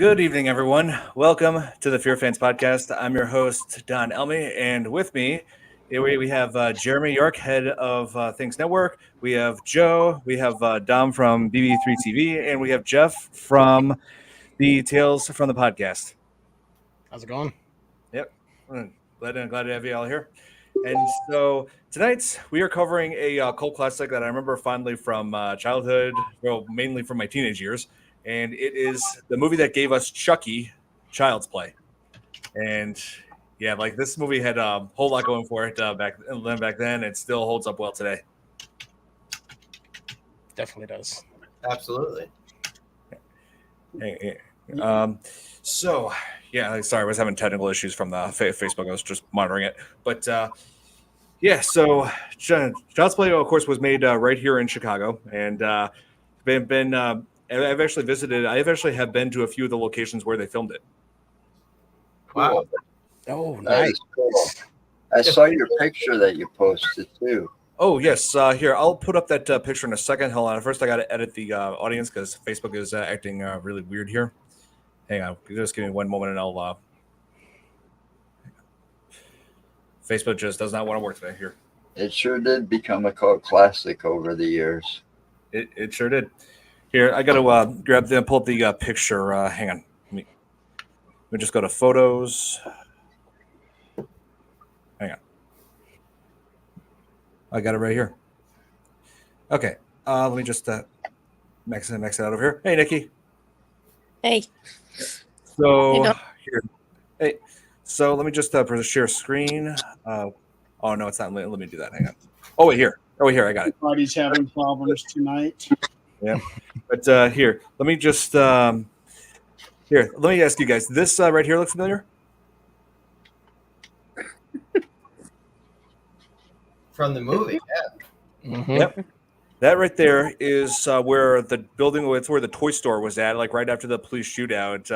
Good evening, everyone. Welcome to the FearFans podcast. I'm your host, Don Elmy, and with me, we have Jeremy York, head of Things Network. We have Joe. We have Dom from BB3 TV, and we have Jeff from the Tales from the podcast. How's it going? Yep. Glad to have you all here. And so tonight we are covering a cult classic that I remember fondly from childhood, well, mainly from my teenage years, and it is the movie that gave us Chucky, Child's Play. And yeah, like this movie had a whole lot going for it back then. It still holds up well today. Definitely does. Absolutely. Hey. So yeah, sorry, I was having technical issues from the Facebook. I was just monitoring it, but yeah. So Child's Play, of course, was made right here in Chicago, and I've actually visited. I have been to a few of the locations where they filmed it. Wow. Oh, That nice. is cool. I saw your picture that you posted too. Oh yes, here I'll put up that picture in a second. Hold on, first I got to edit the audience because Facebook is acting really weird here. Hang on, just give me one moment, and I'll. Facebook just does not want to work today. Here, It sure did become a cult classic over the years. it sure did. Here, I got to pull up the picture. Hang on, let me just go to photos. Hang on, I got it right here. Okay, let me just max it out over here. Hey, Nikki. Hey. So Hey, here, hey. So let me just share screen. Oh no, it's not. Let me do that. Hang on. Oh wait, here. I got it. Everybody's having problems tonight. Yeah, but here, let me just here. Let me ask you guys. This right here look familiar? From the movie, yeah. Mm-hmm. Yep. That right there is where the building. It's where the toy store was at. Like right after the police shootout,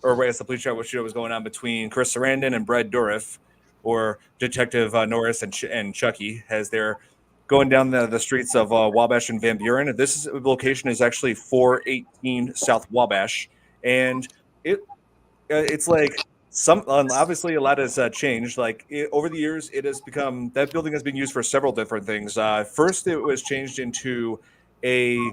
or right as the police shootout was going on between Chris Sarandon and Brad Dourif, or Detective Norris and Chucky, as they're going down the streets of Wabash and Van Buren. This location is actually 418 South Wabash, and it's like obviously a lot has changed. Like over the years, it has become that building has been used for several different things. First, it was changed into a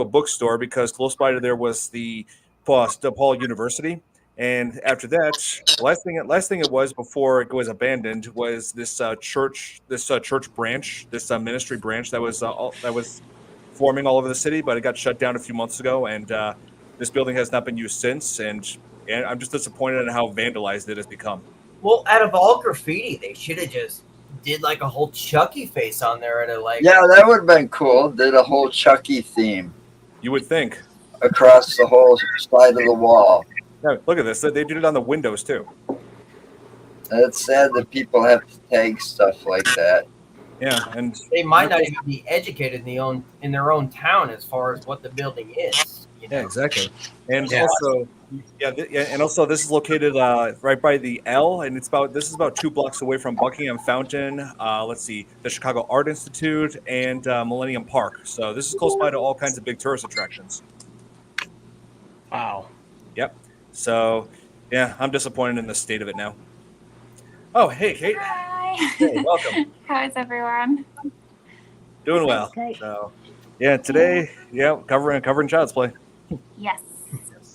bookstore because close by to there was the DePaul University. And after that, last thing it was before it was abandoned was this church branch, this ministry branch that was forming all over the city, but it got shut down a few months ago, and this building has not been used since. And I'm just disappointed in how vandalized it has become. Well, out of all graffiti, they should have just did like a whole Chucky face on there and Yeah, that would have been cool. Did a whole Chucky theme You would think. across the whole side of the wall. Yeah, look at this. They did it on the windows too. It's sad that people have to tag stuff like that. Yeah, and they might not even be educated in their own town as far as what the building is. yeah, exactly. And Yeah. also, this is located right by the L, and this is about 2 blocks away from Buckingham Fountain. Let's see, the Chicago Art Institute and Millennium Park. So this is close by to all kinds of big tourist attractions. Wow. Yep. So yeah, I'm disappointed in the state of it now. Oh, hey, Kate. Hi. Hey, welcome. How is everyone? Doing well. Great. So yeah, today, covering Child's Play. Yes.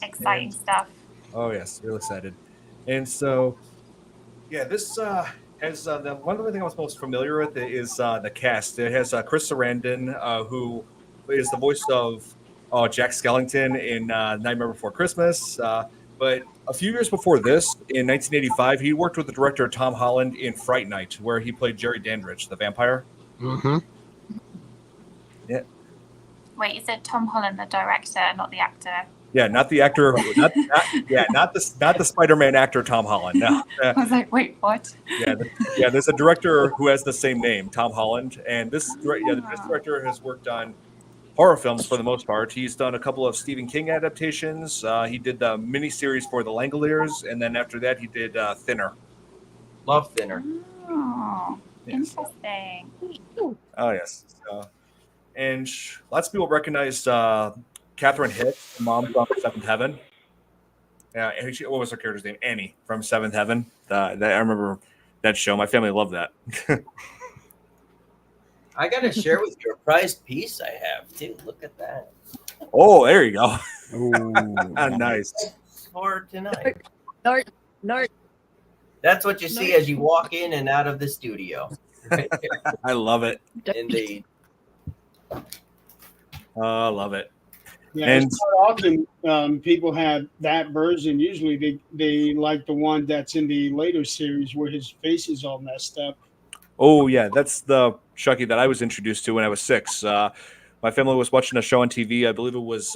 Exciting stuff. Oh yes, real excited. And so, yeah, this has one of the things I was most familiar with is the cast. It has Chris Sarandon, who is the voice of Jack Skellington in Nightmare Before Christmas. But a few years before this, in 1985, he worked with the director Tom Holland in Fright Night, where he played Jerry Dandridge, the vampire. Mm-hmm. Yeah. Wait, is it Tom Holland, the director, not the actor? Yeah, not the actor. Not the Spider-Man actor Tom Holland. No. I was like, wait, what? Yeah. There's a director who has the same name, Tom Holland, and this director has worked on horror films for the most part. He's done a couple of Stephen King adaptations. He did the miniseries for The Langoliers, and then after that, he did Thinner. Love Thinner. Oh, Yes. interesting. Oh yes. And lots of people recognize Catherine Hicks, the mom from Seventh Heaven. Yeah, what was her character's name? Annie from Seventh Heaven. I remember that show. My family loved that. I gotta share with you a prized piece I have too. Look at that. Oh, there you go. Ooh. Nice. For tonight. Nort. That's what you see as you walk in and out of the studio. Right there. I love it. Indeed. I love it. Yeah, And- it's quite often people have that version. Usually they like the one that's in the later series where his face is all messed up. Oh, yeah. That's the Chucky that I was introduced to when I was 6. My family was watching a show on TV. I believe it was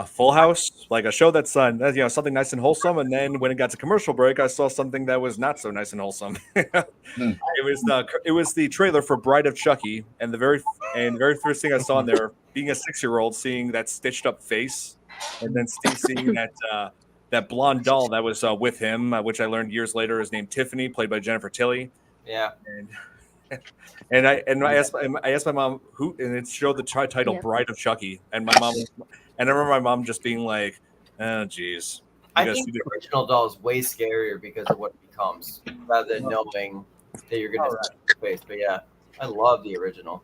Full House, like a show that's something nice and wholesome. And then when it got to commercial break, I saw something that was not so nice and wholesome. It was the trailer for Bride of Chucky, and the very first thing I saw in there, being a 6-year-old, seeing that stitched up face, and then seeing that blonde doll that was with him, which I learned years later is named Tiffany, played by Jennifer Tilly. Yeah. And I asked my mom who, and it showed the title Bride of Chucky, and I remember my mom just being like, "Oh, geez." I think the original doll is way scarier because of what it becomes, rather than knowing that you're going to see your face. But yeah, I love the original.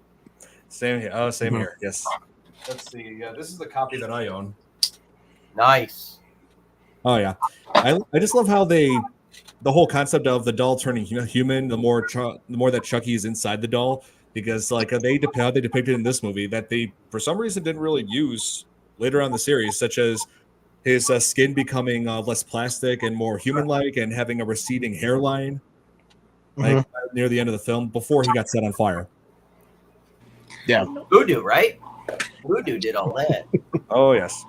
Same here. Oh, same here. Yes. Let's see. Yeah, this is the copy that I own. Nice. Oh yeah, I just love how the whole concept of the doll turning human. The more that Chucky is inside the doll, because like how they depicted in this movie that they for some reason didn't really use later on in the series, such as his skin becoming less plastic and more human-like, and having a receding hairline, like near the end of the film before he got set on fire. Yeah. Voodoo, right? Voodoo did all that. Oh yes.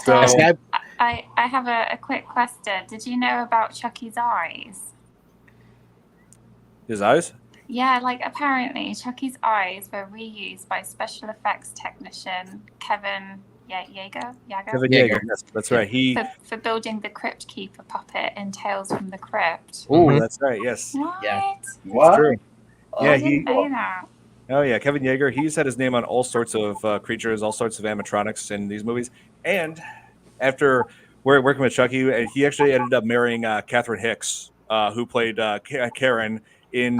So So- I have a quick question. Did you know about Chucky's eyes? His eyes. Yeah, like apparently Chucky's eyes were reused by special effects technician Kevin Yeager. Kevin Yeager. Yes, that's right. For building the Crypt Keeper puppet in Tales from the Crypt. Oh, that's right. Yes. What? Yeah. What? True. Yeah, I didn't know that. Oh yeah, Kevin Yeager. He's had his name on all sorts of creatures, all sorts of animatronics in these movies. And after working with Chucky, he actually ended up marrying Catherine Hicks, who played Karen in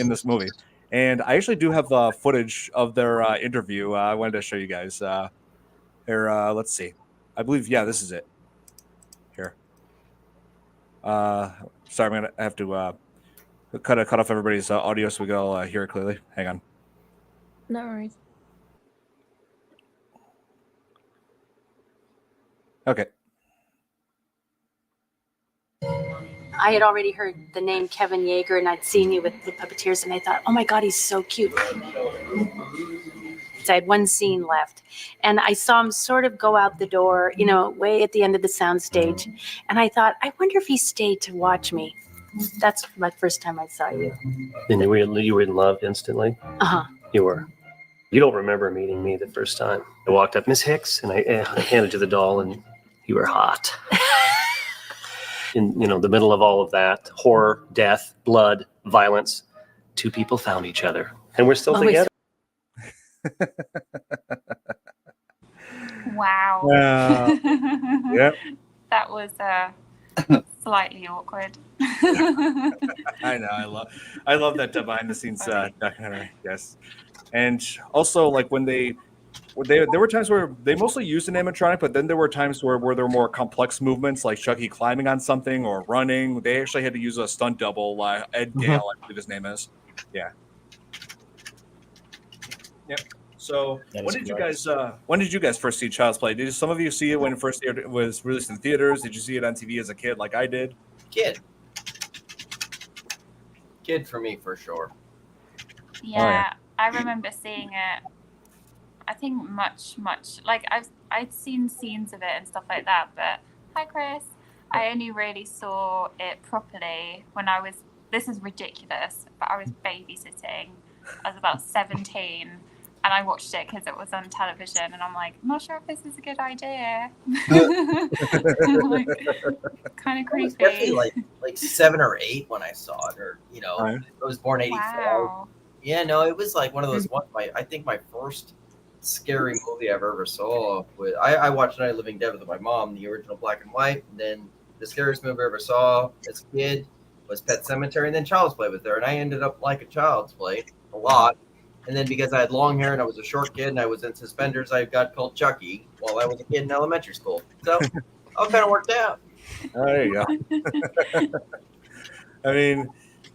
this movie. And I actually do have footage of their interview. I wanted to show you guys. Let's see. I believe this is it. Here. Sorry, I'm gonna have to cut off everybody's audio so we can all hear it clearly. Hang on. No worries. Okay. I had already heard the name Kevin Yeager, and I'd seen you with the puppeteers, and I thought, oh my God, he's so cute. So I had one scene left, and I saw him sort of go out the door, way at the end of the soundstage, and I thought, I wonder if he stayed to watch me. That's my first time I saw you. And you were in love instantly? Uh-huh. You were. You don't remember meeting me the first time. I walked up, Miss Hicks, and I handed you the doll, and you were hot. In the middle of all of that, horror, death, blood, violence, 2 people found each other, and we're still together. Wow. Yep. That was slightly awkward. I know. I love that behind the scenes documentary. Yes, and also like when there were times where they mostly used an animatronic, but then there were times where there were more complex movements, like Chucky climbing on something or running. They actually had to use a stunt double, Ed Gale, I believe his name is. Yeah. Yep. So when did you guys first see Child's Play? Did some of you see it when it first was released in theaters? Did you see it on TV as a kid, like I did? Kid for me for sure. Yeah, I remember seeing it. I think much like I'd seen scenes of it and stuff like that. But hi, Chris. I only really saw it properly when I was. This is ridiculous, but I was babysitting. I was about 17. And I watched it because it was on television, and I'm like, I'm not sure if this is a good idea. Kind of creepy. Definitely like 7 or 8 when I saw it, or I was born 84. Wow. Yeah, no, it was like one of those ones. I think my first scary movie I've ever saw. I watched Night of the Living Dead with my mom, the original black and white. And then the scariest movie I ever saw as a kid was Pet Sematary, and then Child's Play with her. And I ended up liking Child's Play a lot. And then because I had long hair and I was a short kid and I was in suspenders, I got called Chucky while I was a kid in elementary school. So all kind of worked out. Oh, there you go. I mean,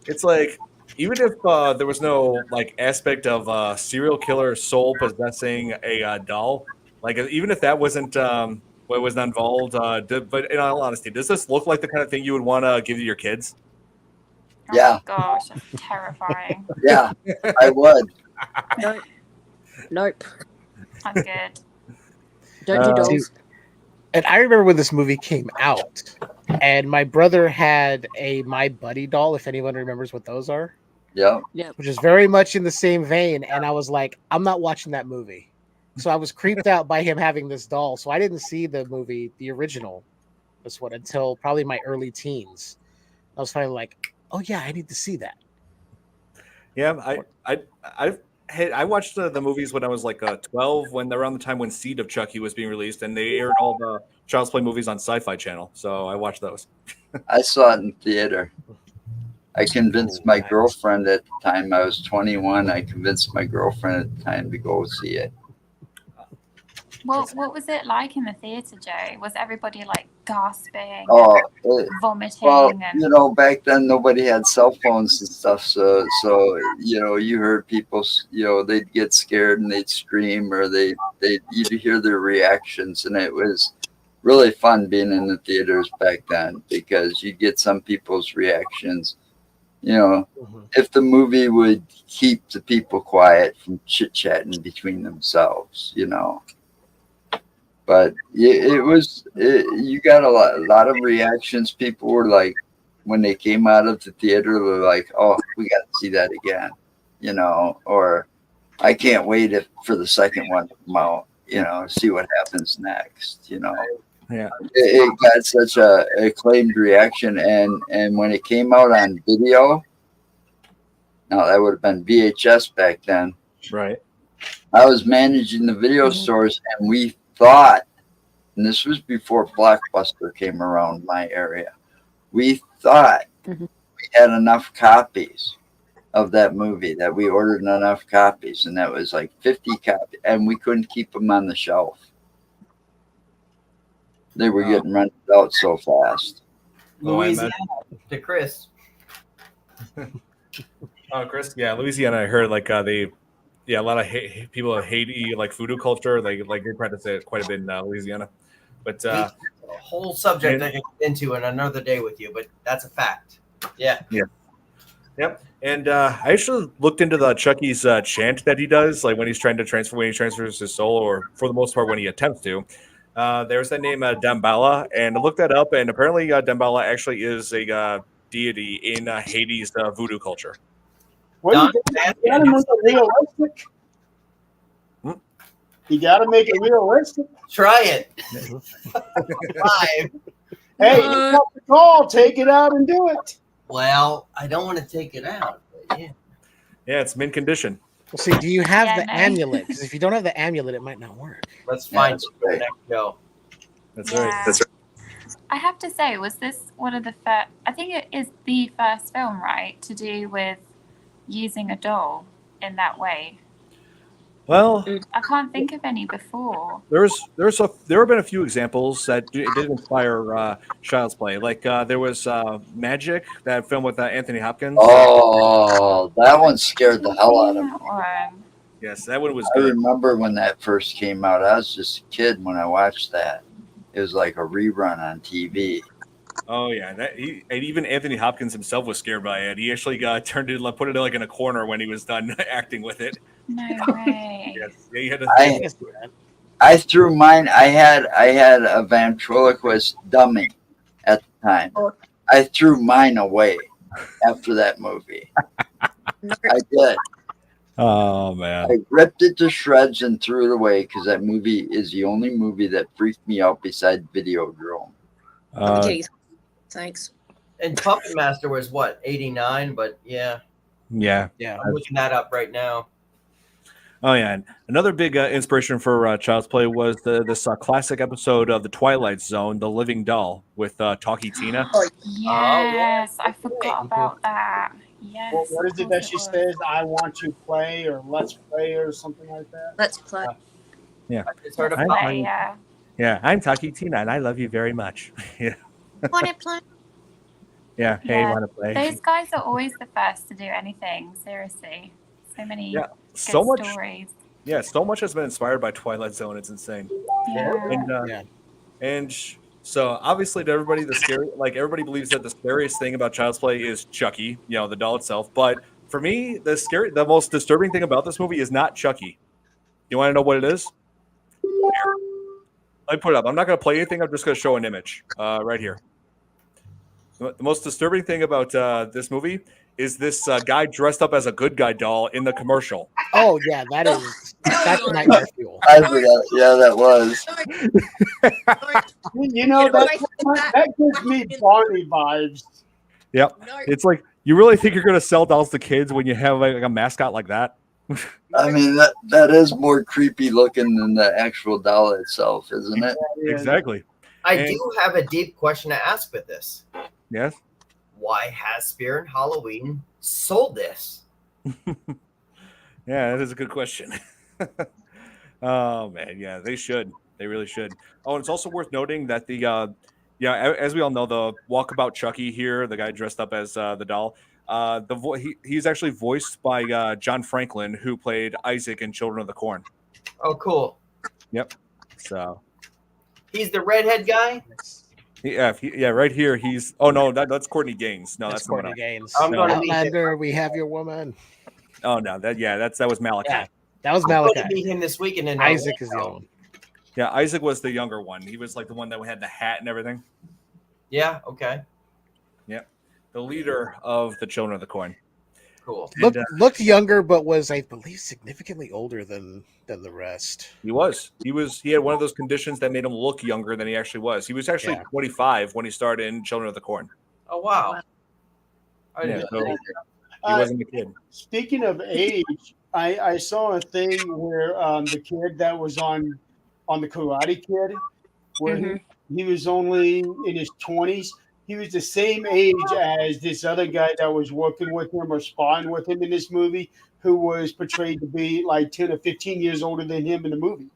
it's like even if there was no like aspect of serial killer soul possessing a doll, like even if that wasn't what was not involved, but in all honesty, does this look like the kind of thing you would want to give to your kids? Oh Yeah. my gosh, that's terrifying. Yeah, I would. Nope. Nope. I'm good. Don't do dolls. And I remember when this movie came out, and my brother had a My Buddy doll, if anyone remembers what those are, Yeah. which is very much in the same vein. And I was like, I'm not watching that movie. So I was creeped out by him having this doll. So I didn't see the movie, the original, this one, until probably my early teens. I was finally like, oh yeah, I need to see that. Yeah, I watched the movies when I was like 12, when around the time when Seed of Chucky was being released, and they aired all the Child's Play movies on Sci-Fi Channel. So I watched those. I saw it in theater. I convinced my nice. girlfriend at the time. I was 21. I convinced my girlfriend at the time to go see it. What was it like in the theater, Joe? Was everybody like gasping, Oh, vomiting, well, and you know, back then nobody had cell phones and stuff. So you know, you heard people, you know, they'd get scared and they'd scream, or you'd hear their reactions, and it was really fun being in the theaters back then because you'd get some people's reactions. You know, if the movie would keep the people quiet from chit chatting between themselves, you know. But you got a lot of reactions. People were like, when they came out of the theater, they were like, oh, we got to see that again, you know, or I can't wait for the second one to come out, you know, see what happens next, you know. Yeah. It got such a acclaimed reaction. And when it came out on video, now that would have been VHS back then. Right. I was managing the video stores, and we thought, and this was before Blockbuster came around my area, we thought we had enough copies of that movie, that we ordered enough copies, and that was like 50 copies, and we couldn't keep them on the shelf. They were getting rented out so fast. Louisiana to Chris. Oh, Chris, yeah, Louisiana. I heard like a lot of people of Haiti, like voodoo culture, they practice it quite a bit in Louisiana. But a whole subject I can get into in another day with you, but that's a fact. Yeah. Yep. And I actually looked into the Chucky's chant that he does, like when he transfers his soul, or for the most part when he attempts to. There's that name Damballa, and I looked that up, and apparently Damballa actually is a deity in Haiti's voodoo culture. Well, you gotta make it realistic. You gotta make it realistic. Try it. Live. Hey, you got the call. Take it out and do it. Well, I don't want to take it out. But yeah. Yeah, it's mint condition. Well, see, do you have Yeah, the no. amulet? Because if you don't have the amulet, it might not work. Let's find that's you for the right. next show. That's Yeah. right. That's right. I have to say, was this one of the first? I think it is the first film, right, to do with using a doll in that way. Well, I can't think of any before. there have been a few examples that did inspire Child's Play. Like there was Magic, that film with Anthony Hopkins. Oh, that one scared the hell out of me. That one. Yes, that one was I good. remember when that first came out. I was just a kid when I watched that. It was like a rerun on TV. Oh yeah, and even Anthony Hopkins himself was scared by it. He actually put it like in a corner when he was done acting with it. No way. Yes, yeah, he had to. I threw mine. I had a ventriloquist dummy at the time. I threw mine away after that movie. I did. Oh man. I ripped it to shreds and threw it away because that movie is the only movie that freaked me out beside Videodrome. Thanks. And Puppet Master was what, 89? But yeah, Yeah. Yeah. I'm looking that up right now. Oh yeah, and another big inspiration for Child's Play was this classic episode of The Twilight Zone, The Living Doll, with Talkie Tina. Yes, I forgot about that. Yes. Well, what of is it course that she was. says? I want to play or let's play or something like that. Let's play. Yeah, I just heard Let's of play, yeah. yeah, I'm Talkie Tina, and I love you very much. Yeah, Want to play? yeah. Hey, Yeah, want to play? Those guys are always the first to do anything. Seriously, so many Yeah, good so much. stories. Yeah, so much has been inspired by Twilight Zone. It's insane. Yeah. And Yeah. and so obviously to everybody, everybody believes that the scariest thing about Child's Play is Chucky, the doll itself. But for me, the most disturbing thing about this movie is not Chucky. You want to know what it is? Here. Let me put it up. I'm not going to play anything. I'm just going to show an image right here. The most disturbing thing about this movie is this guy dressed up as a good guy doll in the commercial. Oh yeah, that's nightmare fuel. I forgot. Yeah, that was. You know, that gives me Barney vibes. Yep. It's like, you really think you're going to sell dolls to kids when you have like a mascot like that? I mean, that is more creepy looking than the actual doll itself, isn't it? Exactly. I do have a deep question to ask with this. Yes. Why has Spirit Halloween sold this? Yeah, that is a good question. Oh man, yeah, they should. They really should. Oh, and it's also worth noting that as we all know, the Walkabout Chucky here, the guy dressed up as the doll, he's actually voiced by John Franklin, who played Isaac in Children of the Corn. Oh, cool. Yep. So he's the redhead guy. Yeah, right here. He's. Oh no, that's Courtney Gaines. No, that's Courtney Gaines. I'm going to meet Outlander, we have your woman. Oh no, that was Malachi. Yeah, that was I'm going Malachi. to meet him this weekend. In Isaac is the other one. Yeah, Isaac was the younger one. He was like the one that had the hat and everything. Yeah. Okay. Yep. The leader of the Children of the Corn. Cool. Looked younger, but was, I believe, significantly older than the rest. He had one of those conditions that made him look younger than he actually was. He was actually 25 when he started in Children of the Corn. Oh wow. I Yeah, didn't so know he wasn't a kid. Speaking of age, I saw a thing where the kid that was on the Karate Kid, where he was only in his 20s. He was the same age as this other guy that was working with him or spying with him in this movie, who was portrayed to be like 10 or 15 years older than him in the movie.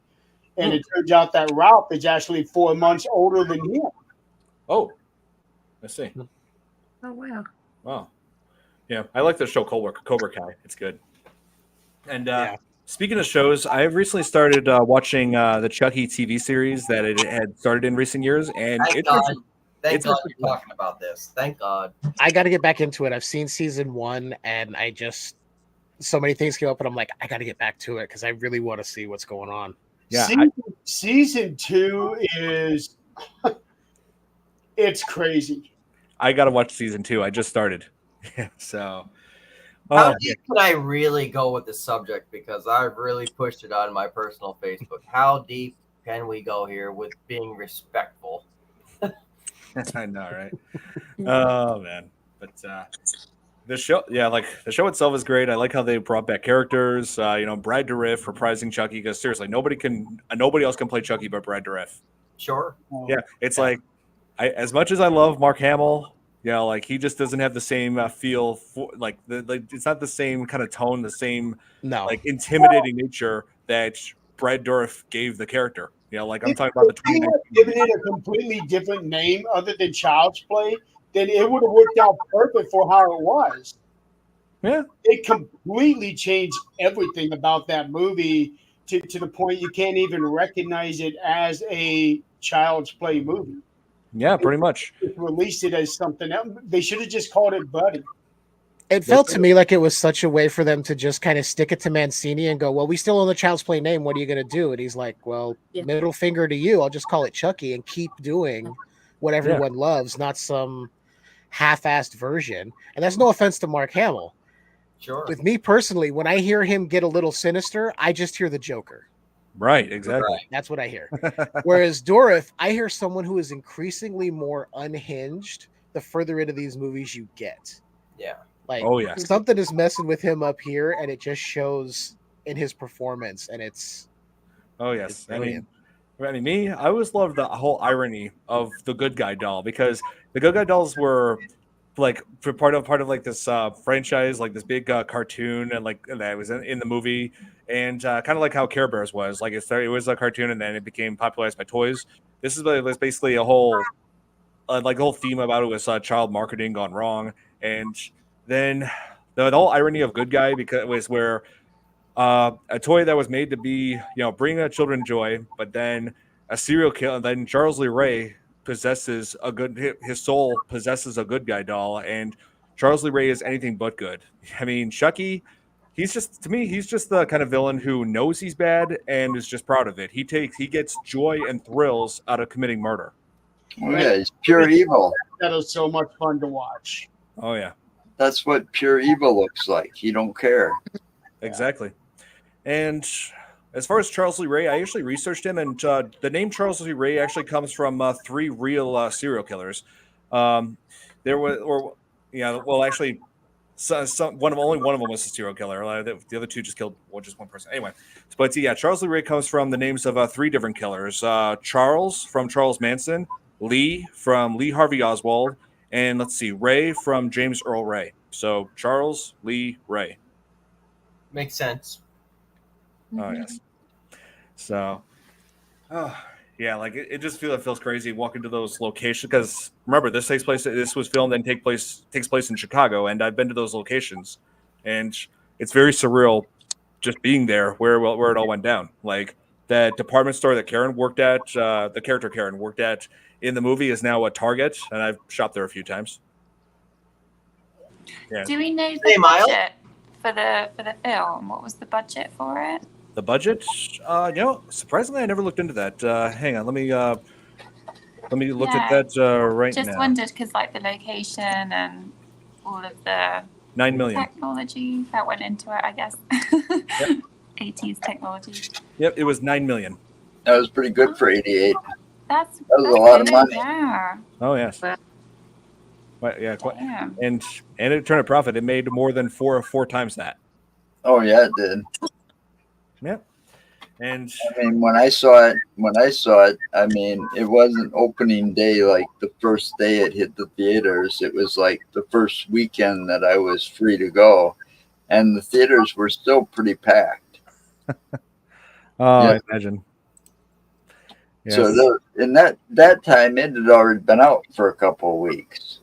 And it turns out that Ralph is actually 4 months older than him. Oh, let's see. Oh wow. Wow. Yeah, I like the show Cobra Kai. It's good. And speaking of shows, I've recently started watching the Chucky TV series that it had started in recent years, and Thank God you're talking about this. Thank God. I got to get back into it. I've seen season 1, and so many things came up, and I'm like, I got to get back to it because I really want to see what's going on. Yeah, season 2 is it's crazy. I got to watch season 2. I just started. Yeah, so. How deep can I really go with the subject? Because I've really pushed it on my personal Facebook. How deep can we go here with being respectful? I know, right? Oh man, but the show itself is great. I like how they brought back characters. Brad Dourif reprising Chucky, because seriously, nobody else can play Chucky but Brad Dourif. Sure. Yeah, it's like as much as I love Mark Hamill, he just doesn't have the same feel for it's not the same kind of tone, the same intimidating nature that Brad Dourif gave the character. I'm talking about the If he had given it a completely different name other than Child's Play, then it would have worked out perfect for how it was. Yeah. It completely changed everything about that movie to the point you can't even recognize it as a Child's Play movie. Yeah, pretty much. Just released it as something else. They should have just called it Buddy. It felt to me like it was such a way for them to just kind of stick it to Mancini and go, well, we still own the Child's Play name. What are you going to do? And he's like, well, middle finger to you. I'll just call it Chucky and keep doing what everyone loves, not some half-assed version. And that's no offense to Mark Hamill. Sure. With me personally, when I hear him get a little sinister, I just hear the Joker. Right, exactly. Right. That's what I hear. Whereas Dourif, I hear someone who is increasingly more unhinged the further into these movies you get. Yeah. Something is messing with him up here, and it just shows in his performance, and it's Oh yes, brilliant. I always loved the whole irony of the good guy doll, because the good guy dolls were like for part of like this franchise, like this big cartoon, and like that was in the movie, and kind of like how Care Bears was. Like it was a cartoon, and then it became popularized by toys. This is was basically a whole like the whole theme about it was child marketing gone wrong, and then the whole irony of good guy because was where a toy that was made to be, bring children joy, but then a serial killer, then Charles Lee Ray possesses his soul possesses a good guy doll, and Charles Lee Ray is anything but good. I mean, Chucky, to me, he's just the kind of villain who knows he's bad and is just proud of it. He gets joy and thrills out of committing murder. Oh, yeah, he's pure evil. That was so much fun to watch. Oh yeah, that's what pure evil looks like. He don't care. Exactly. And as far as Charles Lee Ray, I actually researched him, and the name Charles Lee Ray actually comes from 3 real serial killers. There was, or yeah, well, actually, only one of them was a serial killer. The other 2 just killed just one person. Anyway, but yeah, Charles Lee Ray comes from the names of 3 different killers: Charles from Charles Manson, Lee from Lee Harvey Oswald, and let's see, Ray from James Earl Ray. So Charles Lee Ray. Makes sense. Oh yes. So, yeah, like it just feels crazy walking to those locations, because remember this was filmed and takes place in Chicago, and I've been to those locations, and it's very surreal just being there where it all went down. Like that department store that Karen worked at, the character Karen worked at in the movie is now a Target, and I've shopped there a few times. Yeah. Do we know the budget for the film? What was the budget for it? The budget? Surprisingly, I never looked into that. Hang on, let me look at that right now. Just wondered because like the location and all of the $9 million technology that went into it, I guess. Yep. 80s technology. Yep, it was $9 million. That was pretty good for '88. That was a lot of money. Yeah. Oh yes. Yeah, quite. And it turned a profit. It made more than four times that. Oh yeah, it did. Yep. And I mean, when I saw it, I mean, it wasn't opening day like the first day it hit the theaters. It was like the first weekend that I was free to go, and the theaters were still pretty packed. I imagine. Yes. So in that time, it had already been out for a couple of weeks.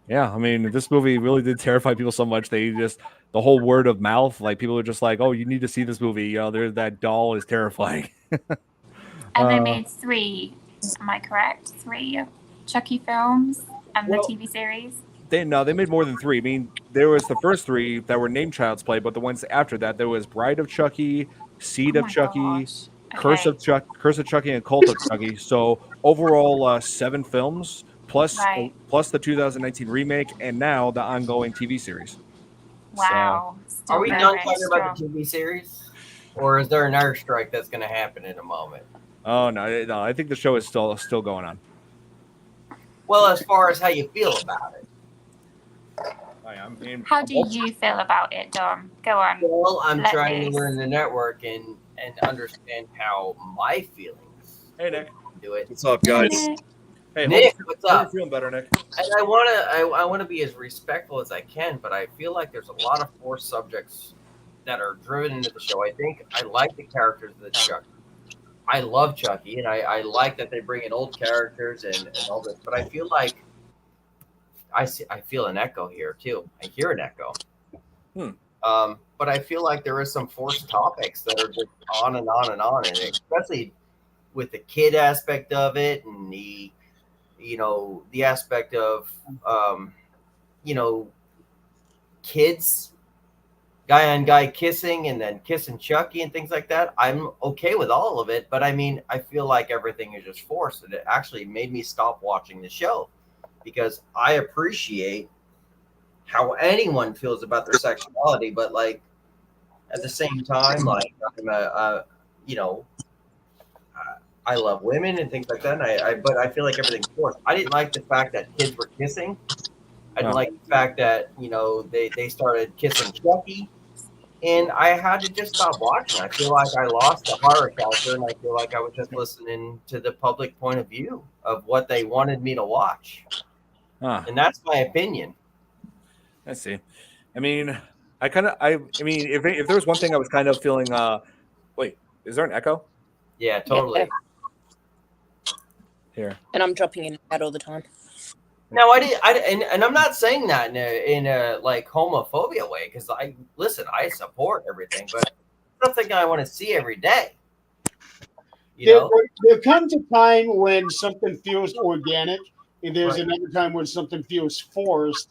Yeah, I mean, this movie really did terrify people so much. The whole word of mouth, like people were just like, "Oh, you need to see this movie." That doll is terrifying. And they made 3. Am I correct? 3 Chucky films and the TV series. They made more than 3. I mean, there was the first 3 that were named Child's Play, but the ones after that, there was Bride of Chucky, Seed of Chucky, Curse of Chucky, and Cult of Chucky. So overall, 7 films plus the 2019 remake, and now the ongoing TV series. Wow. Are we done talking about the TV series, or is there an airstrike that's going to happen in a moment? Oh no! I think the show is still going on. Well, as far as how you feel about it. How do you feel about it, Dom? Go on. Well, I'm trying to learn the network and understand how my feelings. Hey, Nick. Do it. What's up, guys? Hey, Nick, what's up? You're feeling better, Nick. And I want to be as respectful as I can, but I feel like there's a lot of forced subjects that are driven into the show. I think I like the characters of the Chucky. I love Chucky, and I like that they bring in old characters and all this. But I feel like I feel an echo here too. I hear an echo. But I feel like there is some forced topics that are just on and on and on, and especially with the kid aspect of it, and the aspect of kids, guy on guy kissing, and then kissing Chucky and things like that. I'm okay with all of it, but I mean, I feel like everything is just forced, and it actually made me stop watching the show, because I appreciate how anyone feels about their sexuality, but like at the same time, like I love women and things like that. And but I feel like everything's forced. I didn't like the fact that kids were kissing. I didn't like the fact that they started kissing Chucky. and I had to just stop watching. I feel like I lost the horror factor, and I feel like I was just listening to the public point of view of what they wanted me to watch, and that's my opinion. I see. I mean, I mean, if there was one thing I was kind of feeling, wait, is there an echo Yeah, totally. Yeah. here? And I'm dropping in and out all the time. No, and I'm not saying that in a like homophobia way, because I support everything, but it's not something I want to see every day. There comes a time when something feels organic, and there's another time when something feels forced.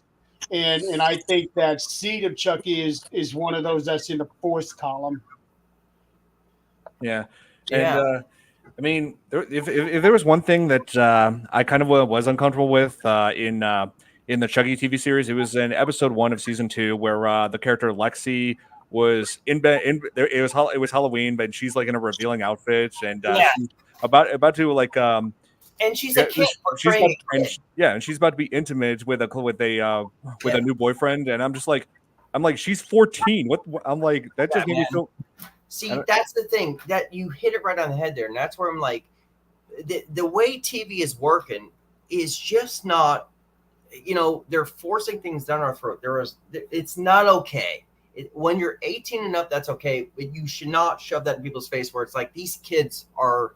And I think that Seed of Chucky is one of those that's in the forced column. Yeah, and I mean, if there was one thing that I kind of was uncomfortable with in the Chucky TV series, it was in episode 1 of season 2 where the character Lexi was in bed. It was Halloween, but she's like in a revealing outfit, and she's about to like and she's a kid. And she's about to be intimate with a new boyfriend, and I'm like she's 14. What I'm like that just made me feel. See, that's the thing that you hit it right on the head there, and that's where I'm like, the way TV is working is just not, they're forcing things down our throat. It's not okay. When you're 18 and up, that's okay, but you should not shove that in people's face where it's like these kids are,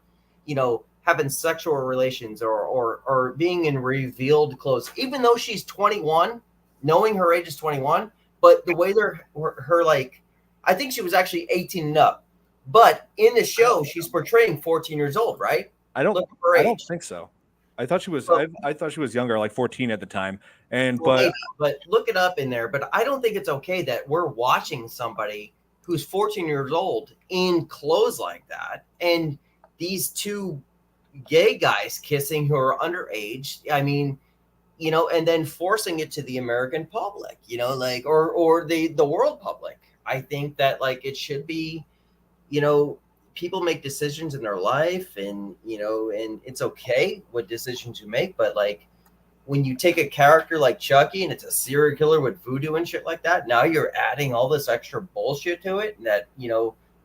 having sexual relations or being in revealed clothes, even though she's 21, knowing her age is 21, but the way her like. I think she was actually 18 and up, but in the show, she's portraying 14 years old, right? I don't think so. I thought she was. I thought she was younger, like 14 at the time. But look it up in there. But I don't think it's okay that we're watching somebody who's 14 years old in clothes like that, and these two gay guys kissing who are underage. I mean, and then forcing it to the American public, or the world public. I think that like it should be, people make decisions in their life, and and it's okay what decisions you make, but like when you take a character like Chucky and it's a serial killer with voodoo and shit like that, now you're adding all this extra bullshit to it. And that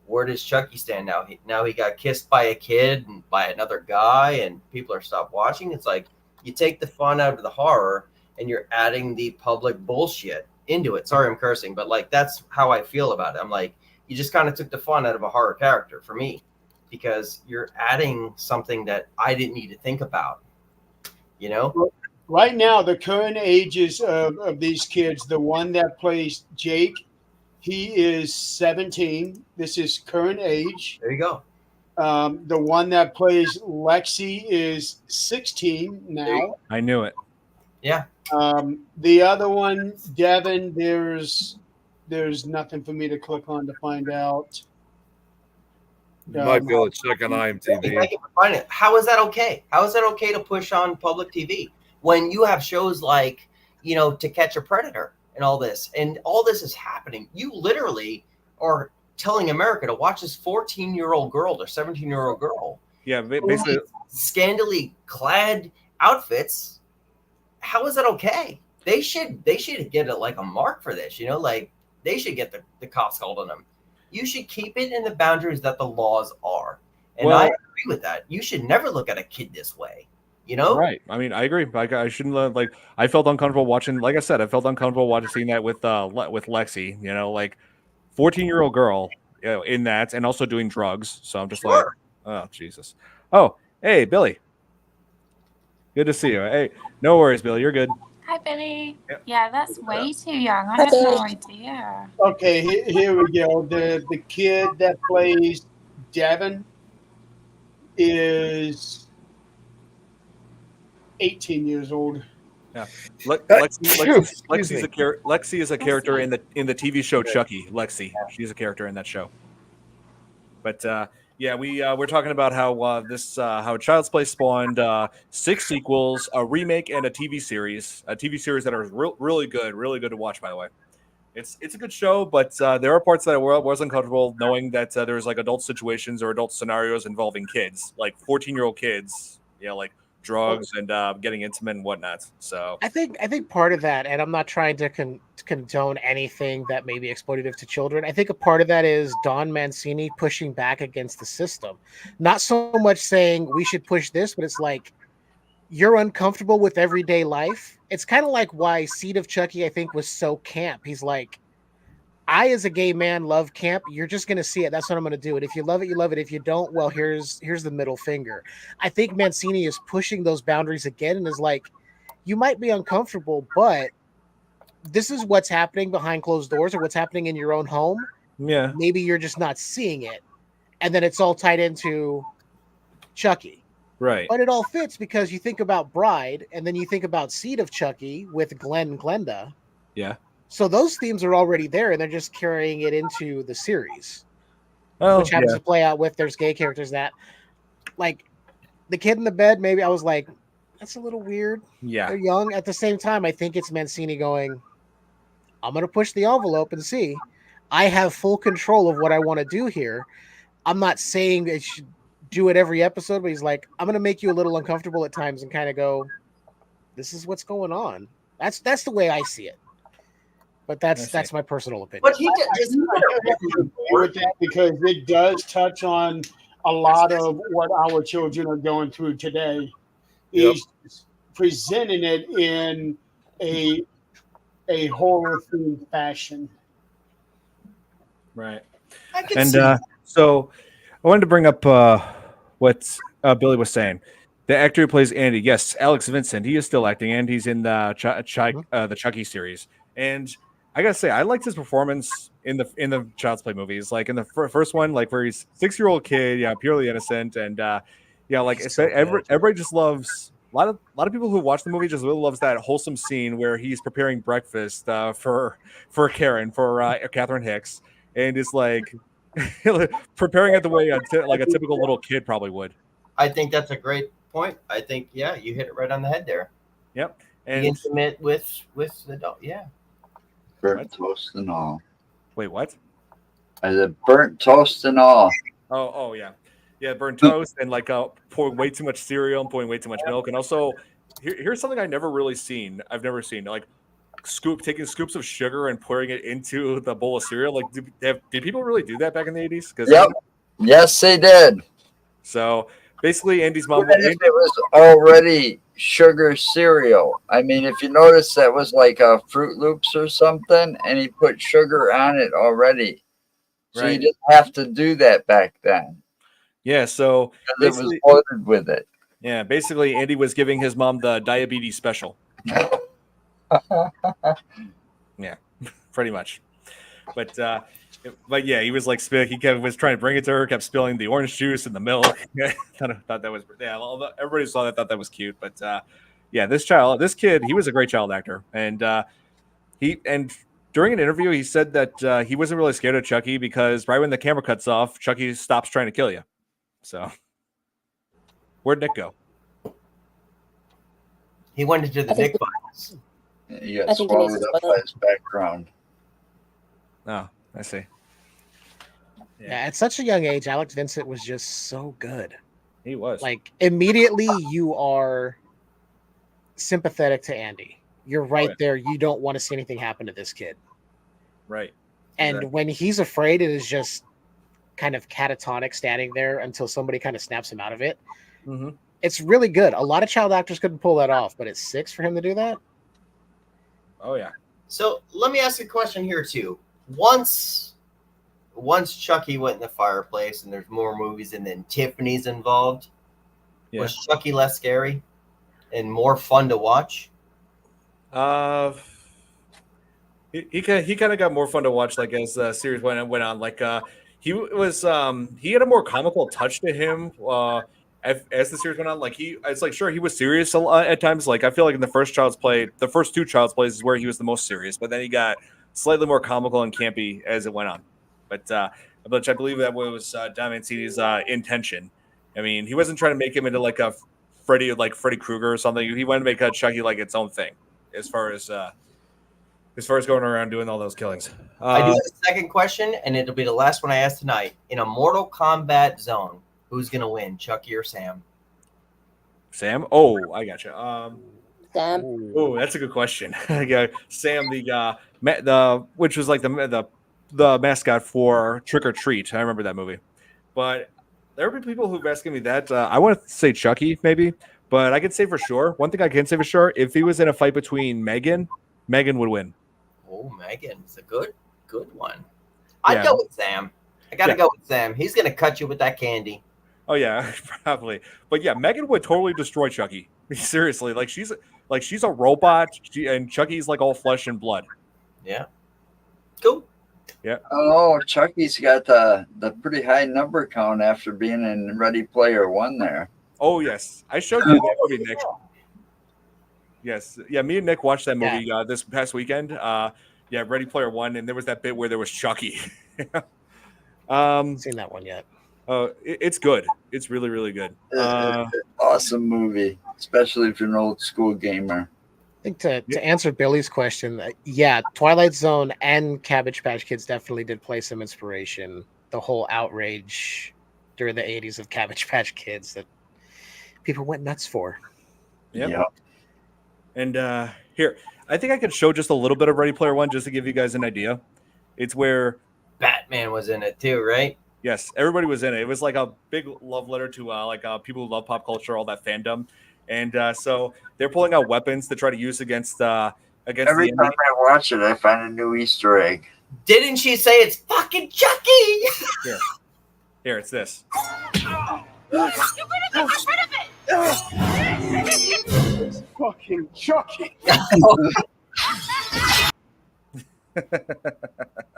where does Chucky stand now? He got kissed by a kid and by another guy, and people are stopped watching. It's like you take the fun out of the horror and you're adding the public bullshit into it. Sorry, I'm cursing, but like that's how I feel about it. I'm like, you just kind of took the fun out of a horror character for me, because you're adding something that I didn't need to think about. Right now, the current ages of these kids, the one that plays Jake, he is 17. This is current age. There you go. The one that plays Lexi is 16 now. I knew it. Yeah. The other one, Devin, there's nothing for me to click on to find out. You might be able to check on IMDb. How is that okay? How is that okay to push on public TV when you have shows like, To Catch a Predator and all this is happening? You literally are telling America to watch this 14-year-old girl or 17-year-old girl. Yeah, basically scandally clad outfits. How is that okay? They should get a mark for this, like they should get the cops called on them. You should keep it in the boundaries that the laws are. And I agree with that. You should never look at a kid this way, Right. I mean, I agree. Like I shouldn't I felt uncomfortable watching, like I said, I felt uncomfortable seeing that with Lexi, like 14-year-old girl, in that, and also doing drugs. So I'm just like, oh, Jesus. Oh, hey, Billy. Good to see you. Hey, no worries, Billy. You're good. Hi, Billy. Yep. Yeah, that's way too young. I had no idea. Okay, here we go. The kid that plays Devin is 18 years old. Yeah, Lexi is a character in the TV show Chucky. Lexi, she's a character in that show. But yeah, we're talking about how Child's Play spawned 6 sequels, a remake, and a TV series that are really good to watch. By the way, it's a good show, but there are parts that I was uncomfortable knowing that there's like adult situations or adult scenarios involving kids, like 14-year-old kids, like drugs and getting intimate and whatnot. So I think part of that, and I'm not trying to condone anything that may be exploitative to children. I think a part of that is Don Mancini pushing back against the system, not so much saying we should push this, but it's like you're uncomfortable with everyday life. It's kind of like why Seed of Chucky, I think, was so camp. He's like, I, as a gay man, love camp. You're just gonna see it. That's what I'm gonna do. And if you love it, you love it. If you don't, well, here's the middle finger. I think Mancini is pushing those boundaries again and is like, you might be uncomfortable, but this is what's happening behind closed doors or what's happening in your own home. yeah, Maybe you're just not seeing it. And then it's all tied into Chucky. right. But it all fits because you think about Bride and then you think about Seed of Chucky with Glenn and Glenda. Yeah. So those themes are already there and they're just carrying it into the series. Oh, Which happens yeah. to play out with there's gay characters that like the kid in the bed, maybe I was like, that's a little weird. Yeah. They're young. At the same time, I think it's Mancini going, I'm gonna push the envelope and see. I have full control of what I want to do here. I'm not saying it should do it every episode, but he's like, I'm gonna make you a little uncomfortable at times and kind of go, this is what's going on. That's the way I see it. But that's my personal opinion. But he I just agree with that because it does touch on a lot of what our children are going through today. Yep. Is presenting it in a horror themed fashion. Right. I can And see so I wanted to bring up what Billy was saying. The actor who plays Andy, yes, Alex Vincent, he is still acting, and he's in the the Chucky series. And I gotta say, I liked his performance in the Child's Play movies. Like in the first one, like where he's 6-year-old kid, yeah, purely innocent, and like He's so good. everybody just loves. A lot of people who watch the movie just really loves that wholesome scene where he's preparing breakfast for Karen, for Catherine Hicks, and is like preparing it the way like a typical little kid probably would. I think that's a great point. I think you hit it right on the head there. Yep. Be And intimate with the dog. Yeah. Burnt toast and all. wait, what? I said burnt toast and all. Oh yeah. Yeah, burnt toast and like pouring way too much cereal and pouring way too much milk. And also, here's something I've never seen. Like taking scoops of sugar and pouring it into the bowl of cereal. Like, did people really do that back in the 80s? Yep. Yes, they did. So basically, Andy's mom. Even if it was already sugar cereal. I mean, if you notice, that was like a Fruit Loops or something, and he put sugar on it already. So you didn't have to do that back then. Yeah, so it was loaded with it. Yeah, basically, Andy was giving his mom the diabetes special. Yeah, pretty much. But yeah, he was like was trying to bring it to her, kept spilling the orange juice and the milk. Thought that was everybody saw that, thought that was cute. But yeah, this kid, he was a great child actor, and during an interview, he said that he wasn't really scared of Chucky because right when the camera cuts off, Chucky stops trying to kill you. So, where'd Nick go? He went into the Nick files. You got swallowed up by his background. Oh, I see. Yeah, at such a young age, Alex Vincent was just so good. He was. Like, immediately you are sympathetic to Andy. You're right there. You don't want to see anything happen to this kid. Right. And Exactly. when he's afraid, it is just kind of catatonic standing there until somebody kind of snaps him out of it. Mm-hmm. It's really good. A lot of child actors couldn't pull that off, but at 6 for him to do that. Oh yeah. So let me ask a question here too. Once Chucky went in the fireplace and there's more movies and then Tiffany's involved, was Chucky less scary and more fun to watch? He kind of got more fun to watch like as the series went on. Like he had a more comical touch to him as the series went on. Like it's like sure he was serious a lot at times. Like I feel like in the first two Child's Plays is where he was the most serious, but then he got slightly more comical and campy as it went on. But I believe that was Don Mancini's intention. I mean, he wasn't trying to make him into like a Freddy Krueger or something. He wanted to make Chucky like its own thing as far as going around doing all those killings. I do have a second question, and it'll be the last one I ask tonight. In a Mortal Kombat zone, who's going to win, Chucky or Sam? Sam? Oh, I gotcha. Sam. Oh, that's a good question. Yeah, Sam, the which was like the mascot for Trick or Treat. I remember that movie. But there have been people who've asked me that. I want to say Chucky, maybe, but I can say for sure. One thing I can say for sure: if he was in a fight between Megan would win. Oh, Megan, it's a good one. I'd Yeah. go with Sam. I gotta Yeah. go with Sam. He's gonna cut you with that candy. Oh yeah, probably. But yeah, Megan would totally destroy Chucky. Seriously, like she's a robot, and Chucky's like all flesh and blood. Yeah. Cool. Yeah. Oh, Chucky's got the pretty high number count after being in Ready Player One there. Oh yes, I showed you that movie, Nick. Yes, yeah. Me and Nick watched that movie this past weekend. Yeah, Ready Player One, and there was that bit where there was Chucky. Seen that one yet? It's good. It's really, really good. Awesome movie, especially if you're an old school gamer. I think to answer Billy's question, yeah, Twilight Zone and Cabbage Patch Kids definitely did play some inspiration. The whole outrage during the 80s of Cabbage Patch Kids that people went nuts for. Yep. And here, I think I could show just a little bit of Ready Player One just to give you guys an idea. It's where Batman was in it too, right? Yes, everybody was in it. It was like a big love letter to people who love pop culture, all that fandom. And so they're pulling out weapons to try to use against Every the time enemy. I watch it, I find a new Easter egg. Didn't she say it's fucking Chucky? Here, it's this. It's fucking Chucky.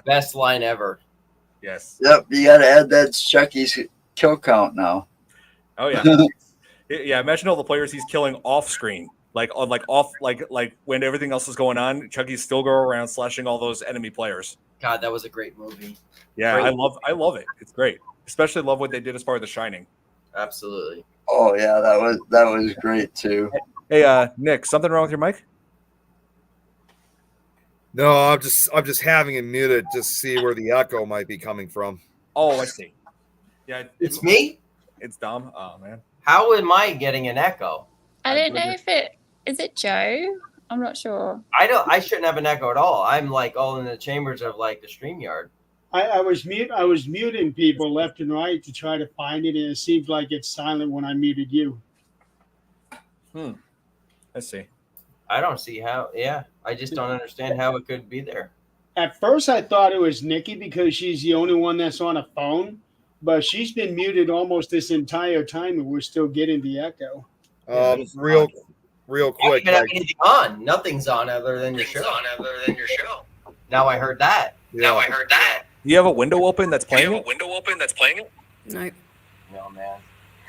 Best line ever. Yes. Yep, you got to add that Chucky's kill count now. Oh yeah. Yeah. Imagine all the players he's killing off screen, like when everything else is going on. Chucky's still going around slashing all those enemy players. God, that was a great movie. Yeah, Great. I love it. It's great. Especially love what they did as far as The Shining. Absolutely. Oh yeah, that was great too. Hey, Nick, something wrong with your mic? No, I'm just having it muted to see where the echo might be coming from. Oh, I see. Yeah, It's me? It's Dom. Oh man. How am I getting an echo? I don't know if is it Joe. I'm not sure. I shouldn't have an echo at all. I'm like all in the chambers of like the StreamYard. I was muting people left and right to try to find it, and it seems like it's silent when I muted you. Let's see. I don't see how. Yeah, I just don't understand how it could be there. At first, I thought it was Nikki because she's the only one that's on a phone, but she's been muted almost this entire time, and we're still getting the echo. Real I don't quick. even have anything on. Nothing's on other than your show. Now I heard that. You have a window open that's playing it? No. No, man.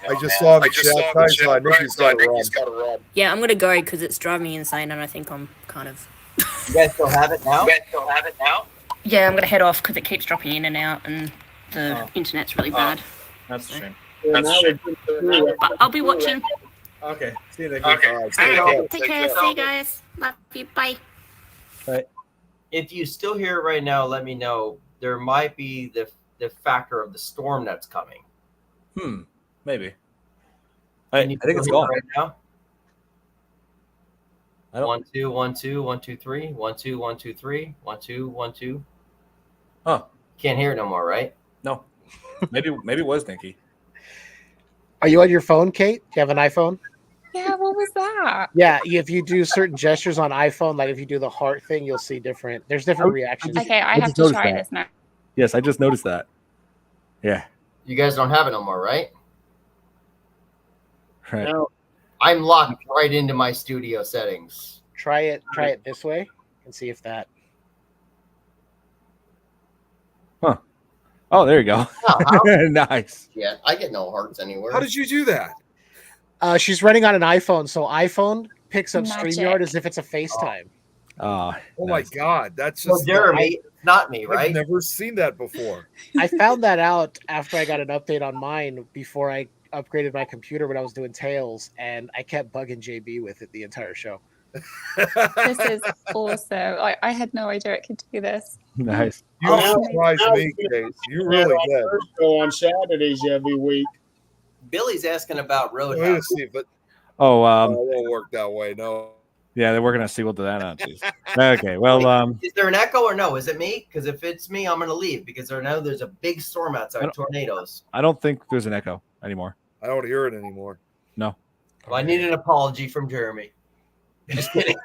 I just saw the chat. Nikki's got to run. Yeah, I'm gonna go because it's driving me insane, and I think I'm kind of. You guys still have it now? Yeah, I'm gonna head off because it keeps dropping in and out, and the internet's really bad. That's a shame. But I'll be watching. Okay. See you, Nick. All right, stay safe. Take care. See you guys. Love you. Bye. If you still hear it right now, let me know. There might be the factor of the storm that's coming. Maybe. I Can you think it's still hear gone. it right now. I don't- 1 2 1 2 1 2 3 1 2 1 2 3 1 2 1 2. Huh. Can't hear it no more, right? No. Maybe it was Nikki. Are you on your phone, Kate? Do you have an iPhone? Yeah, what was that? Yeah, if you do certain gestures on iPhone, like if you do the heart thing, you'll see different reactions. Okay, I I have just to noticed try that. this now. Yes, I just noticed that. Yeah. You guys don't have it no more, right? Right. No, I'm locked right into my studio settings. Try it this way and see if that. Oh, there you go. Nice. Yeah, I get no hearts anywhere. How did you do that? She's running on an iPhone, so iPhone picks up Magic. StreamYard as if it's a FaceTime. Oh my God, that's Well, just Jeremy, it's not me, I've right? never seen that before. I found that out after I got an update on mine before I upgraded my computer when I was doing Tails, and I kept bugging JB with it the entire show. This is awesome. I had no idea it could do this. Nice. You Oh, surprised now- me, Case. You really did. First go on Saturdays every week. Billy's asking about Wait a Roadhouse. see, but Oh, it won't work that way. No. yeah, they're working on a sequel to that. Oh, jeez. Okay, well, Wait, is there an echo or no? Is it me? Because if it's me, I'm gonna leave because I know there's a big storm outside, tornadoes. I don't think there's an echo anymore. I don't hear it anymore. No. Well, I need an apology from Jeremy. Just kidding.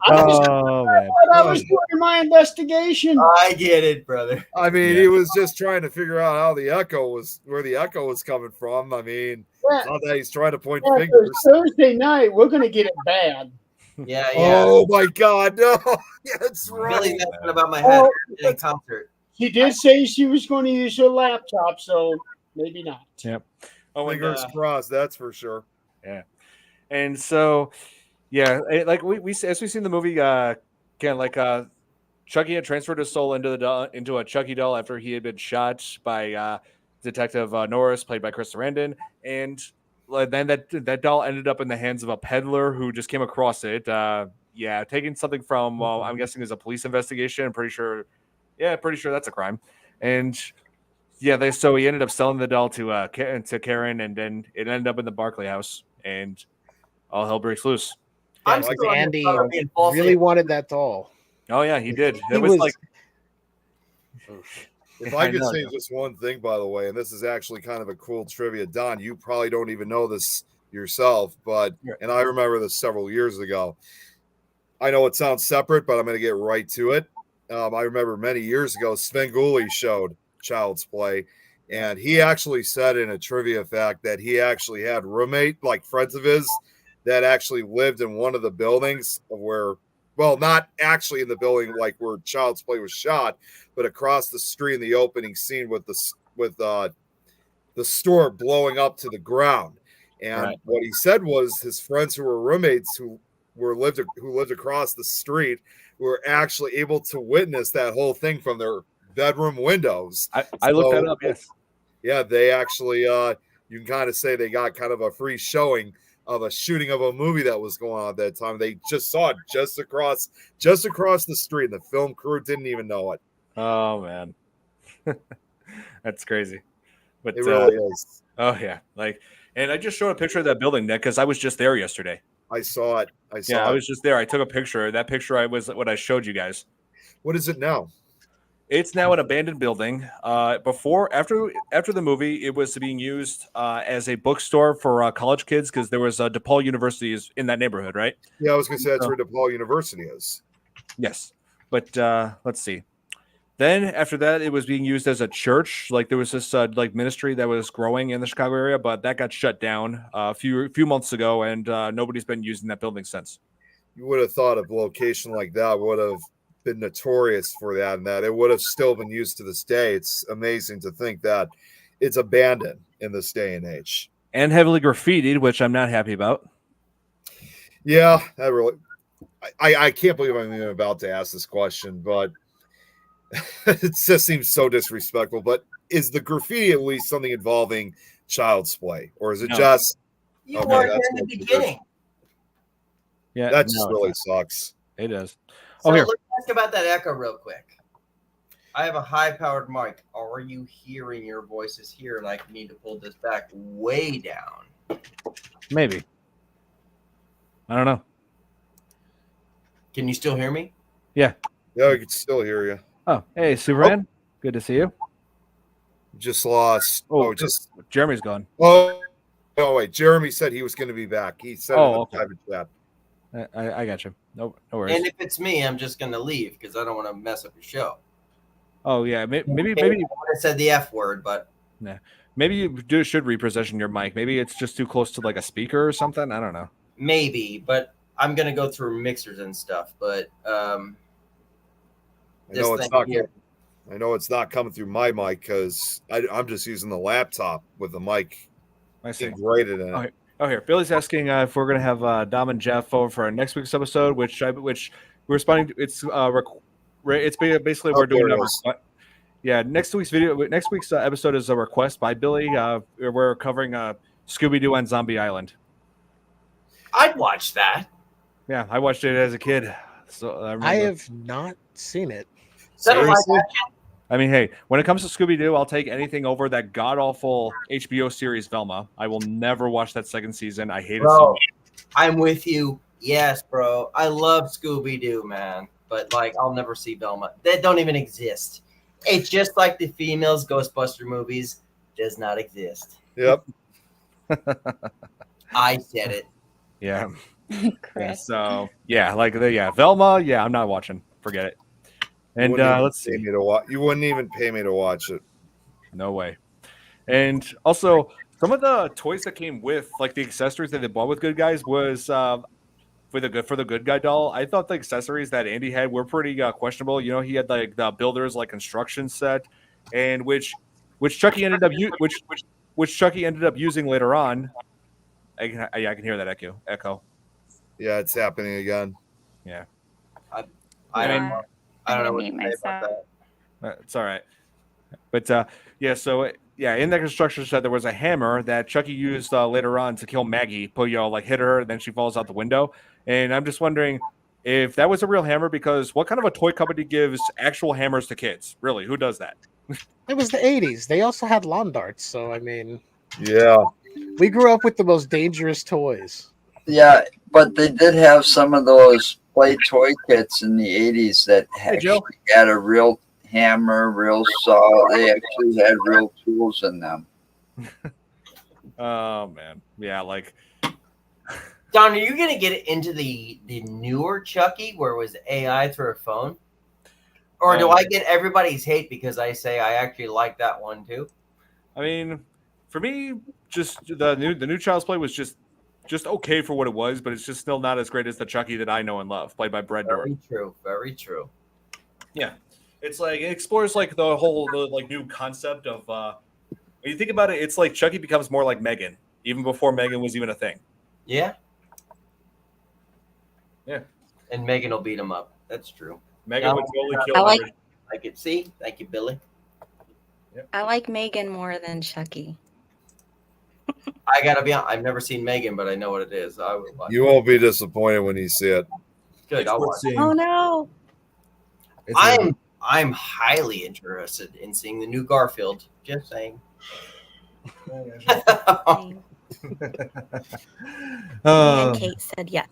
Oh man. I was doing my investigation. I get it, brother. I mean, Yeah. he was just trying to figure out how the echo was, where the echo was coming from. I mean, it's not that he's trying to point fingers. Thursday night, we're gonna get it bad. Yeah. Oh my God, no! That's right. Billy's asking about my head in concert. She did say she was going to use her laptop, so maybe not. Yep. Oh, and, Fingers crossed. That's for sure. yeah. And so, yeah, like we as we see in the movie, Chucky had transferred his soul into a Chucky doll after he had been shot by Detective Norris, played by Chris Sarandon, and then that doll ended up in the hands of a peddler who just came across it. Taking something from I'm guessing is a police investigation. I'm pretty sure that's a crime, and yeah, so he ended up selling the doll to Karen, and then it ended up in the Barclay house, and all hell breaks loose. I'm Like still on Andy your being falsely really wanted that doll. Oh yeah, he did. He It was was- like If I could know, say yeah. just one thing, by the way, and this is actually kind of a cool trivia, Don, you probably don't even know this yourself, but and I remember this several years ago. I know it sounds separate, but I'm going to get right to it. I remember many years ago, Svengoolie showed Child's Play, and he actually said in a trivia fact that he actually had roommate, like friends of his, that actually lived in one of the buildings of where, well, not actually in the building like where Child's Play was shot, but across the street in the opening scene with the store blowing up to the ground. And what he said was his friends who were roommates who lived across the street were actually able to witness that whole thing from their bedroom windows. I looked that up. Yes. Yeah, they actually you can kind of say they got kind of a free showing of a shooting of a movie that was going on at that time. They just saw it just across the street, and the film crew didn't even know it. Oh man, that's crazy. But It really is. Oh yeah, and I just showed a picture of that building, Nick, because I was just there yesterday. I saw it. I was just there. I took a picture. That picture was what I showed you guys. What is it now? It's now an abandoned building. After the movie, it was being used as a bookstore for college kids because there was DePaul University is in that neighborhood, right? Yeah, I was going to say that's where DePaul University is. Yes, but let's see. Then after that, it was being used as a church. Like there was this ministry that was growing in the Chicago area, but that got shut down a few months ago, and nobody's been using that building since. You would have thought a location like that would have been notorious for that, and that it would have still been used to this day. It's amazing to think that it's abandoned in this day and age, and heavily graffitied, which I'm not happy about. Yeah, that really. I can't believe I'm even about to ask this question, but it just seems so disrespectful. But is the graffiti at least something involving Child's Play, or is it just? You weren't there in the beginning. Yeah, that just really sucks. It does. So here. let's ask about that echo real quick. I have a high-powered mic. Are you hearing your voices here? And I need to pull this back way down. Maybe. I don't know. Can you still hear me? Yeah. Yeah, I can still hear you. Oh, hey, Superman. Good to see you. Just lost. Jeremy's gone. Oh, wait. Jeremy said he was going to be back. He said in the private chat. I got you. No worries. And if it's me, I'm just going to leave because I don't want to mess up your show. Oh yeah, maybe. I said the F word, but yeah, maybe you should reposition your mic. Maybe it's just too close to like a speaker or something. I don't know. Maybe, but I'm gonna go through mixers and stuff. But I know it's not coming through my mic because I'm just using the laptop with the mic integrated in it. Oh, here, Billy's asking if we're gonna have Dom and Jeff over for our next week's episode, which we're responding to. It's basically we're doing next week's episode is a request by Billy. We're covering Scooby-Doo on Zombie Island. I'd watch that. Yeah, I watched it as a kid. So I have not seen it. Is that a live I mean, hey, when it comes to Scooby Doo, I'll take anything over that god awful HBO series Velma. I will never watch that second season. I hate it so Bro, much. I'm with you. Yes, bro. I love Scooby Doo, man. But like, I'll never see Velma. They don't even exist. It's just like the females Ghostbuster movies does not exist. Yep. I said it. Yeah. Chris. So Velma. Yeah, I'm not watching. Forget it. And let's see. You wouldn't even pay me to watch it. No way. And also, some of the toys that came with, like the accessories that they bought with Good Guys, was for the Good Guy doll. I thought the accessories that Andy had were pretty questionable. You know, he had like the builder's like construction set, and which Chucky ended up which Chucky ended up using later on. I can hear that echo. Yeah, it's happening again. Yeah. I don't know I'm what gonna to mute say about that. It's all right. But in that construction set, there was a hammer that Chucky used later on to kill Maggie. Hit her, then she falls out the window. And I'm just wondering if that was a real hammer, because what kind of a toy company gives actual hammers to kids? Really, who does that? It was the 80s. They also had lawn darts. So, I mean, Yeah. we grew up with the most dangerous toys. Yeah, but they did have some of those play toy kits in the 80s that actually had a real hammer, real saw. They actually had real tools in them. Oh, man. Yeah, like... Don, are you going to get into the newer Chucky where it was AI through a phone? Or do I get everybody's hate because I say I actually like that one too? I mean, for me, just the new Child's Play was just okay for what it was, but it's just still not as great as the Chucky that I know and love, played by Brett Dourif. Very true. Very true. Yeah. It's like, it explores like the whole new concept of when you think about it, it's like Chucky becomes more like Megan, even before Megan was even a thing. Yeah. Yeah. And Megan will beat him up. That's true. Megan would totally kill I like- him. I could see. Thank you, Billy. I like Megan more than Chucky. I gotta be honest. I've never seen Megan, but I know what it is. I would watch. You won't be disappointed when you see it. Good. I'll watch. Oh no! I'm highly interested in seeing the new Garfield. Just saying. And Kate said yes.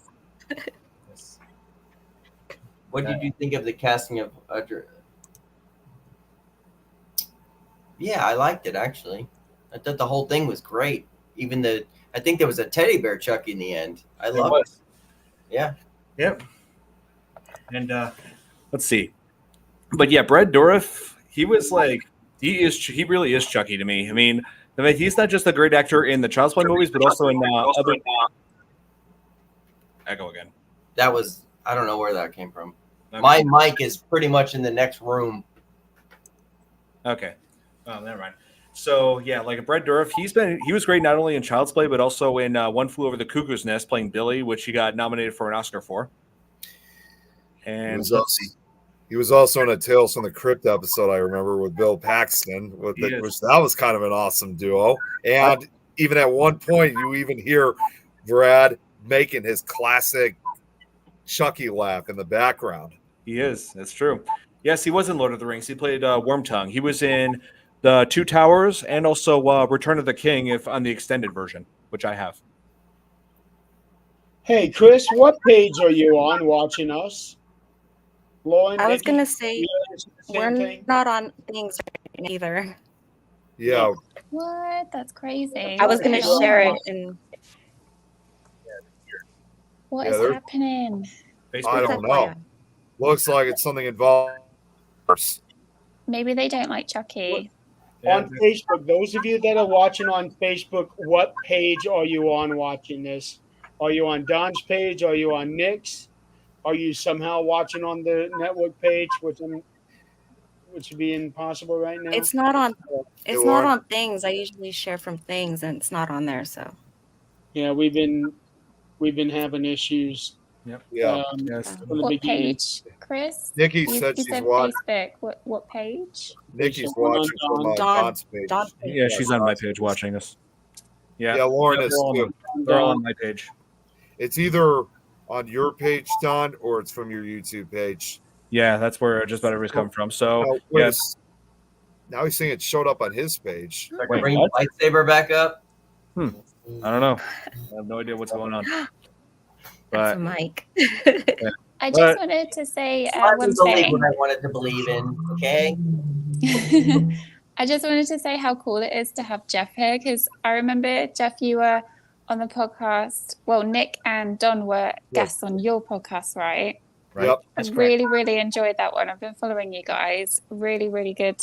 What did you think of the casting of Audrey? Yeah, I liked it actually. I thought the whole thing was great. Even I think there was a teddy bear Chucky in the end. I love it. Yeah. Yep. And let's see. But yeah, Brett Dourif, he was like, he really is Chucky to me. I mean, he's not just a great actor in the Child's Play movies, but also in other. Echo again. That was, I don't know where that came from. Okay. My mic is pretty much in the next room. Okay. Oh, never mind. So yeah, like Brett Dourif, he was great not only in Child's Play, but also in One Flew Over the Cuckoo's Nest playing Billy, which he got nominated for an Oscar for. And he was also in a Tales from the Crypt episode, I remember, with Bill Paxton, which that was kind of an awesome duo. And even at one point, you even hear Brad making his classic Chucky laugh in the background. He is. That's true. Yes, he was in Lord of the Rings. He played Wormtongue. He was in the Two Towers and also Return of the King, if on the extended version, which I have. Hey, Chris, what page are you on watching us? Lauren, I was Nikki, gonna say we're thing? not on things right now either. Yeah. What? That's crazy. I was gonna share it and What Yeah, is they're- happening? I don't know. Looks like it's something involved. Maybe they don't like Chucky. On Facebook, those of you that are watching on Facebook, what page are you on watching this? Are you on Don's page? Are you on Nick's? Are you somehow watching on the network page, which would be impossible right now? it's not on. Hey, It's Lauren. not on things. I usually share from things, and it's not on there. So Yeah, we've been having issues. Yep. Yeah. Yes. From the What beginning. page, Chris? Nikki You said she's said watching. Facebook. What page? Nikki's Someone watching from on Don's page. Don's Yeah, she's on my page watching us. Yeah. Yeah, Lauren is they're all, too. they're all on my page. It's either on your page, Don, or it's from your YouTube page. Yeah, that's where just about everybody's coming from. So Now, wait, yes, now he's saying it showed up on his page. So I can bring the lightsaber back up. I don't know. I have no idea what's going on. That's But a mic. I just wanted to say I one believe thing. what I wanted to believe in. Okay. I just wanted to say how cool it is to have Jeff here, because I remember, Jeff, you were on the podcast. Well, Nick and Don were guests on your podcast, right? Yep. I really, really enjoyed that one. I've been following you guys. Really, really good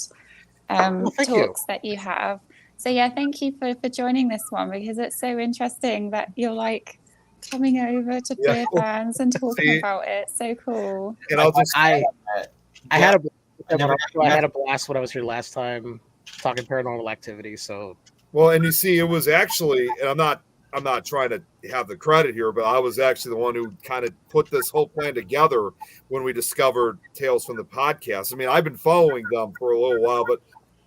talks that you have. So yeah, thank you for joining this one, because it's so interesting that you're like coming over to FearFans and talking about it. So cool. And I'll just I had a blast when I was here last time talking paranormal activity. So well, and you see, it was actually, and I'm not trying to have the credit here, but I was actually the one who kind of put this whole plan together when we discovered Tales from the Podcast. I mean, I've been following them for a little while, but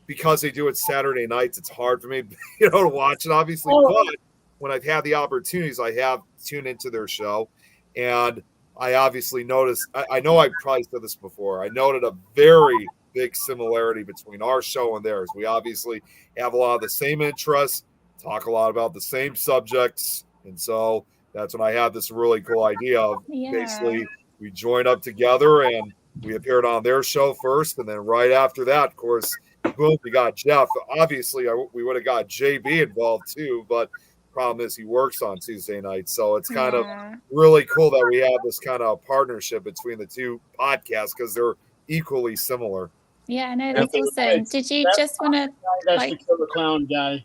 because they do it Saturday nights, it's hard for me, to watch it, obviously. But when I've had the opportunities, I have tuned into their show, and I obviously noticed. I know I probably said this before. I noted a very big similarity between our show and theirs. We obviously have a lot of the same interests, talk a lot about the same subjects, and so that's when I had this really cool idea of basically we joined up together and we appeared on their show first, and then right after that, of course, boom, we got Jeff. Obviously, we would have got JB involved too, but problem is he works on Tuesday nights, so it's kind of really cool that we have this kind of partnership between the two podcasts because they're equally similar. Yeah, no, that's awesome. Did you just want to? That's the killer clown guy.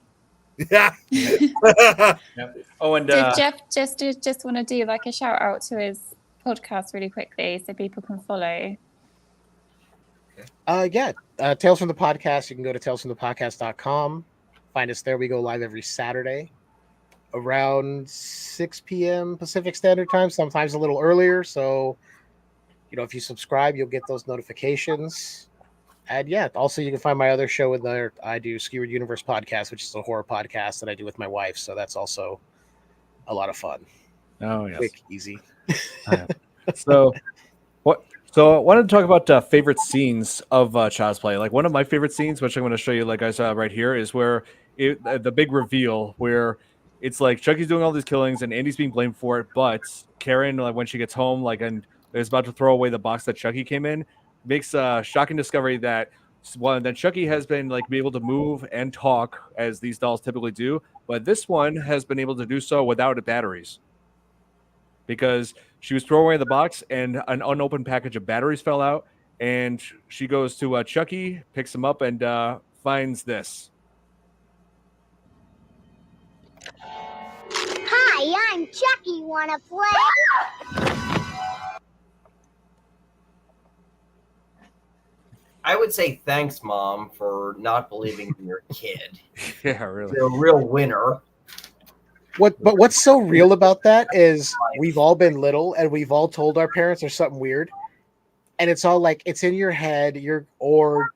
Yeah. Oh, and did Jeff just want to do like a shout out to his podcast really quickly so people can follow? Tales from the Podcast. You can go to talesfromthepodcast.com. Find us there. We go live every Saturday around 6 p.m. Pacific Standard Time, sometimes a little earlier. So, if you subscribe, you'll get those notifications. And also you can find my other show in there. I do Skewered Universe Podcast, which is a horror podcast that I do with my wife. So that's also a lot of fun. Oh, yes. Quick, easy. So I wanted to talk about favorite scenes of Child's Play. Like one of my favorite scenes, which I'm going to show you, like I saw right here, is where the big reveal where it's like Chucky's doing all these killings and Andy's being blamed for it, but Karen, like when she gets home, and is about to throw away the box that Chucky came in, makes a shocking discovery that Chucky has been be able to move and talk as these dolls typically do, but this one has been able to do so without batteries. Because she was throwing away the box and an unopened package of batteries fell out, and she goes to Chucky, picks him up, and finds this. Hi, I'm Chucky. Wanna play? I would say thanks, Mom, for not believing in your kid. Yeah, really. You're a real winner. But what's so real about that is we've all been little and we've all told our parents there's something weird, and it's all it's in your head, or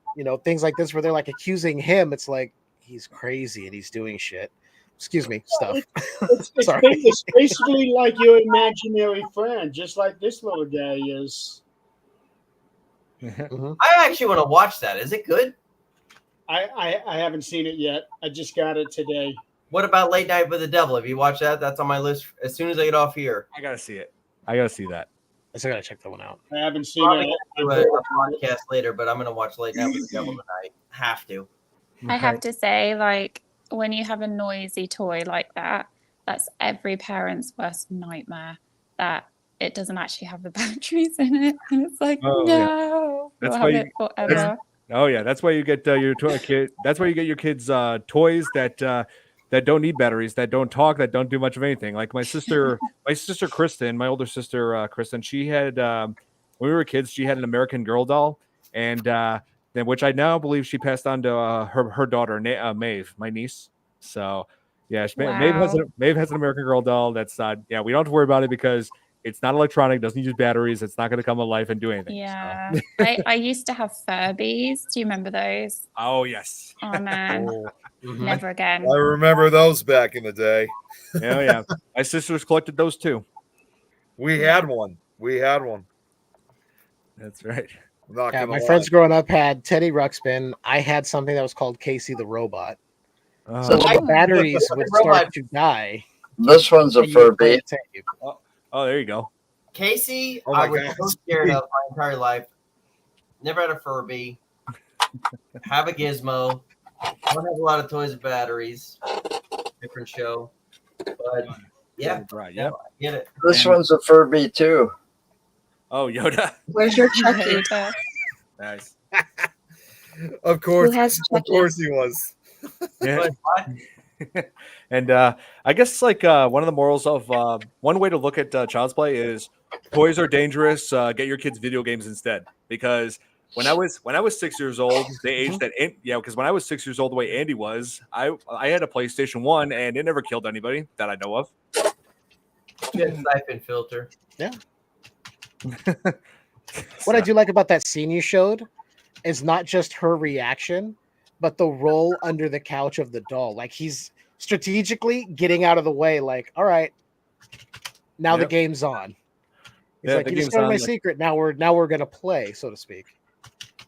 things like this where they're accusing him. It's like he's crazy and he's doing shit. Excuse me, stuff. It's basically like your imaginary friend, just like this little guy is. Mm-hmm. I actually want to watch that. Is it good? I haven't seen it yet. I just got it today. What about Late Night with the Devil? Have you watched that? That's on my list as soon as I get off here. I gotta see it. I gotta see that. I still gotta check that one out. I haven't seen it. I'll do a podcast later, but I'm gonna watch Late Night with the Devil tonight. Have to. I have to say, when you have a noisy toy like that, that's every parent's worst nightmare. That it doesn't actually have the batteries in it, and it's no, that's we'll why have it forever. That's why you get your toy kid. That's why you get your kids toys that don't need batteries, that don't talk, that don't do much of anything. Like my sister Kristen, my older sister Kristen, she had when we were kids, she had an American Girl doll, and then which I now believe she passed on to her daughter Maeve, my niece. So yeah, Maeve has an American Girl doll. That's we don't have to worry about it because it's not electronic, doesn't use batteries, it's not going to come alive and do anything. Yeah. So. I used to have Furbies. Do you remember those? Oh, yes. Oh, man. Never again. I remember those back in the day. Yeah. My sisters collected those too. We had one. That's right. I'm not Yeah, gonna my lie. friends growing up had Teddy Ruxpin. I had something that was called Casey the Robot. So when the batteries would start to die, This one's a and you would play Furby. a tape. Oh, there you go. Casey, Oh my I was God. so scared of my entire life. Never had a Furby. Have a Gizmo. Don't have a lot of toys and batteries. Different show. But yeah, Right. no, Yep. I get it. This one's a Furby too. Oh, Yoda. Where's your Chucky? Nice. Of course, has of Chucky? course he was. Yeah. But what? And I guess like one of the morals of one way to look at child's play is toys are dangerous. Get your kids video games instead. Because when I was 6 years old, they aged that. Because when I was 6 years old, the way Andy was, I had a PlayStation 1 and it never killed anybody that I know of. Good siphon filter. Yeah. What I do like about that scene you showed is not just her reaction, but the roll under the couch of the doll. Like he's strategically getting out of the way. Like, all right, now the game's on. He's like, you discovered my secret. Now we're gonna play, so to speak.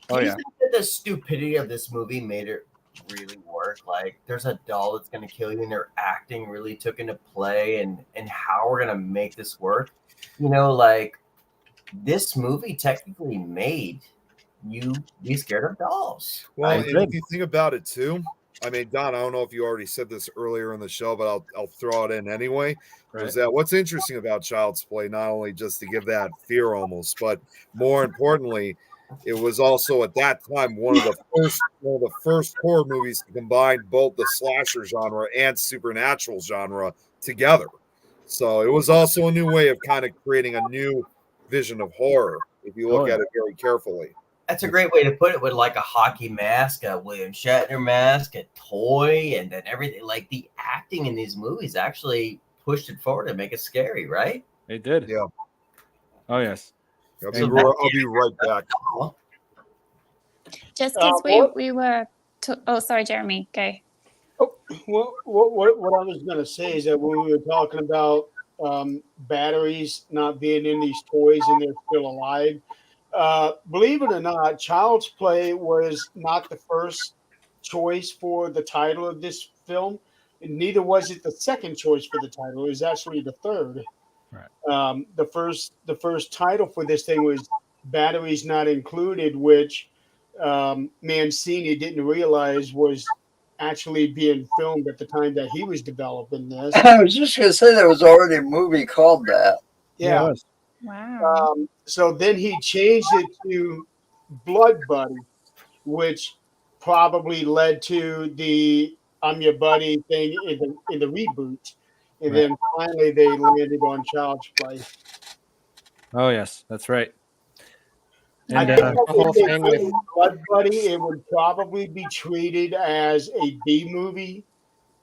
Do you think that the stupidity of this movie made it really work? Like, there's a doll that's going to kill you, and their acting really took into play, and how we're going to make this work. You know, like, this movie technically made you be scared of dolls. Well, and if you think about it too, I mean, Don, I don't know if you already said this earlier in the show, but I'll throw it in anyway. Right. Is that what's interesting about Child's Play? Not only just to give that fear almost, but more importantly, it was also at that time one of the first horror movies to combine both the slasher genre and supernatural genre together. So it was also a new way of kind of creating a new vision of horror if you look at it very carefully. That's a great way to put it, with like a hockey mask, a William Shatner mask, a toy, and then everything. Like, the acting in these movies actually pushed it forward to make it scary, right? It did. Yeah. Oh, yes. I'll be right back. Just because we were. Oh, sorry, Jeremy. Go. Oh, what I was going to say is that when we were talking about batteries not being in these toys and they're still alive, believe it or not, Child's Play was not the first choice for the title of this film. And neither was it the second choice for the title. It was actually the third. Right. The first title for this thing was Batteries Not Included, which Mancini didn't realize was actually being filmed at the time that he was developing this. I was just going to say there was already a movie called that. Yeah. Wow. So then he changed it to Blood Buddy, which probably led to the I'm Your Buddy thing in the reboot. And then finally they landed on Child's Play. Oh, yes, that's right. I And think the whole thing with Blood Buddy, it would probably be treated as a B movie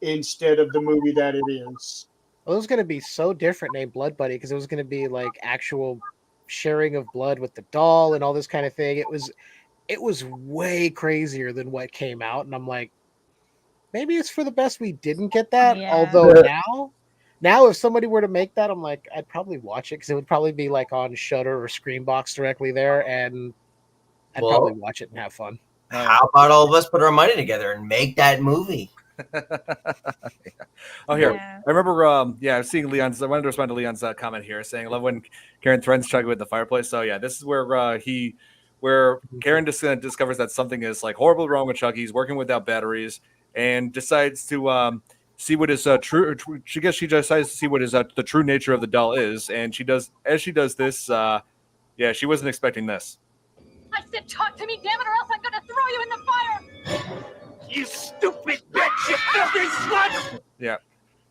instead of the movie that it is. Well, it was going to be so different named Blood Buddy because it was going to be like actual sharing of blood with the doll and all this kind of thing. It was way crazier than what came out, and I'm like, maybe it's for the best we didn't get that. Yeah. Although now if somebody were to make that, I'm like, I'd probably watch it because it would probably be like on Shudder or Screambox directly there, and I'd probably watch it and have fun. How about all of us put our money together and make that movie? Oh, here. Yeah. I remember, seeing Leon's. I wanted to respond to Leon's comment here, saying, "I love when Karen threatens Chucky with the fireplace." So yeah, this is where Karen discovers that something is like horribly wrong with Chucky. He's working without batteries, and decides to see what his true. She decides to see what his the true nature of the doll is, and she does. As she does this, she wasn't expecting this. I said, talk to me, damn it, or else I'm going to throw you in the fire. You stupid bitch, you filthy slut! Yeah.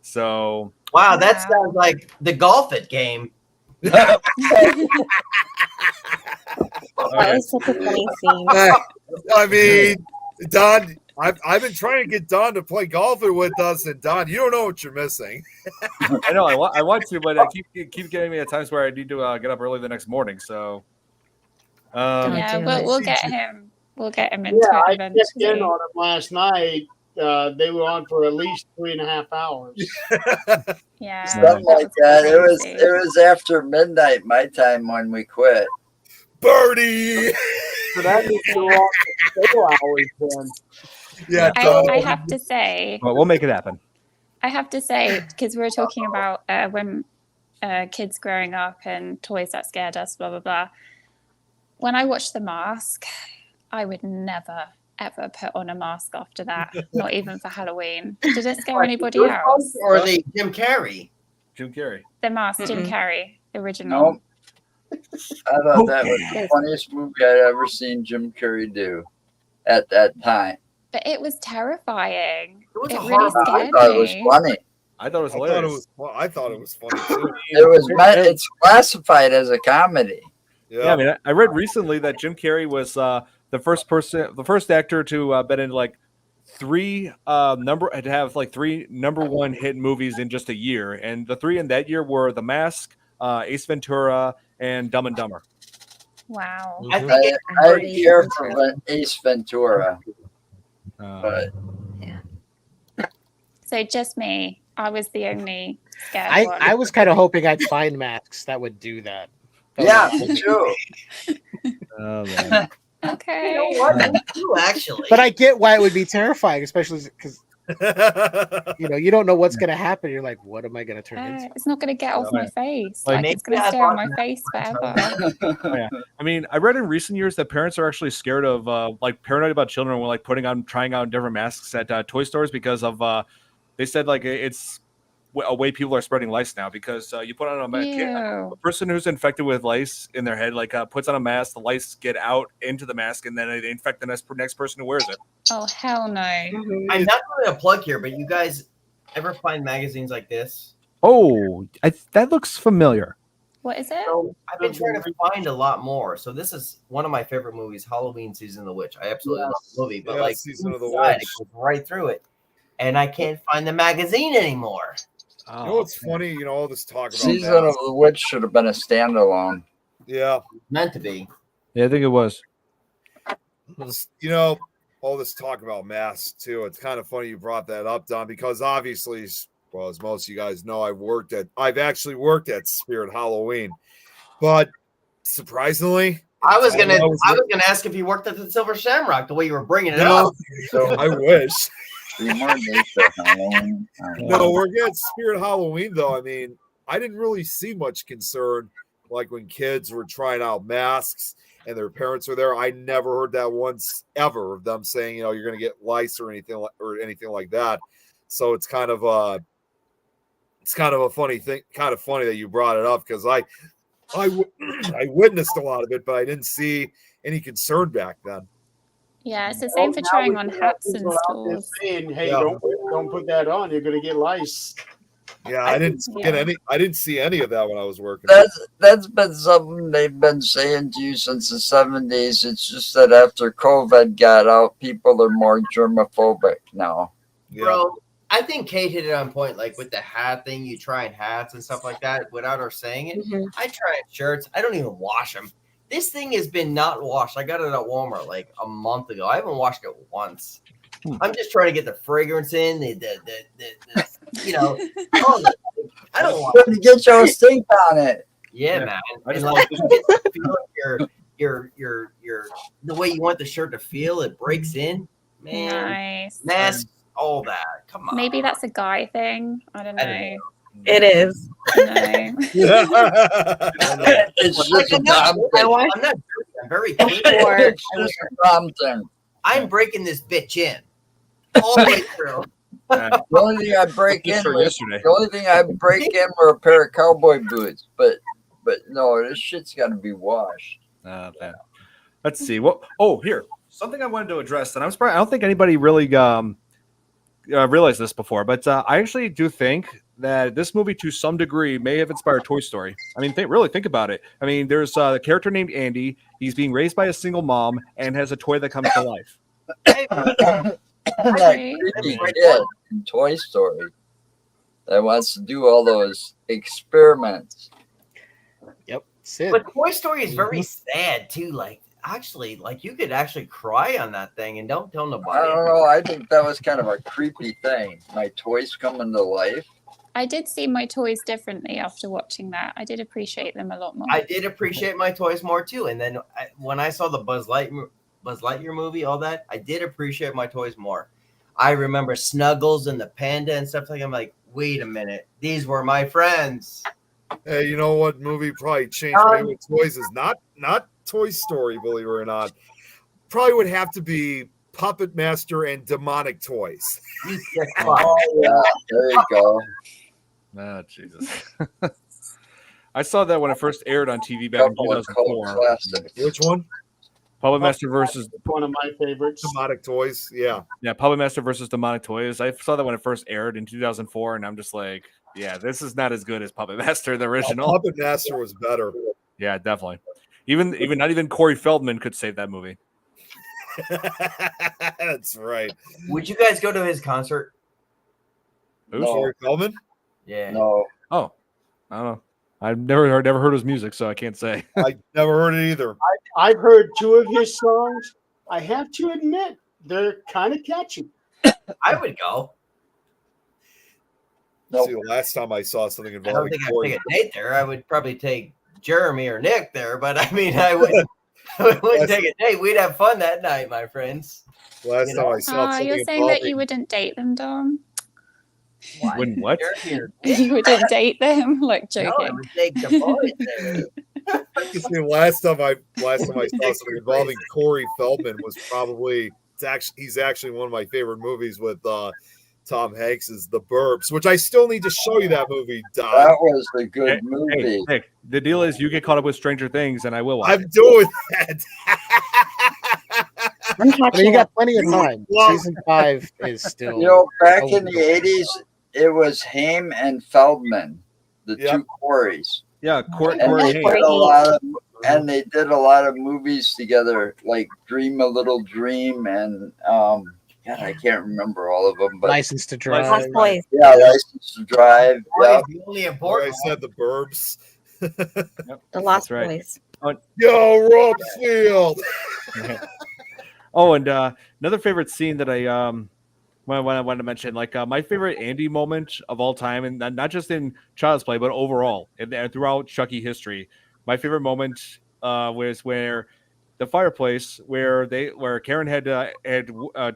So. Wow, that sounds like the Golf It game. That was such a funny scene. I mean, Don, I've been trying to get Don to play golf with us, and Don, you don't know what you're missing. I know I want to, but I keep getting me at times where I need to get up early the next morning. So. We'll get him. We'll get him into I it checked in on him last night. They were on for at least 3.5 hours. Yeah, something like that. It was after midnight my time when we quit. Birdie. So that means you're off for 4 hours then. Yeah, I have to say, Well, we'll make it happen. because we were talking about when kids growing up and toys that scared us, blah, blah, blah. When I watched The Mask, I would never, ever put on a mask after that, not even for Halloween. Did it scare anybody else? Or the Jim Carrey? Jim Carrey. The Mask, Jim Carrey, original. Nope. I thought that was the funniest movie I'd ever seen Jim Carrey do at that time. But it was terrifying. It really I scared thought it was me. funny. I thought it was hilarious. I thought it was funny too. It's classified as a comedy. Yeah, I mean, I read recently that Jim Carrey was the first actor to been in like three number one hit movies in just a year, and the three in that year were The Mask, Ace Ventura, and Dumb and Dumber. Wow. I care for Ace Ventura. But So just me. I was the only scared one. I was kind of hoping I'd find masks that would do that. Yeah, me too. Oh, man. Okay. You know what? I do, actually. But I get why it would be terrifying, especially because you don't know what's going to happen. You're like, what am I going to turn into? It's not going to get off my face. Like, Like it's going to stay on my face forever. Oh, yeah. I mean, I read in recent years that parents are actually scared of like paranoid about children when like trying out different masks at toy stores because of they said like it's a way people are spreading lice now because you put on a person who's infected with lice in their head like puts on a mask, the lice get out into the mask and then they infect the next person who wears it. Oh hell no! I'm not going to plug here, but you guys ever find magazines like this? Oh, that looks familiar. What is it? So I've been trying to find a lot more. So this is one of my favorite movies, Halloween Season of the Witch. I absolutely love the movie, but like Season of the inside, Witch. it goes right through it, and I can't find the magazine anymore. You know what's funny? You know, all this talk about Season of the Witch should have been a standalone. Yeah, meant to be. Yeah, I think it was. You know, all this talk about masks too. It's kind of funny you brought that up, Don, because obviously, well, as most of you guys know, I've actually worked at Spirit Halloween, but surprisingly, I was gonna ask if you worked at the Silver Shamrock the way you were bringing it No. up. I wish. No, we're at Spirit Halloween though. I mean, I didn't really see much concern like when kids were trying out masks and their parents were there. I never heard that once ever of them saying, you know, you're going to get lice or anything like that. So it's kind of a funny thing, kind of funny that you brought it up because I witnessed a lot of it, but I didn't see any concern back then. Yeah, it's the same for trying on hats in schools. Saying, hey, don't put that on. You're going to get lice. Yeah, I didn't see any of that when I was working. That's been something they've been saying to you since the 70s. It's just that after COVID got out, people are more germophobic now. Bro, I think Kate hit it on point, like with the hat thing, you trying hats and stuff like that without her saying it. I try shirts. I don't even wash them. This thing has been not washed. I got it at Walmart like a month ago. I haven't washed it once. I'm just trying to get the fragrance in, the you know. I don't want to get your stink on it. Yeah, man. And like, you feel like your the way you want the shirt to feel, it breaks in. Man, Nice. masks, all that. Come on. Maybe that's a guy thing. I don't know. It is. No. It's just a dumb thing. I'm not joking. I'm very It's just a dumb thing. I'm breaking this bitch in all the way through. The only thing I break in Sure, was, yesterday. the only thing I break in were a pair of cowboy boots, but no, this shit's got to be washed. Man. Let's see. Here, something I wanted to address, and I'm surprised. I don't think anybody really realized this before, but I actually do think that this movie, to some degree, may have inspired Toy Story. I mean, really think about it. I mean, there's a character named Andy. He's being raised by a single mom and has a toy that comes to life. That creepy kid in Toy Story that wants to do all those experiments. Yep, Sid. But Toy Story is very sad too. Like, actually, like you could actually cry on that thing, and don't tell nobody. I don't know. I think that was kind of a creepy thing. My toys coming to life. I did see my toys differently after watching that. I did appreciate them a lot more. I did appreciate my toys more too. And then when I saw the Buzz Lightyear movie, all that, I did appreciate my toys more. I remember Snuggles and the panda and stuff like that. I'm like, wait a minute, these were my friends. Hey, you know what movie probably changed me with toys is not Toy Story, believe it or not. Probably would have to be Puppet Master and Demonic Toys. Oh, yeah, there you go. Oh, Jesus. I saw that when it first aired on TV back in 2004. Which one? Puppet Master versus one of my favorites. Demonic Toys, yeah. Yeah, Puppet Master versus Demonic Toys. I saw that when it first aired in 2004, and I'm just like, yeah, this is not as good as Puppet Master, the original. Puppet Master was better. Yeah, definitely. Even not even Corey Feldman could save that movie. That's right. Would you guys go to his concert? Who's Corey Feldman? Yeah. No. Oh, I don't know. I've never heard his music, so I can't say. I never heard it either. I've heard 2 of his songs. I have to admit, they're kind of catchy. I would go. See, the last time I saw something I don't involving think I'd Corey, take a date there. I would probably take Jeremy or Nick there, but I mean, I wouldn't take a date. We'd have fun that night, my friends. Last time I saw something you're saying that you wouldn't date them, Dom? Wouldn't what? You wouldn't date them? Like joking. No, I would take the boys there. See, last time I saw something involving Corey Feldman was probably he's actually one of my favorite movies with Tom Hanks is The Burbs, which I still need to show you that movie, Don. That was a good movie. Hey, Nick, the deal is you get caught up with Stranger Things, and I will watch I'm it. doing that. I mean, you got plenty of time. Season 5 is still. You know, back in the 80s, it was Haim and Feldman, the 2 Corys. Yeah, Corey and they did a lot of movies together, like Dream a Little Dream and God, I can't remember all of them. But License to Drive. Yeah, License to Drive. Yeah. The only important. I said The Burbs. The Lost Boys. Yo, Rob Field. Oh, and another favorite scene that I wanted to mention, like my favorite Andy moment of all time, and not just in Child's Play, but overall and throughout Chucky history. My favorite moment was where the fireplace, where Karen had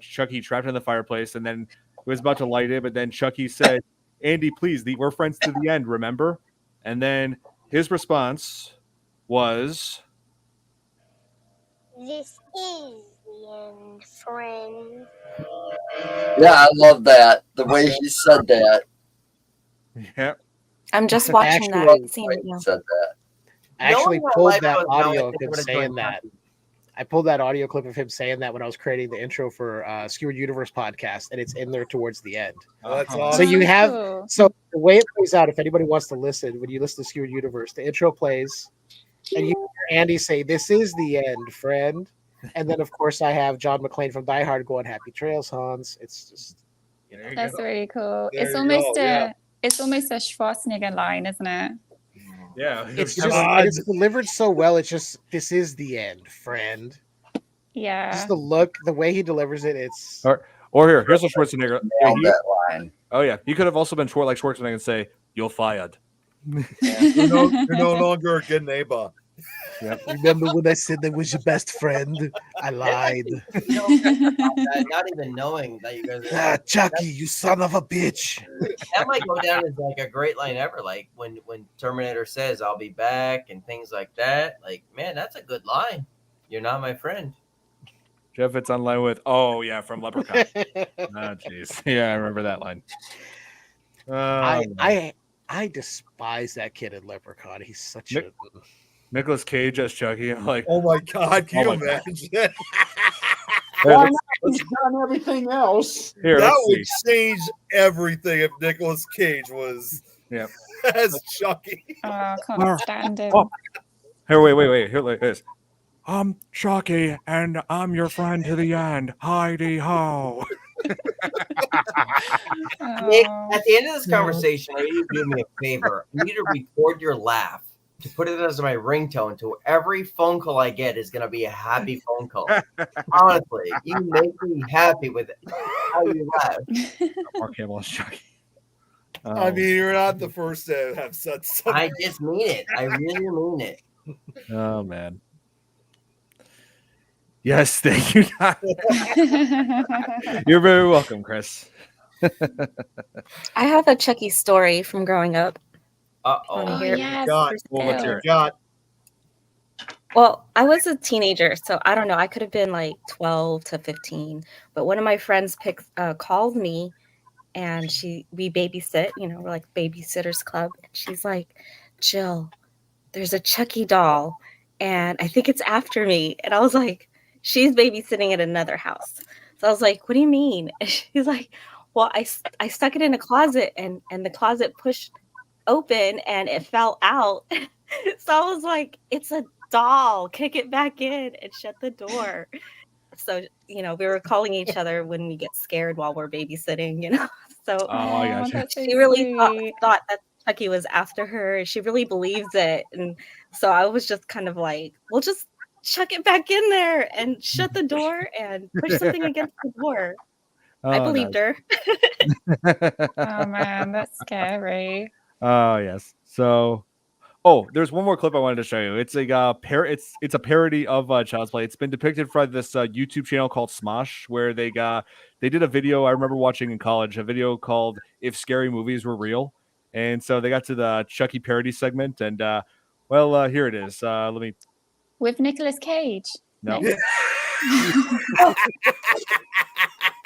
Chucky trapped in the fireplace, and then was about to light it, but then Chucky said, "Andy, please, we're friends to the end, remember?" And then his response was, This is the end, friend. Yeah, I love that. The way he said that. Yeah. I'm just watching that scene. Now. Said that. I actually No one pulled alive that knows how audio I of think him what a saying joint that. I pulled that audio clip of him saying that when I was creating the intro for Skewered Universe podcast, and it's in there towards the end. Oh, that's So awesome. you have the way it plays out. If anybody wants to listen, when you listen to Skewered Universe, the intro plays, and you hear Andy say, "This is the end, friend." And then, of course, I have John McClane from Die Hard going, "Happy Trails, Hans." It's just, That's really cool. There It's you almost go, yeah. it's almost a Schwarzenegger line, isn't it? Yeah, it's just it's delivered so well. It's just, "This is the end, friend." Yeah. Just the look, the way he delivers it. It's or here's a Schwarzenegger. Nailed that line. Oh yeah, he could have also been like Schwarzenegger and say, "You're fired." You're no longer a good neighbor. Yep. Remember when I said that was your best friend? I lied. Not even knowing that you guys are. Chucky, you son of a bitch. That might go down as like a great line ever. Like when Terminator says, "I'll be back" and things like that. Like, man, that's a good line. You're not my friend. Jeff, it's on line with, "Oh yeah, from Leprechaun." Oh jeez, yeah, I remember that line. I despise that kid in Leprechaun. He's such a Nicolas Cage as Chucky. I'm like, oh my God, can you my God. imagine? Why not? He's done everything else. Here, that let's would see. change everything if Nicolas Cage was as Chucky. Oh, I can't stand him. Oh. Here, wait. Here, like this. I'm Chucky, and I'm your friend to the end. Heidi ho. Nick, at the end of this conversation, I need you to do me a favor. I need to record your laugh to put it as my ringtone. To every phone call I get is going to be a happy phone call. Honestly, you make me happy with it. How you laugh. Mark Hamill as Chucky. I mean, you're not the first to have said something. I just mean it. I really mean it. Oh man. Yes, thank you. You're very welcome, Chris. I have a Chucky story from growing up. Uh-oh. Hear it? yes. God, Well, let's hear it. God. Well, I was a teenager, so I don't know. I could have been like 12 to 15. But one of my friends called me, and we babysit. We're like babysitters club. And she's like, "Jill, there's a Chucky doll, and I think it's after me." And I was like, "She's babysitting at another house." So I was like, "What do you mean?" And she's like, "Well, I stuck it in a closet, and the closet pushed open, and it fell out." So I was like, "It's a doll. Kick it back in and shut the door." So, we were calling each other when we get scared while we're babysitting. So Oh, I got you. That's so she really sweet. thought that Chucky was after her. She really believes it. And so I was just kind of like, "Well, just chuck it back in there and shut the door and push something against the door." I Oh, believed her. Oh man, that's scary. Oh yes. So, there's one more clip I wanted to show you. It's a it's a parody of Child's Play. It's been depicted by this YouTube channel called Smosh, where they did a video I remember watching in college, a video called "If Scary Movies Were Real," and so they got to the Chucky parody segment, and here it is. Let me With Nicolas Cage. no. No.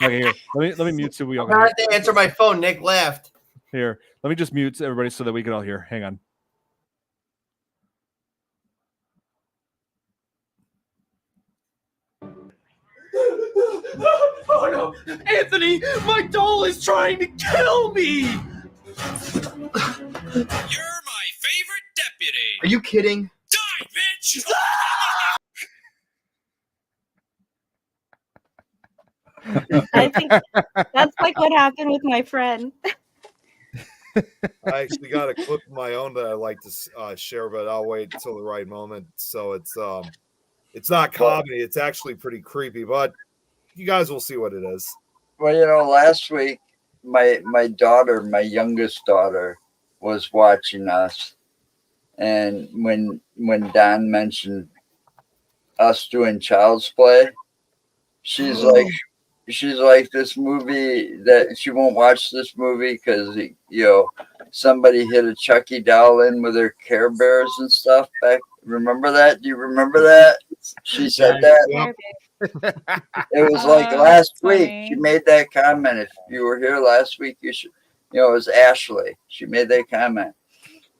Okay, here. Let me mute so we all I'm can gonna hear. have to answer my phone. Nick left. Here, let me just mute everybody so that we can all hear. Hang on. Oh no, Anthony, my doll is trying to kill me. You're my favorite deputy. Are you kidding? Die, bitch! I think that's like what happened with my friend. I actually got a clip of my own that I like to share, but I'll wait until the right moment. So it's not comedy; it's actually pretty creepy. But you guys will see what it is. Well, last week my daughter, my youngest daughter, was watching us, and when Don mentioned us doing Child's Play, she's like this movie that she won't watch this movie because somebody hit a Chucky doll in with her Care Bears and stuff back. Remember that? Do you remember that? She said that. It was like last week. She made that comment. If you were here last week, you should. It was Ashley. She made that comment.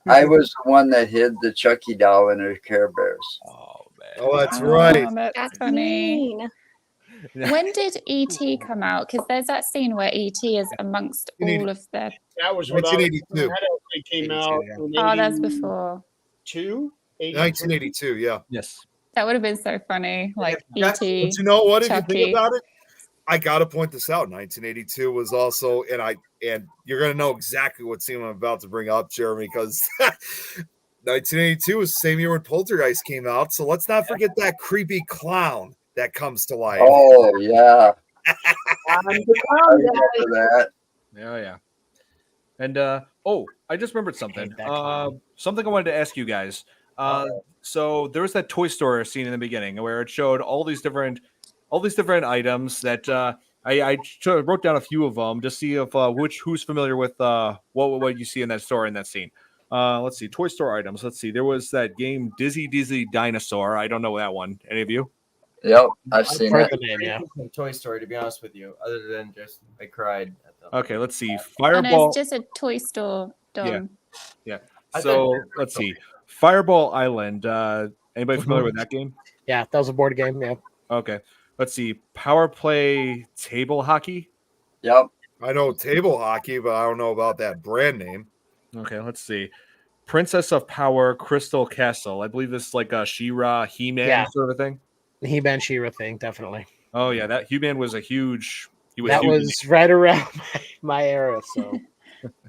I was the one that hid the Chucky doll in her Care Bears. Oh man. Oh, that's right. That's funny. When did E.T. come out? Because there's that scene where E.T. is amongst all of the. That was what 1982. It came out. Oh, that's before. 1982, yeah. Yes. That would have been so funny. Like E.T. But you know what? If you Chucky. think about it, I got to point this out. 1982 was also, and you're going to know exactly what scene I'm about to bring up, Jeremy, because 1982 was the same year when Poltergeist came out. So let's not forget that creepy clown that comes to life. Oh yeah. Oh yeah. And I just remembered something. Something I wanted to ask you guys. So there was that toy store scene in the beginning where it showed all these different items that I wrote down a few of them to see if who's familiar with what you see in that store in that scene. Let's see, toy store items. Let's see. There was that game Dizzy Dinosaur. I don't know that one. Any of you? Yep, I've seen it. From Toy Story, to be honest with you, other than just I cried at them. Okay, let's see. Oh, Fireball. no, it's just a toy store. Dom. Yeah. So let's see. Fireball Island. Anybody familiar with that game? Yeah, that was a board game. Yeah. Okay. Let's see. Power Play Table Hockey. Yep. I know table hockey, but I don't know about that brand name. Okay, let's see. Princess of Power Crystal Castle. I believe this is like a She-Ra, He-Man sort of a thing. He-Man, She-Ra thing, definitely. Oh yeah, that He-Man was a huge. That was right around my era. So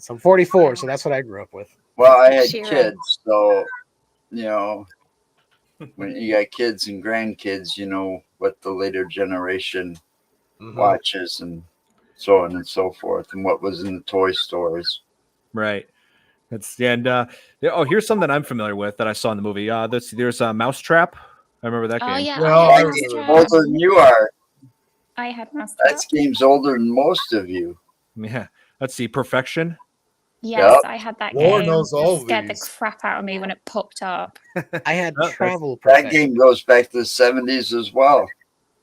I'm 44, so that's what I grew up with. Well, I had She-Ra. kids, so when you got kids and grandkids, you know what the later generation watches and so on and so forth, and what was in the toy stores. Right. Here's something I'm familiar with that I saw in the movie. There's a Mousetrap. I remember that Oh game. yeah, Well, I I had remember Mousetrap. Older than you are. I had That Mousetrap. game's older than most of you. Yeah. Let's see. Perfection. Yes, Yep. I had that Lord game. knows It all of scared the these. crap out of me when it popped up. I had Oh, that's- Travel That Perfection. game goes back to the 70s as well.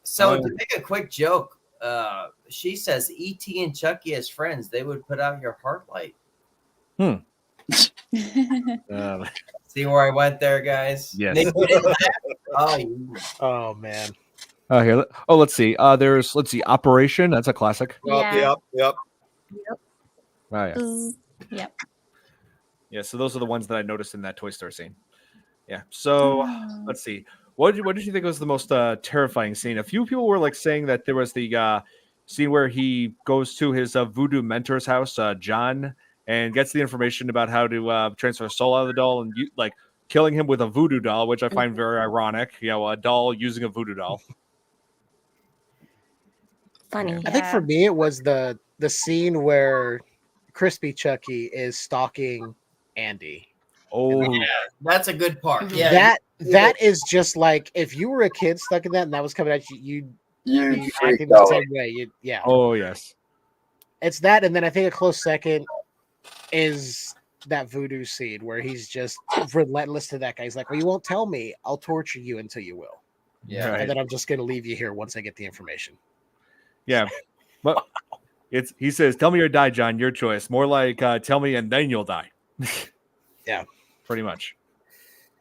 So Oh, to make a quick joke, she says E.T. and Chucky as friends, they would put out your heart light. See where I went there, guys? Yes. Nick, you didn't laugh? Oh, you- Oh man. Here. Oh, let's see. Let's see. Operation. That's a classic. Yeah. Yep. Oh, yeah. Bzz. Yep. Yeah. So those are the ones that I noticed in that Toy Story scene. Yeah. So let's see. What did you think was the most terrifying scene? A few people were like saying that there was the scene where he goes to his voodoo mentor's house, John, and gets the information about how to transfer a soul out of the doll, and like killing him with a voodoo doll, which I find very ironic. You know, a doll using a voodoo doll. Funny. I think for me it was the scene where Crispy Chucky is stalking Andy. Oh, yeah, that's a good part. Yeah, That is just like if you were a kid stuck in that and that was coming at you, You you'd freak acting the out. same way. Yeah. Oh yes. It's that, and then I think a close second is that voodoo scene where he's just relentless to that guy. He's like, "Well, you won't tell me. I'll torture you until you will." Yeah. Right. And then I'm just gonna leave you here once I get the information. Yeah, but he says, "Tell me or die, John. Your choice." More like, "Tell me and then you'll die." Yeah, pretty much.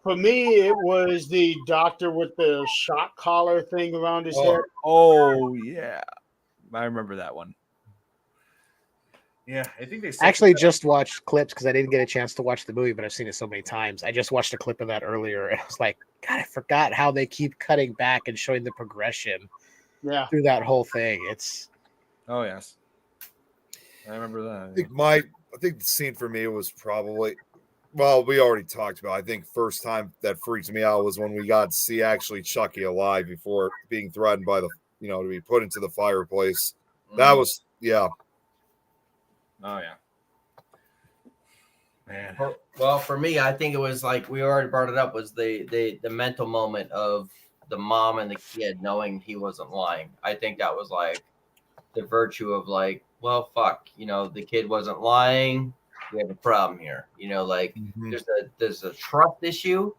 For me, it was the doctor with the shock collar thing around his head. Oh yeah, I remember that one. Yeah, I think they I actually just watched clips because I didn't get a chance to watch the movie, but I've seen it so many times. I just watched a clip of that earlier, and I was like, God, I forgot how they keep cutting back and showing the progression through that whole thing. It's Oh yes, I remember that. I think the scene for me was probably, well, we already talked about. I think first time that freaked me out was when we got to see actually Chucky alive before being threatened by the, to be put into the fireplace. That was, yeah. Oh yeah. Man. Well, for me, I think it was like we already brought it up. Was the mental moment of the mom and the kid knowing he wasn't lying. I think that was like the virtue of like, well, fuck, the kid wasn't lying. We have a problem here. Like there's a trust issue,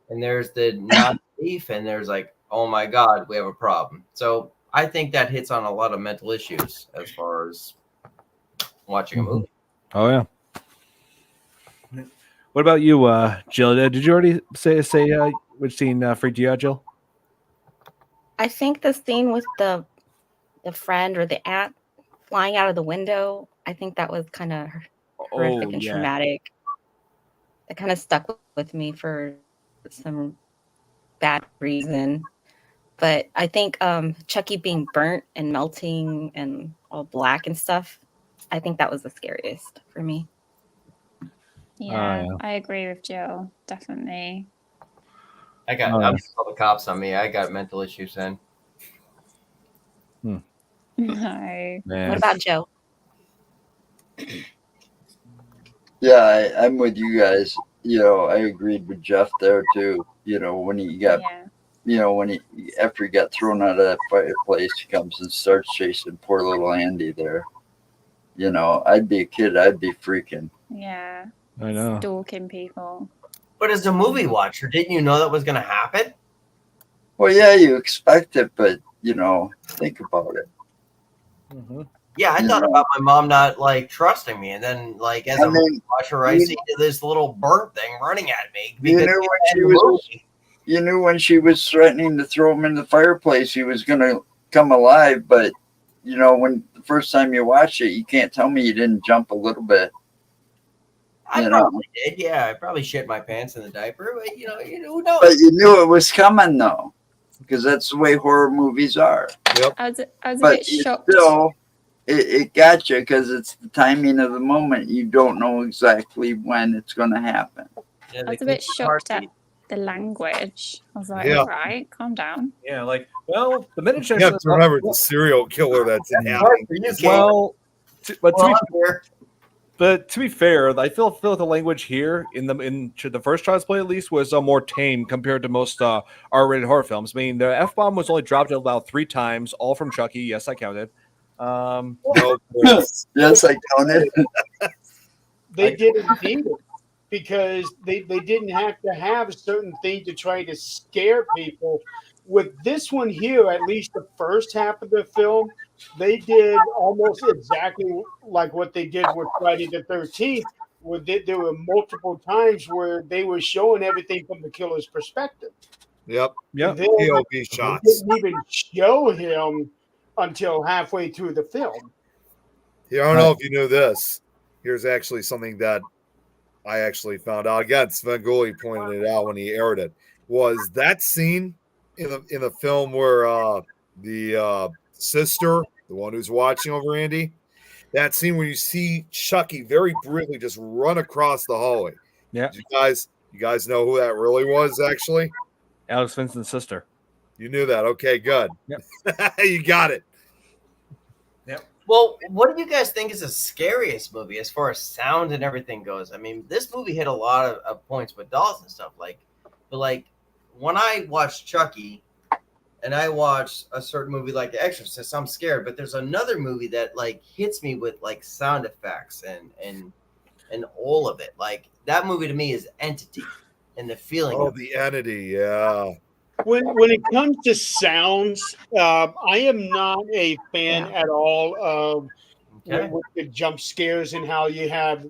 and there's the non-belief, and there's like, oh my god, we have a problem. So I think that hits on a lot of mental issues as far as watching a movie. Oh yeah. What about you, Jill? Did you already say which scene freaked you out, Jill? I think the scene with the friend or the aunt flying out of the window, I think that was kind of horrific and yeah. traumatic. It kind of stuck with me for some bad reason. But I think Chucky being burnt and melting and all black and stuff, I think that was the scariest for me. Yeah, I agree with Jill. Definitely. I got I'm call the cops on me. I got mental issues then. No. What about Joe? Yeah, I'm with you guys. I agreed with Jeff there too. When he got, when he after he got thrown out of that fireplace, he comes and starts chasing poor little Andy there. I'd be a kid, I'd be freaking. Yeah. I know. Stalking people. But as a movie watcher, didn't you know that was going to happen? Well, yeah, you expect it, but think about it. Mm-hmm. Yeah, I thought about my mom not like trusting me, and then like as a movie watcher, I see this little burnt thing running at me. You knew when she was threatening to throw him in the fireplace, he was going to come alive. But when the first time you watch it, you can't tell me you didn't jump a little bit. I probably did. Yeah, I probably shit my pants in the diaper, but who knows? But you knew it was coming though, because that's the way horror movies are. Yep. I was a But bit shocked. Still, it got you because it's the timing of the moment. You don't know exactly when it's going to happen. Yeah, I was a bit shocked at the language. I was like, Yeah. all right, calm down. Yeah, like, well, the minute she You have to remember the serial killer that's in happening. Well, but to But to be fair, I feel the language here in the first Child's Play at least was more tame compared to most R-rated horror films. I mean, the F-bomb was only dropped about 3 times, all from Chucky. Yes, I counted. No, Yes, I counted. They didn't need it because they didn't have to have a certain thing to try to scare people. With this one here, at least the first half of the film, they did almost exactly like what they did with Friday the 13th. Where there were multiple times where they were showing everything from the killer's perspective. Yep. Yep. They POV shots. didn't even show him until halfway through the film. Yeah, I don't know if you knew this. Here's actually something that I actually found out. Again, Sven Gulli pointed it out when he aired it. Was that scene in the film where the sister, the one who's watching over Andy, that scene where you see Chucky very briefly just run across the hallway. Yeah. You guys know who that really was, actually? Alex Vincent's sister. You knew that. Okay, good. Yep. You got it. Yep. Well, what do you guys think is the scariest movie as far as sound and everything goes? I mean, this movie hit a lot of points with dolls and stuff. But when I watch Chucky and I watch a certain movie like The Exorcist, I'm scared. But there's another movie that like hits me with like sound effects and all of it. Like that movie to me is Entity and the feeling. Oh, of the Entity, yeah. When it comes to sounds, I am not a fan at all of with the jump scares and how you have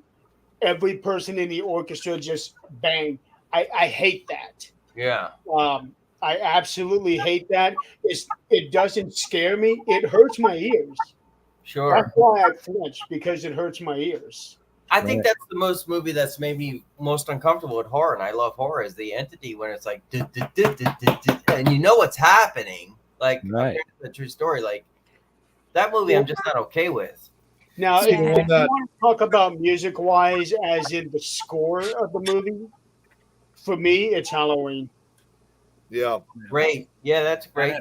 every person in the orchestra just bang. I hate that. Yeah. I absolutely hate that. It doesn't scare me. It hurts my ears. Sure. That's why I flinch, because it hurts my ears. I think that's the most movie that's made me most uncomfortable with horror, and I love horror, is the Entity, when it's like, and you know what's happening. Like, right. The true story. Like, that movie I'm just not okay with. Now, if you want to talk about music-wise, as in the score of the movie, for me, it's Halloween. Yeah. Great. Yeah, that's great.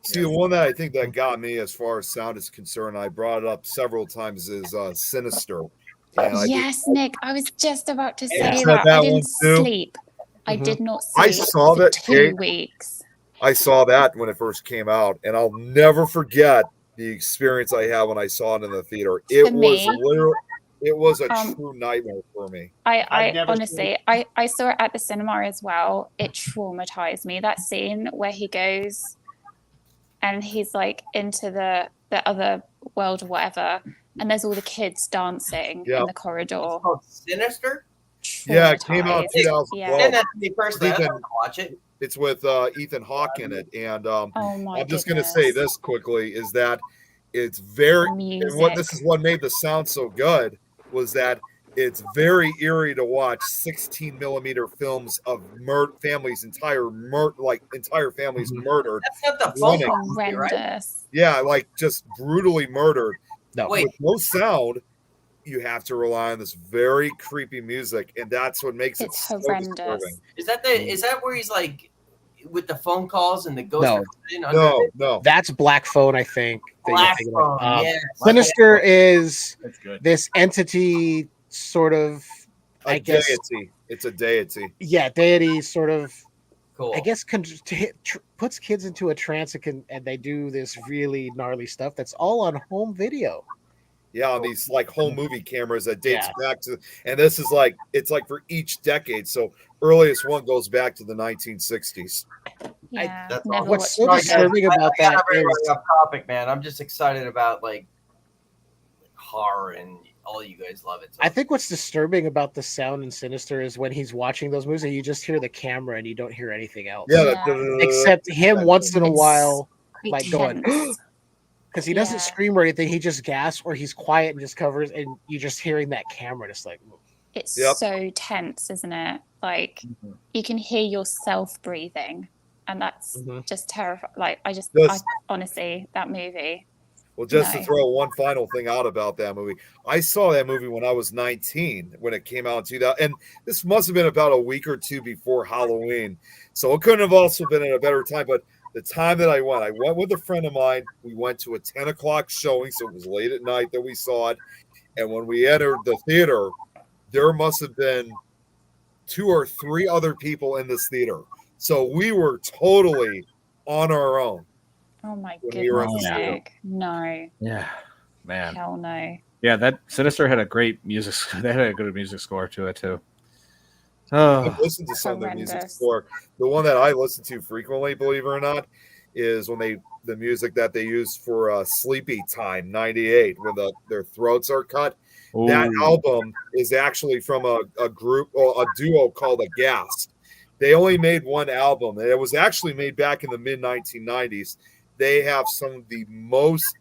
See, the one that I think that got me as far as sound is concerned, I brought it up several times, is Sinister. And Yes, Nick, I was just about to say said that. that I didn't one too. sleep. I did not sleep I saw for that 2 Kate. weeks. I saw that when it first came out, and I'll never forget the experience I had when I saw it in the theater. It was literally, it was a true nightmare for me. I honestly, I saw it at the cinema as well. It traumatized me. That scene where he goes and he's like into the other world or whatever, and there's all the kids dancing in the corridor. It's called Sinister? Yeah, it came out in 2012. Yeah. That's the first time I watch it. It's with Ethan Hawke in it, and my I'm just going to say this quickly: is that it's very and this is what made the sound so good, was that it's very eerie to watch 16 millimeter films of families entire families murdered. That's not the phone call, horrendous. Right? Yeah, like just brutally murdered. No. With no sound. You have to rely on this very creepy music, and that's what makes it so disturbing. Is that where he's like with the phone calls and the ghost? No. That's Black Phone, I think. Black Phone, yes. Sinister is good. This entity, sort of, I guess. Deity. It's a deity. Yeah, deity, sort of. Cool. I guess puts kids into a trance and they do this really gnarly stuff. That's all on home video. Yeah, on these like home movie cameras that dates back to, and this is like, it's like for each decade. So earliest one goes back to the 1960s. Yeah, what's so disturbing about that is off topic, man. I'm just excited about like horror, and all you guys love it. So. I think what's disturbing about the sound in Sinister is when he's watching those movies and you just hear the camera and you don't hear anything else. Yeah. Except him once in a while, quite like going, because he doesn't scream or anything. He just gasps, or he's quiet and just covers, and you're just hearing that camera just like. It's so tense, isn't it? Like you can hear yourself breathing, and that's just terrifying. Like I honestly, that movie. Well, just to throw one final thing out about that movie, I saw that movie when I was 19, when it came out in 2000, and this must have been about a week or two before Halloween, so it couldn't have also been at a better time. But the time that I went with a friend of mine. We went to a 10 o'clock showing, so it was late at night that we saw it. And when we entered the theater, there must have been 2 or 3 other people in this theater. So we were totally on our own. Oh my when we were in goodness, the theater. Nick. No. Yeah, man. Hell no. Yeah, that Sinister had a great music. They had a good music score to it too. I've listened to some of their music Horrendous. score. The one that I listen to frequently, believe it or not, is when the music that they use for Sleepy Time '98, when their throats are cut. That Ooh. album is actually from a group or a duo called Aghast. They only made one album, and it was actually made back in the mid 1990s. They have some of the most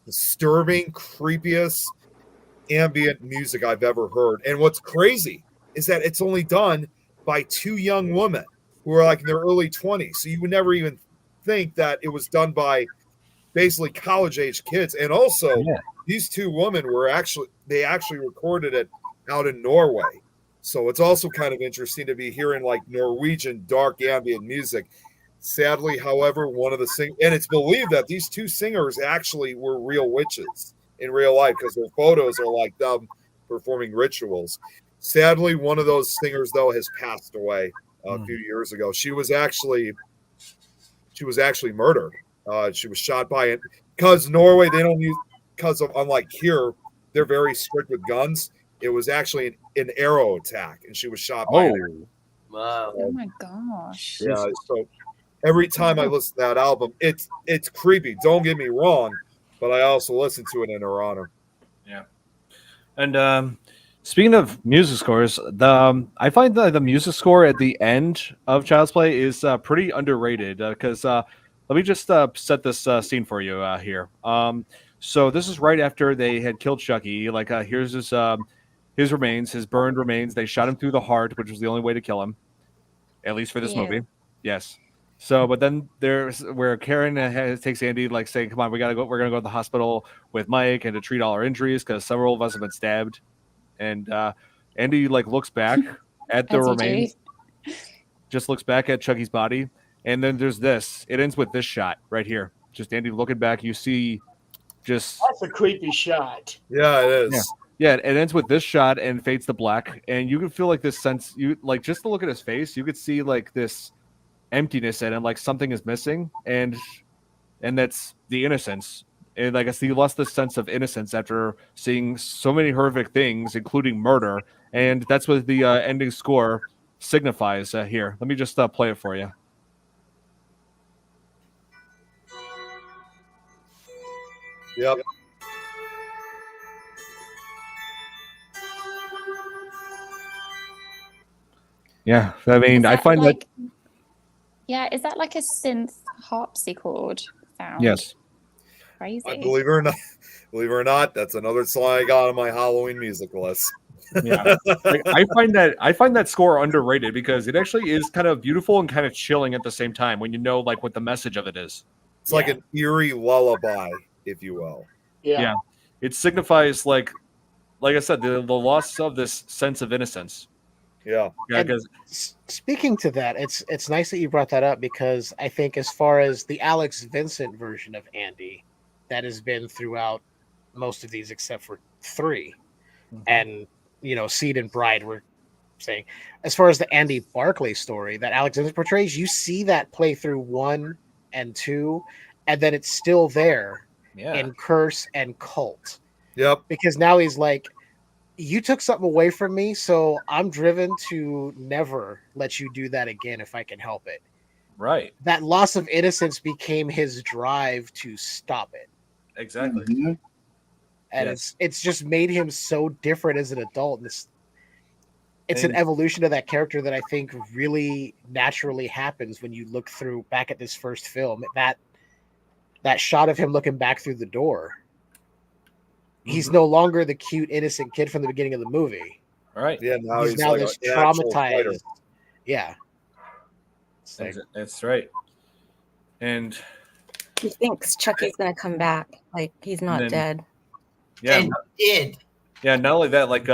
disturbing, creepiest ambient music I've ever heard. And what's crazy is that it's only done by 2 young women who are like in their early 20s. So you would never even think that it was done by basically college age kids. And also, these 2 women they actually recorded it out in Norway. So it's also kind of interesting to be hearing like Norwegian dark ambient music. Sadly, however, one of the and it's believed that these 2 singers actually were real witches in real life because their photos are like them performing rituals. Sadly, one of those singers though has passed away a few years ago. She was actually murdered. She was shot by it because Norway they don't use because of unlike here they're very strict with guns. It was actually an arrow attack, and she was shot by an arrow. Wow. Oh my gosh. Yeah, so every time I listen to that album, it's creepy. Don't get me wrong, but I also listen to it in her honor. Yeah. And speaking of music scores, I find that the music score at the end of Child's Play is pretty underrated because let me just set this scene for you here. So this is right after they had killed Chucky. Like here's his remains, his burned remains. They shot him through the heart, which was the only way to kill him, at least for this movie. Yes. So, but then there's where Karen takes Andy, like saying, "Come on, we're gonna go to the hospital with Mike and to treat all our injuries because several of us have been stabbed." And Andy like looks back at the As you remains, just looks back at Chucky's body, and then there's this. It ends with this shot right here. Just Andy looking back. You see, just That's a creepy shot. Yeah, it is. Yeah, it ends with this shot and fades to black, and you can feel like this sense. You like just to look at his face, you could see like this emptiness in him, like something is missing, and that's the innocence. And I guess he lost the sense of innocence after seeing so many horrific things, including murder, and that's what the ending score signifies here. Let me just play it for you. Yep. Yeah, I mean, I find like, that. Yeah, is that like a synth harpsichord sound? Yes. Crazy. Believe it or not, that's another song I got on my Halloween music list. Yeah, like, I find that score underrated because it actually is kind of beautiful and kind of chilling at the same time when you know like what the message of it is. It's like an eerie lullaby, if you will. Yeah. It signifies like I said, the loss of this sense of innocence. Yeah. Yeah. And Because speaking to that, it's nice that you brought that up because I think as far as the Alex Vincent version of Andy, that has been throughout most of these except for 3, and Seed and Bride were saying, as far as the Andy Barclay story that Alex Vincent portrays, you see that play through 1 and 2, and then it's still there in Curse and Cult. Yep. Because now he's like, you took something away from me, so I'm driven to never let you do that again if I can help it. Right. That loss of innocence became his drive to stop it. Exactly. And Yes. it's just made him so different as an adult. It's an And- evolution of that character that I think really naturally happens when you look back at this first film. That shot of him looking back through the door. He's no longer the cute, innocent kid from the beginning of the movie. All right. Yeah, now he's now like this an actual fighter. traumatized. Yeah. That's right. And He thinks Chucky's gonna come back. Like he's not then- dead. yeah, And did. yeah. Not only that, like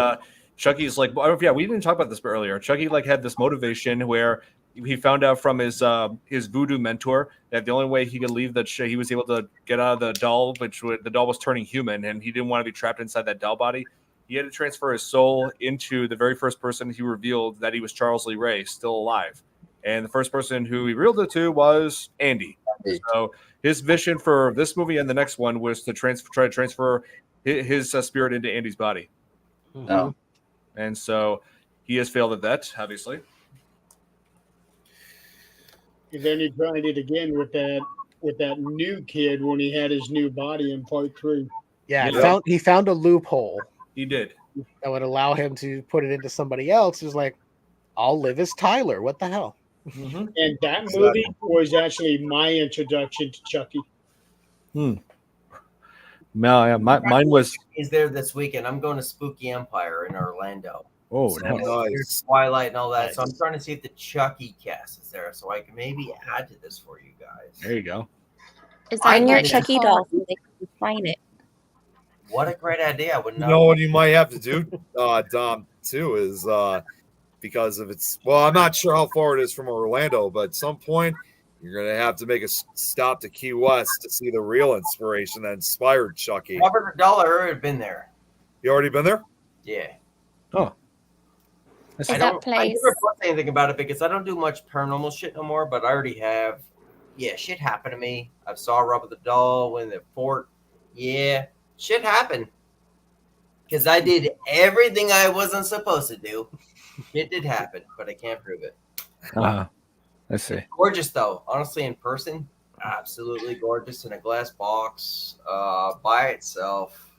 Chucky's like, we didn't talk about this earlier. Chucky like had this motivation where he found out from his voodoo mentor that the only way he could leave he was able to get out of the doll, the doll was turning human, and he didn't want to be trapped inside that doll body. He had to transfer his soul into the very first person he revealed that he was Charles Lee Ray, still alive. And the first person who he revealed it to was Andy. So his mission for this movie and the next one was to try to transfer his spirit into Andy's body. No. And so he has failed at that, obviously. And then he tried it again with that new kid when he had his new body in part 3. Yeah, he found a loophole. He did. That would allow him to put it into somebody else who's like, I'll live as Tyler. What the hell? Mm-hmm. And that movie was actually my introduction to Chucky. No, yeah, mine was. He's there this weekend. I'm going to Spooky Empire in Orlando. Oh, so nice. There's Twilight and all that. So I'm trying to see if the Chucky cast is there, so I can maybe add to this for you guys. There you go. Find your Chucky doll so they can find it. What a great idea! I would You not. know what you might have to do, Dom, too, is because of I'm not sure how far it is from Orlando, but at some point you're going to have to make a stop to Key West to see the real inspiration that inspired Chucky. Robert Dollar had been there. You already been there? Yeah. Oh. I never thought anything about it because I don't do much paranormal shit no more, but I already have. Yeah, shit happened to me. I saw Robert the Doll in the fort. Yeah, shit happened. Because I did everything I wasn't supposed to do. It did happen, but I can't prove it. I see. Gorgeous, though. Honestly, in person, absolutely gorgeous in a glass box by itself.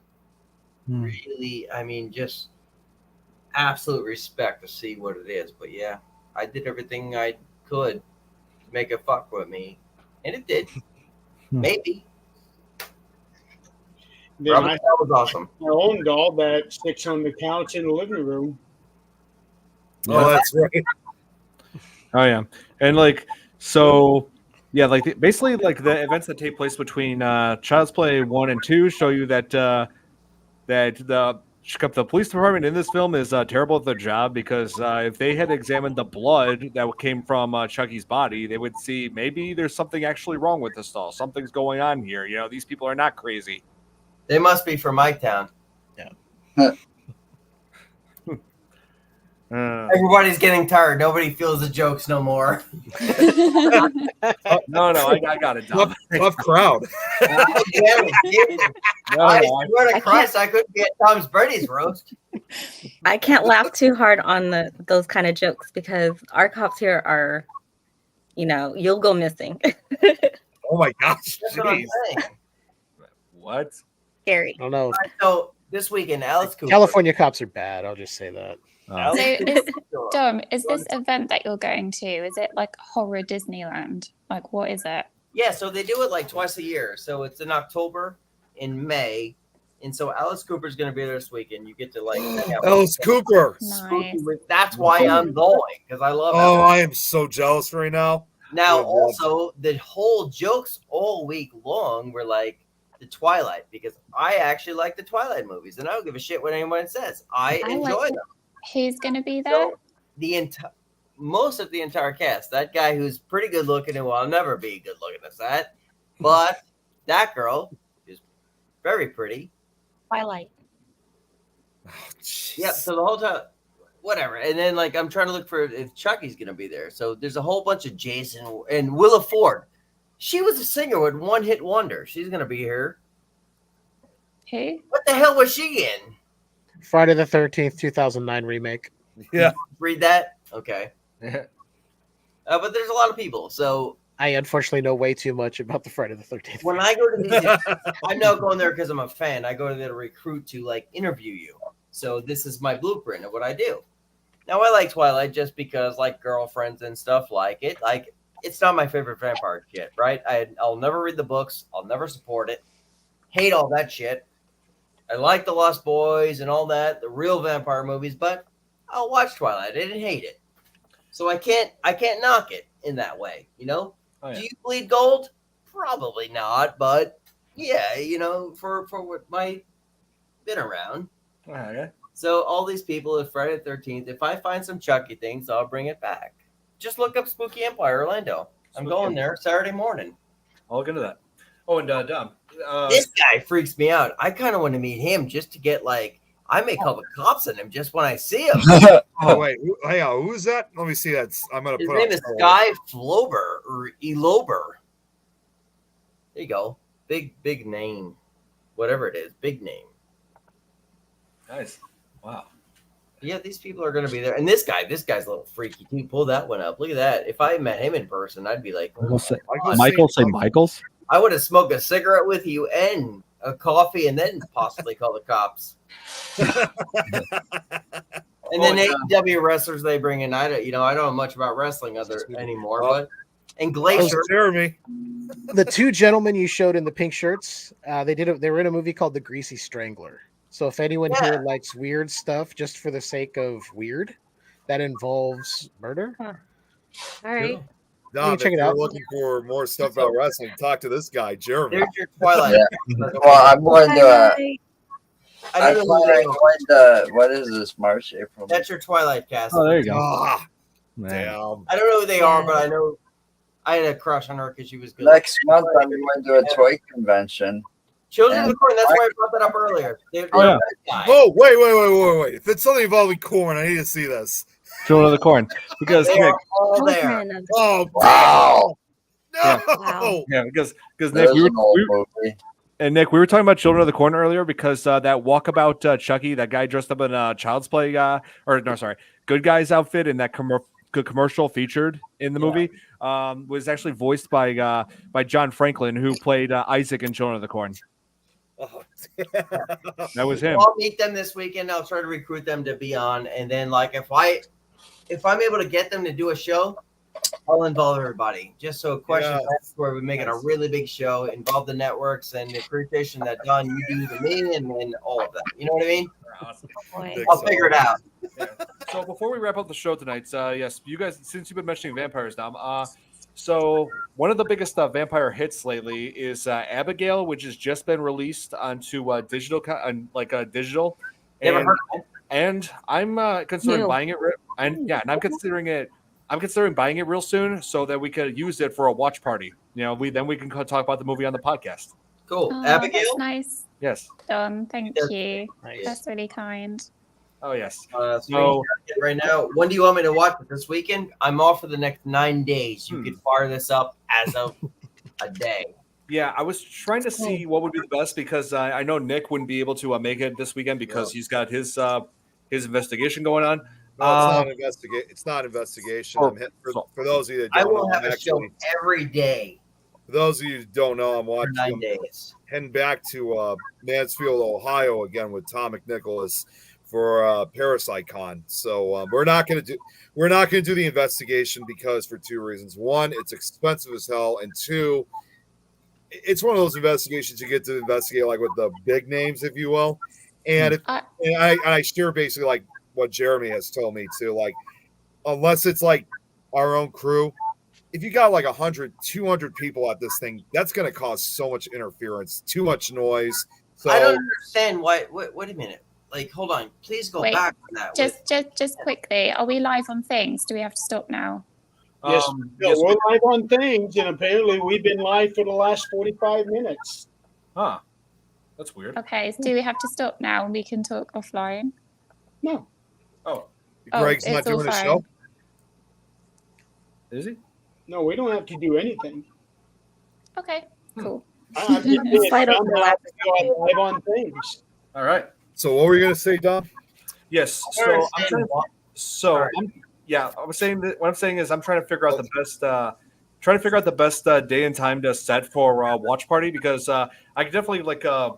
Really, I mean, just absolute respect to see what it is. But yeah, I did everything I could to make it fuck with me. And it did. Maybe. Then Robert, I that was awesome. My own doll that sits on the couch in the living room. Oh, that's right. Oh yeah, and like so, yeah, like basically like the events that take place between Child's Play 1 and 2 show you that the police department in this film is terrible at their job because if they had examined the blood that came from Chucky's body, they would see maybe there's something actually wrong with this doll. Something's going on here. You know, these people are not crazy. They must be from my town. Yeah. Everybody's getting tired. Nobody feels the jokes no more. No, I got it. Tough crowd. I swear to Christ, I couldn't get Tom's Brady's roast. I can't laugh too hard on those kind of jokes because our cops here are, you'll go missing. Oh my gosh. That's what I'm saying. What? Scary. I don't know. So this weekend, Alice Cooper. California cops are bad. I'll just say that. So, Dom, is this event that you're going to? Is it like horror Disneyland? Like, what is it? Yeah, so they do it like twice a year. So it's in October, in May, and so Alice Cooper's going to be there this weekend. You get to like Alice Cooper. Nice. That's why I'm going because I love. Oh, Alice. I am so jealous right now. Now, also, the whole jokes all week long were like the Twilight because I actually like the Twilight movies, and I don't give a shit what anyone says. I enjoy them. Who's going to be there? So most of the entire cast. That guy who's pretty good looking and will never be good looking as that, but that girl is very pretty. Twilight. Yeah. So the whole time, whatever. And then like I'm trying to look for if Chucky's going to be there. So there's a whole bunch of Jason and Willa Ford. She was a singer with One Hit Wonder. She's going to be here. Who? What the hell was she in? Friday the 13th, 2009 remake. Yeah. Read that? Okay. But there's a lot of people. So I unfortunately know way too much about the Friday the 13th. when I go to these, I'm not going there because I'm a fan. I go there to recruit to like interview you. So this is my blueprint of what I do. Now I like Twilight just because like girlfriends and stuff like it. Like it's not my favorite vampire shit, right? I'll never read the books. I'll never support it. Hate all that shit. I like the Lost Boys and all that, the real vampire movies, but I'll watch Twilight. I didn't hate it. So I can't knock it in that way, Oh, yeah. Do you bleed gold? Probably not, but yeah, for what might been around. Okay. So all these people at Friday the 13th, if I find some Chucky things, I'll bring it back. Just look up Spooky Empire Orlando. I'm going there Saturday morning. I'll look into that. Oh, and Dom. This guy freaks me out. I kind of want to meet him just to get like, I may call the cops on him just when I see him. Oh wait, hang on. Who is that? Let me see that. I'm gonna His put. name is Sky Flober or Elober. There you go. Big name. Whatever it is, big name. Nice. Wow. Yeah, these people are going to be there. And this guy's a little freaky too. Pull that one up. Look at that. If I met him in person, I'd be like, Michaels. I would have smoked a cigarette with you and a coffee and then possibly call the cops. And then AEW wrestlers they bring in, I don't know much about wrestling anymore, but and Glacier. Jeremy. The two gentlemen you showed in the pink shirts, they were in a movie called The Greasy Strangler. So if anyone here likes weird stuff just for the sake of weird, that involves murder. All right. Dom, check if it you're out. looking for more stuff about wrestling, talk to this guy, Jeremy. There's your Twilight. Well, I'm going to. I'm going to. What is this? March, April. That's your Twilight cast. Oh, there you go. Ah, Man. damn. I don't know who they are, but I know I had a crush on her because she was good. Next month, I'm going to a toy convention. Children of the Corn. That's why I brought that up earlier. Oh, wait. If it's something involving corn, I need to see this. Children of the Corn. Because They Nick, are all there. Oh, wow. No. yeah, because That Nick, was an old movie. Nick, we were talking about Children of the Corn earlier because that walkabout Chucky, that guy dressed up in a Child's Play Good Guys outfit in that commercial featured in the movie was actually voiced by John Franklin, who played Isaac in Children of the Corn. Oh, That was him. I'll meet them this weekend. I'll try to recruit them to be on, and then like if I'm able to get them to do a show, I'll involve everybody. Just so question where we make it a really big show, involve the networks, and the appreciation that Don you do to me, and then all of that. You know what I mean? Awesome. I'll figure it out. Yeah. So before we wrap up the show tonight, yes, you guys, since you've been mentioning vampires, Dom, so one of the biggest vampire hits lately is Abigail, which has just been released onto digital, digital. Never heard of it. And I'm considering buying it. And I'm considering buying it real soon so that we could use it for a watch party. You know, we can talk about the movie on the podcast. Cool. Oh, Abigail? that's nice. Yes. Thank you. Nice. That's really kind. Oh yes. So right now, when do you want me to watch it? This weekend? I'm off for the next 9 days. You could fire this up as of a day. Yeah, I was trying to see what would be the best because I know Nick wouldn't be able to make it this weekend because he's got his investigation going on. No, it's not investigation. For those of you that don't I will know, have a show every day. For those of you who don't know, I'm watching 9 days. Heading back to Mansfield, Ohio again with Tom McNicholas for Parasite Con. So we're not going to do the investigation because for two reasons. One, it's expensive as hell, and two, it's one of those investigations you get to investigate like with the big names, if you will. And I share basically like what Jeremy has told me too. Like, unless it's like our own crew, if you got like 100, 200 people at this thing, that's going to cause so much interference, too much noise. So I don't understand why. Wait a minute. Like, hold on. Please go back on that. Just quickly. Are we live on things? Do we have to stop now? Yes, we're live on things, and apparently we've been live for the last 45 minutes. Huh. That's weird. Okay, so do we have to stop now and we can talk offline? No. Oh. Greg's not doing a show? Is he? No, we don't have to do anything. Okay, cool. I'm just live on things. All right. So what were you going to say, Dom? Yes. I was saying that what I'm saying is I'm trying to figure out the best day and time to set for watch party because I can definitely I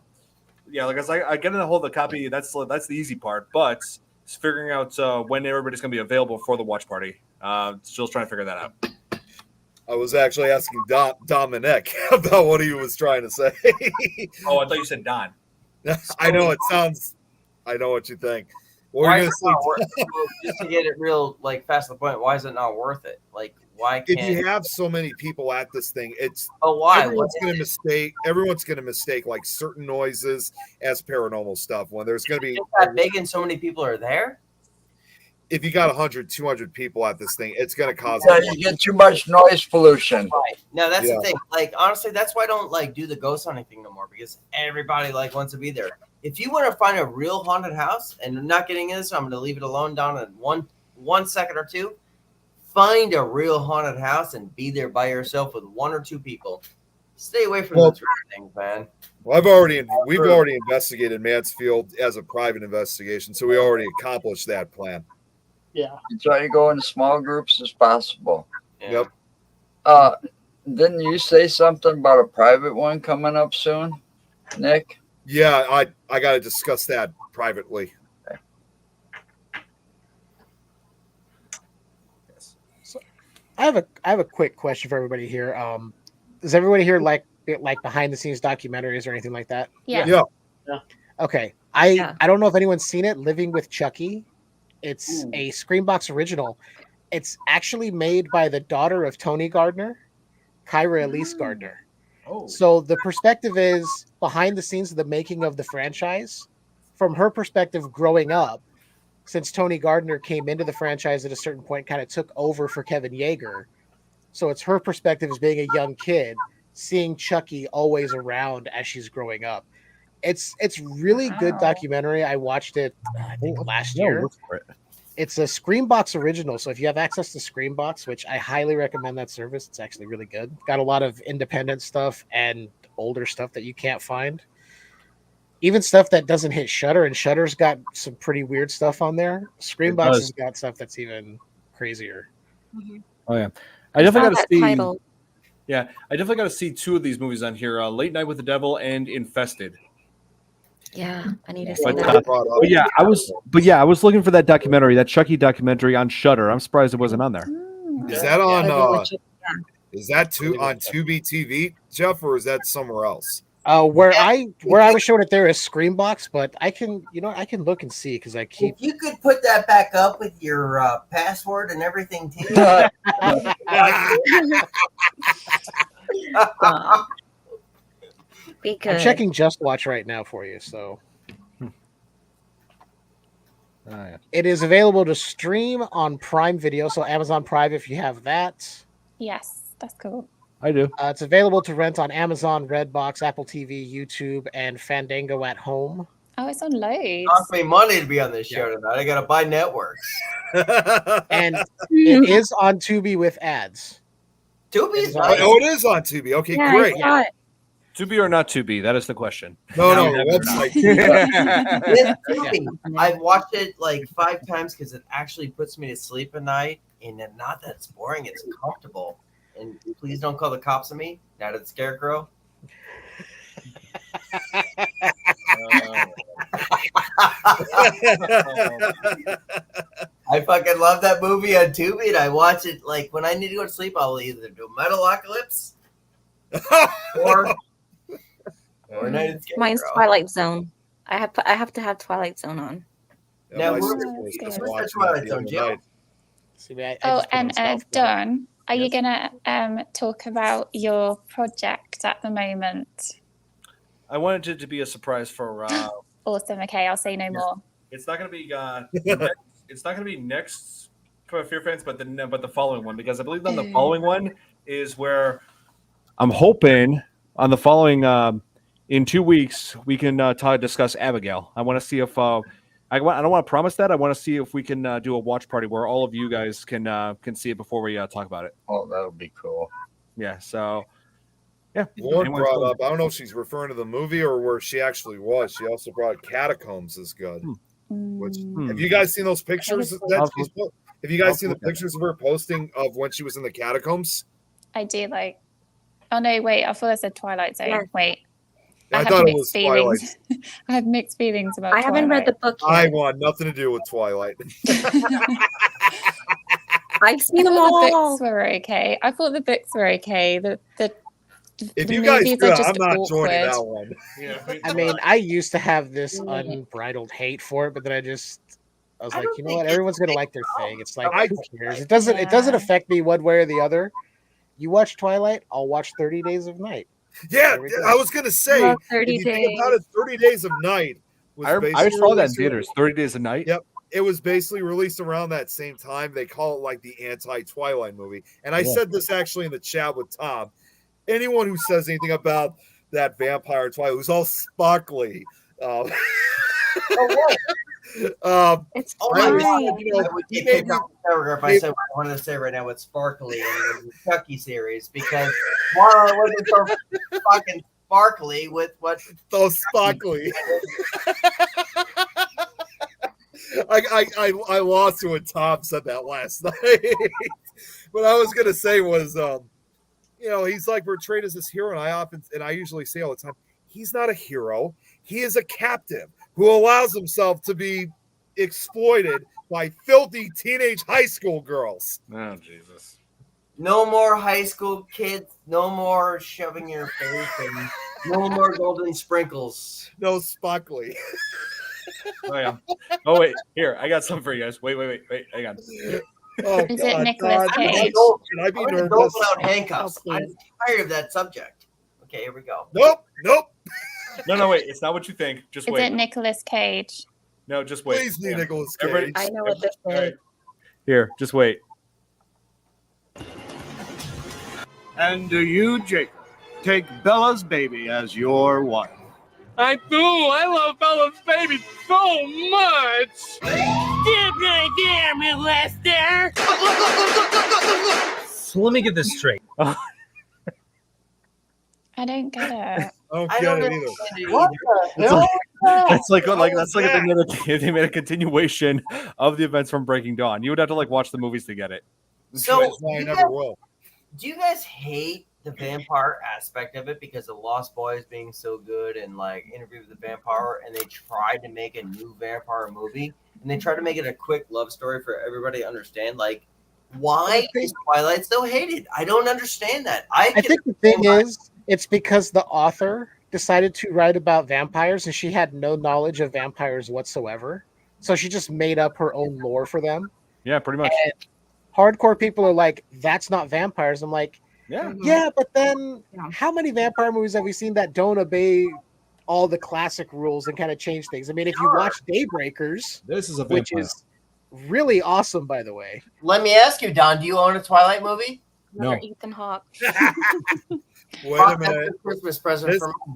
get in a hold of the copy. That's the easy part, but it's figuring out when everybody's going to be available for the watch party. Still trying to figure that out. I was actually asking Dominic about what he was trying to say. Oh, I thought you said Don. I know it sounds. I know what you think. What Why are you is going it to not worth it? Just to get it real, like, fast to the point, why is it not worth it? Like, why can't... If you have so many people at this thing, it's... Oh, why? Everyone's going to mistake, like, certain noises as paranormal stuff when there's going to be... It's that big and so many people are there? if you got 100, 200 people at this thing, it's going to cause. Yeah, you get too much noise pollution. Right. No, that's Yeah. the thing. Like, honestly, that's why I don't like do the ghost hunting thing no more, because everybody like wants to be there. If you want to find a real haunted house, and I'm not getting into this, I'm going to leave it alone down in one second or two. Find a real haunted house and be there by yourself with 1 or 2 people. Stay away from those things, man. Well, we've already investigated Mansfield as a private investigation, so we already accomplished that plan. Yeah. You try to go in small groups as possible. Yeah. Yep. Didn't you say something about a private one coming up soon, Nick? Yeah, I got to discuss that privately. I have a quick question for everybody here. Does everybody here like behind the scenes documentaries or anything like that? Yeah. Okay. I don't know if anyone's seen it. Living with Chucky. It's a Screambox original. It's actually made by the daughter of Tony Gardner, Kyra Elise Gardner. Oh. So the perspective is behind the scenes of the making of the franchise, from her perspective growing up, since Tony Gardner came into the franchise at a certain point, kind of took over for Kevin Yeager. So it's her perspective as being a young kid, seeing Chucky always around as she's growing up. It's really good documentary. I watched it, I think, last year. Look for it. It's a Screambox original. So if you have access to Screambox, which I highly recommend that service, it's actually really good. Got a lot of independent stuff and older stuff that you can't find. Even stuff that doesn't hit Shudder, and Shudder's got some pretty weird stuff on there. Screambox has got stuff that's even crazier. Oh yeah, I definitely got to see. Title. Yeah, I definitely got to see 2 of these movies on here: Late Night with the Devil and Infested. Yeah, I need to see But, that. I was looking for that documentary, that Chucky documentary on Shudder. I'm surprised it wasn't on there. Is that on? Is that on Tubi TV, Jeff, or is that somewhere else? Where I was showing it there is Screambox, but I can look and see because I keep. If you could put that back up with your password and everything too. I'm checking Just Watch right now for you, so. It is available to stream on Prime Video, so Amazon Prime if you have that. Yes, that's cool. I do. It's available to rent on Amazon, Redbox, Apple TV, YouTube, and Fandango at home. Oh, it's on loads. Cost me money to be on this show tonight. I gotta buy networks. And it is on Tubi with ads. Tubi's it is on Tubi. Okay, great. Tubi or not Tubi? That is the question. No, website. Tubi. I've watched it like 5 times because it actually puts me to sleep at night, and not that it's boring. It's comfortable. And please don't call the cops on me. Now that Scarecrow. I fucking love that movie on Tubi, and I watch it like when I need to go to sleep. I'll either do Metalocalypse or Night at Scarecrow. Mine's Twilight Zone. I have to have Twilight Zone on. Now, what's the Twilight Zone, Jill? Dawn, are you gonna talk about your project at the moment? I wanted it to be a surprise for. Awesome. Okay, I'll say no more. It's not going to be. It's not going to be next for FearFans, but the following one, because I believe on the following one is where I'm hoping on the following in 2 weeks we can discuss Abigail. I want to see if I don't want to promise that. I want to see if we can do a watch party where all of you guys can see it before we talk about it. Oh, that would be cool. Yeah. So. Yeah. Lauren brought up, I don't know if she's referring to the movie or where she actually was. She also brought Catacombs is good. Have you guys seen those pictures? Have you guys seen the pictures of her posting of when she was in the catacombs? I do like. Oh no! Wait, I thought I said Twilight Zone. Yeah. Wait, I thought it was Twilight. I have mixed feelings about. I haven't read the book yet. I want nothing to do with Twilight. I've seen them The all. books were okay. I thought the books were okay. If the you guys movies do are it, just I'm not awkward. joining that one. I mean, I used to have this unbridled hate for it, but then I was like, you know what? Everyone's gonna like their thing. It's like, who cares? It doesn't affect me one way or the other. You watch Twilight, I'll watch 30 Days of Night. Yeah, I was gonna say, Well, 30 if you think about it, 30 Days of Night was I basically saw that in theaters. 30 Days a Night. Yep. it was basically released around that same time. They call it like the anti-Twilight movie. And I said this actually in the chat with Tom. Anyone who says anything about that vampire Twilight who's all sparkly. It's paragraph. I said what I wanted to say right now with sparkly and the Chucky series because while I wasn't so fucking sparkly with what so sparkly. I lost it when Tom said that last night. What I was gonna say was he's like portrayed as this hero, and I usually say all the time, he's not a hero. He is a captive who allows himself to be exploited by filthy teenage high school girls. Oh, Jesus. No more high school kids, no more shoving your face, and no more golden sprinkles. No sparkly. Oh, yeah. Oh, wait. Here, I got something for you guys. Wait. Hang on. Oh, Is it Nicolas Cage? Can I be I'm nervous? go without handcuffs. I'm tired of that subject. Okay, here we go. Nope. No, wait. It's not what you think. Just Is wait. it Nicolas Cage? No, just wait. Please be Nicolas Cage. Everybody- I know what this is. Here, just wait. And do you, Jacob, take Bella's baby as your wife? I do. I love Bella's baby so much. So let me get this straight. I don't get it. I don't get it either. What the hell? That's like if they made a continuation of the events from Breaking Dawn. You would have to watch the movies to get it. So, That's why I never will. do you guys hate the vampire aspect of it because of Lost Boys being so good and Interview with the Vampire, and they tried to make a new vampire movie and they tried to make it a quick love story for everybody to understand? Why is Twilight so hated? I don't understand that. I think the thing is, it's because the author decided to write about vampires and she had no knowledge of vampires whatsoever. So she just made up her own lore for them. Yeah, pretty much. And hardcore people are like, that's not vampires. I'm like, yeah, but then how many vampire movies have we seen that don't obey all the classic rules and kind of change things? I mean, if you watch Daybreakers, This is a which vampire. is really awesome, by the way. Let me ask you, Don, do you own a Twilight movie? Another Ethan Hawke. Wait a minute. Christmas present This- for me.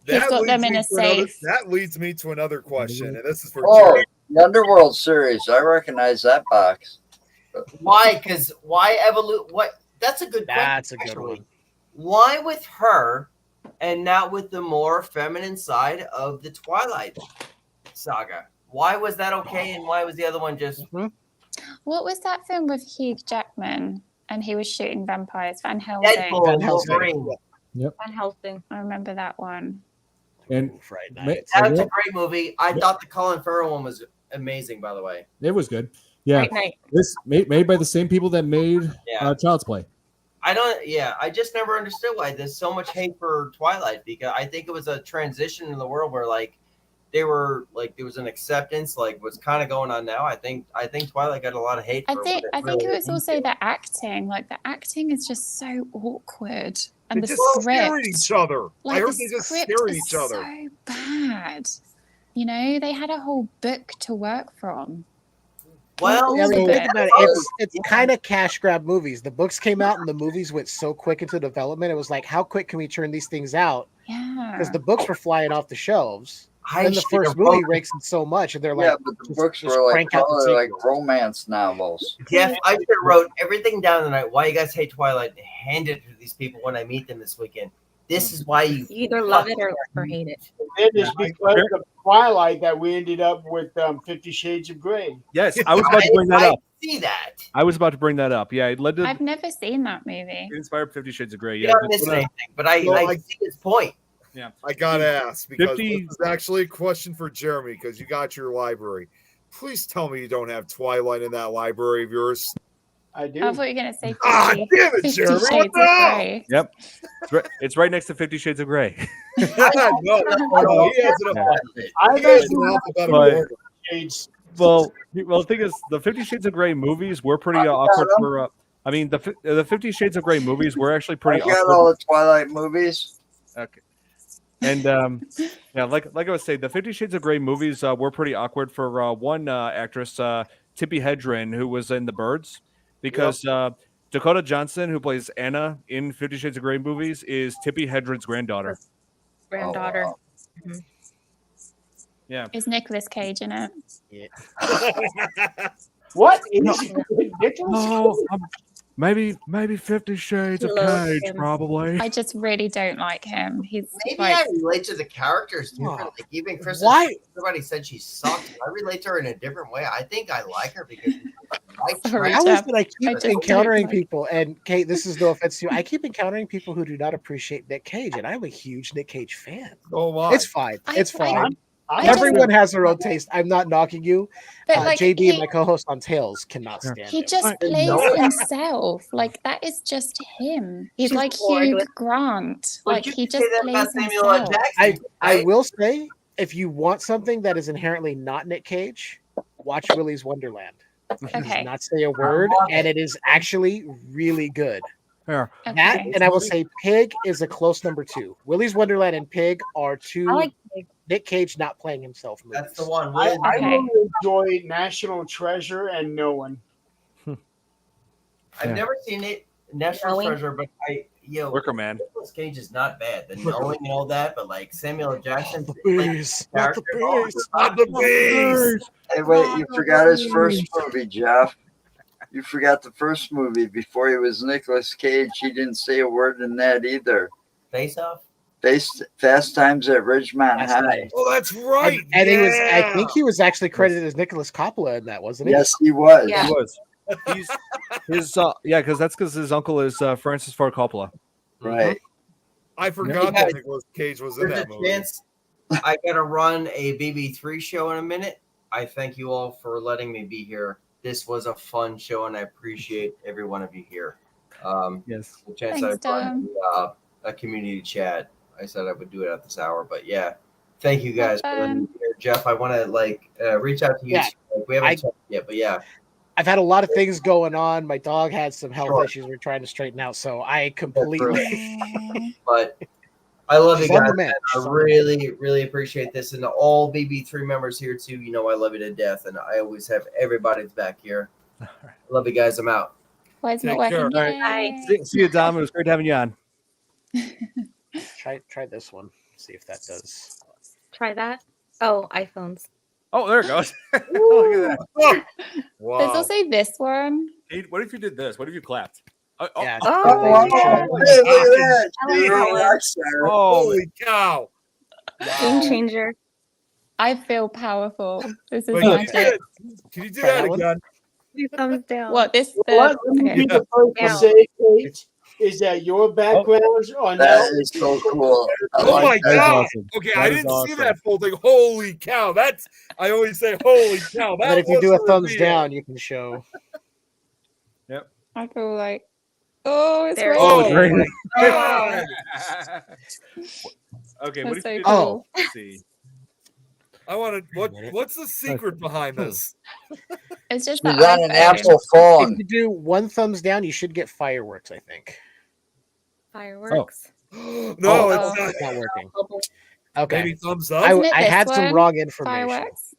He's got leads them me in a to another- safe. That leads me to another question, and this is for Oh, Jerry. the Underworld series. I recognize that box. Why? Because why evolve? What? That's a good. That's a question, good actually. one. Why with her, and not with the more feminine side of the Twilight saga? Why was that okay, and why was the other one just? What was that film with Hugh Jackman and he was shooting vampires? Van Helsing. Deadpool, Van Helsing. Wolverine. Yep. Van Helsing. I remember that one. And Friday Ma- night. That's a great movie. I thought the Colin Farrell one was amazing. By the way, it was good. Yeah. Great night. This made by the same people that made Yeah. Child's Play. I don't. Yeah, I just never understood why there's so much hate for Twilight, because I think it was a transition in the world where they were there was an acceptance what's kind of going on now. I think Twilight got a lot of hate. I for think what it really was also the acting. The acting is just so awkward, and They the just stare at script. each other. I heard the they just script stare at is each other. so bad. You know, they had a whole book to work from. Well, Yeah, I mean, all of think it. about it. It's kind of cash grab movies. The books came out and the movies went so quick into development. It was like, how quick can we turn these things out? Yeah. Because the books were flying off the shelves. I Then the should first have movie wrote- rakes in so much, and they're Yeah, like, but the just- books just were crank out the probably like sequels. romance novels. Jeff, I should have wrote everything down tonight. Why you guys hate Twilight and hand it to these people when I meet them this weekend. This is why you You either love it or hate it. It is because of Twilight that we ended up with 50 Shades of Grey. Yes, I was about to bring that up. see that. I was about to bring that up. Yeah, it led to I've never seen that movie. it inspired 50 Shades of Grey. You're Yeah, not missing anything, but I see his point. Yeah, I gotta ask because 50 this is actually a question for Jeremy because you got your library. Please tell me you don't have Twilight in that library of yours. I do. I thought you were going to say 50, Ah, damn it, 50 Jeremy! Shades What of the hell? Grey. Yep. It's right next to 50 Shades of Grey. no, he has it up. I He has it in alphabetical But- order. Shades. Well, the thing is, the 50 Shades of Grey movies were pretty awkward for. I mean, the 50 Shades of Grey movies were actually I pretty got awkward. all the Twilight movies. Okay. And yeah, like I was saying, the 50 Shades of Grey movies were pretty awkward for one actress, Tippi Hedren, who was in The Birds, because Dakota Johnson, who plays Anna in 50 Shades of Grey movies, is Tippi Hedren's granddaughter. Granddaughter. Mhm. Yeah. Is Nicolas Cage in it? Yeah. What? No. Is ridiculous? Oh, maybe 50 Shades He of loves Cage, him. probably. I just really don't like him. He's Maybe like, I relate to the characters different. Wow. Like even Chris, Why? everybody said she sucks. I relate to her in a different way. I think I like her because Sorry, How is Jeff. it I keep I just don't encountering like- people, and Kate, this is no offense to you, I keep encountering people who do not appreciate Nick Cage, and I'm a huge Nick Cage fan. Oh my. It's fine. It's fine. I Everyone just- has their own taste. I'm not knocking you. But, like, JB, he- my co-host on Tales, cannot stand He him. just plays himself. Like that is just him. He's She's like bored Hugh with- Grant. Well, Like you he could say just that plays about Samuel L. himself. Jackson. I will say, if you want something that is inherently not Nick Cage, watch Willy's Wonderland. He Okay. does not say a word, and it is actually really good. Yeah. That, Okay. and I will say Pig is a close number 2. Willy's Wonderland and Pig are two I like Pig. Nick Cage not playing himself movies. That's the one. I Okay. really enjoy National Treasure and No One. I've Yeah. never seen it, National Knowing? Treasure, but Worker Man. Nicolas Cage is not bad. The knowing and all that, but like Samuel L. Jackson, Not the bees. Not the bees. Not the bees. Hey, wait, you forgot his first movie, Jeff. You forgot the first movie before he was Nicolas Cage. He didn't say a word in that either. Face Off. Fast Times at Ridgemont Fast High. Times. Oh, that's right. And he was, I Yeah. think he was actually credited as Nicholas Coppola in that, wasn't he? Yes, he was. Yeah. He was. He's his yeah, because his uncle is Francis Ford Coppola. Right. I forgot Yeah. that Nicolas Cage was in There's that a movie. chance I gotta run a BB3 show in a minute. I thank you all for letting me be here. This was a fun show, and I appreciate every one of you here. Yes. The chance Thanks, I run Dom. a community chat. I said I would do it at this hour, but yeah, thank you guys for letting me be here. Jeff, I want to reach out to you. Yeah. We haven't talked yet, but yeah. I've had a lot of things going on. My dog had some health Sure. issues we're trying to straighten out, so I completely. But I love you She's on guys. the man. And I She's on the really, really appreciate this. And to all BB3 members here too, you know I love you to death, and I always have everybody's back here. Love you guys. I'm out. Why is it not Take care. working? All right. Yay. See you, Dom. It was great having you on. Try this one. See if that does. Try that. Oh, iPhones. Oh, there it goes. Look at that. Oh, wow. There's also this one. Kate, what if you did this? What if you clapped? Yeah. Oh, Hey, look at that. I like You're a that one. rock star. Oh, Holy cow. Game changer. I feel powerful. This is Wait, magic. can you do Try that that one? again? 2 thumbs down. What this? Let me Okay. be the first to Yeah. say, Kate, is that your backgrounds are now. That is so cool. I Oh like my that. god. awesome. Okay, That I is didn't see awesome. that full thing. Holy cow. That's I always say holy cow. And That then if you was do a the thumbs reveal. down, you can show. I feel like, oh, it's There- ready. Oh, great. my god. Okay, That's what if so you did cool. Let's see. I want to what's the secret behind this? It's just She's the on an iPhone. Apple If phone. you do one thumbs down, you should get fireworks, I think. Fireworks. No, Oh, it's not. it's not working. Bubble. Okay. Maybe thumbs up. Isn't it I this had some one? wrong information. Fireworks.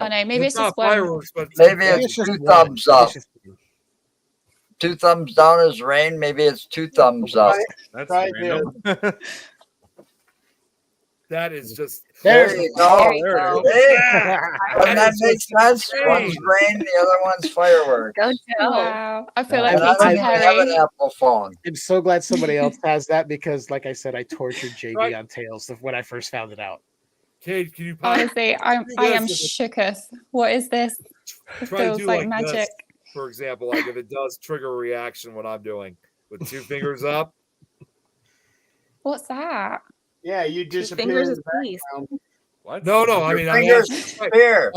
Oh no, maybe it's not just one. fireworks, but Maybe Maybe it's just two one. thumbs Maybe up. it's just one. 2 thumbs down is rain. Maybe it's 2 thumbs up. That's Right random. that is just There's There you the go. There you go. Hey, doesn't that is make just sense? insane. One's rain, the other one's fireworks. Go Joe. Wow, I feel Yeah. like And I don't Katy even have an Perry. Apple phone. I'm so glad somebody else has that because, like I said, I tortured JB Right. on Tales when I first found it out. Kate, can you pop, Honestly, I am shooketh. What is this? It try to feels do like like magic. this, for example, like if it does trigger a reaction what I'm doing with 2 fingers up. What's that? Yeah, you 2 disappear. fingers in is the peace. background. What? No, I Your mean I'm fingers asking, disappear.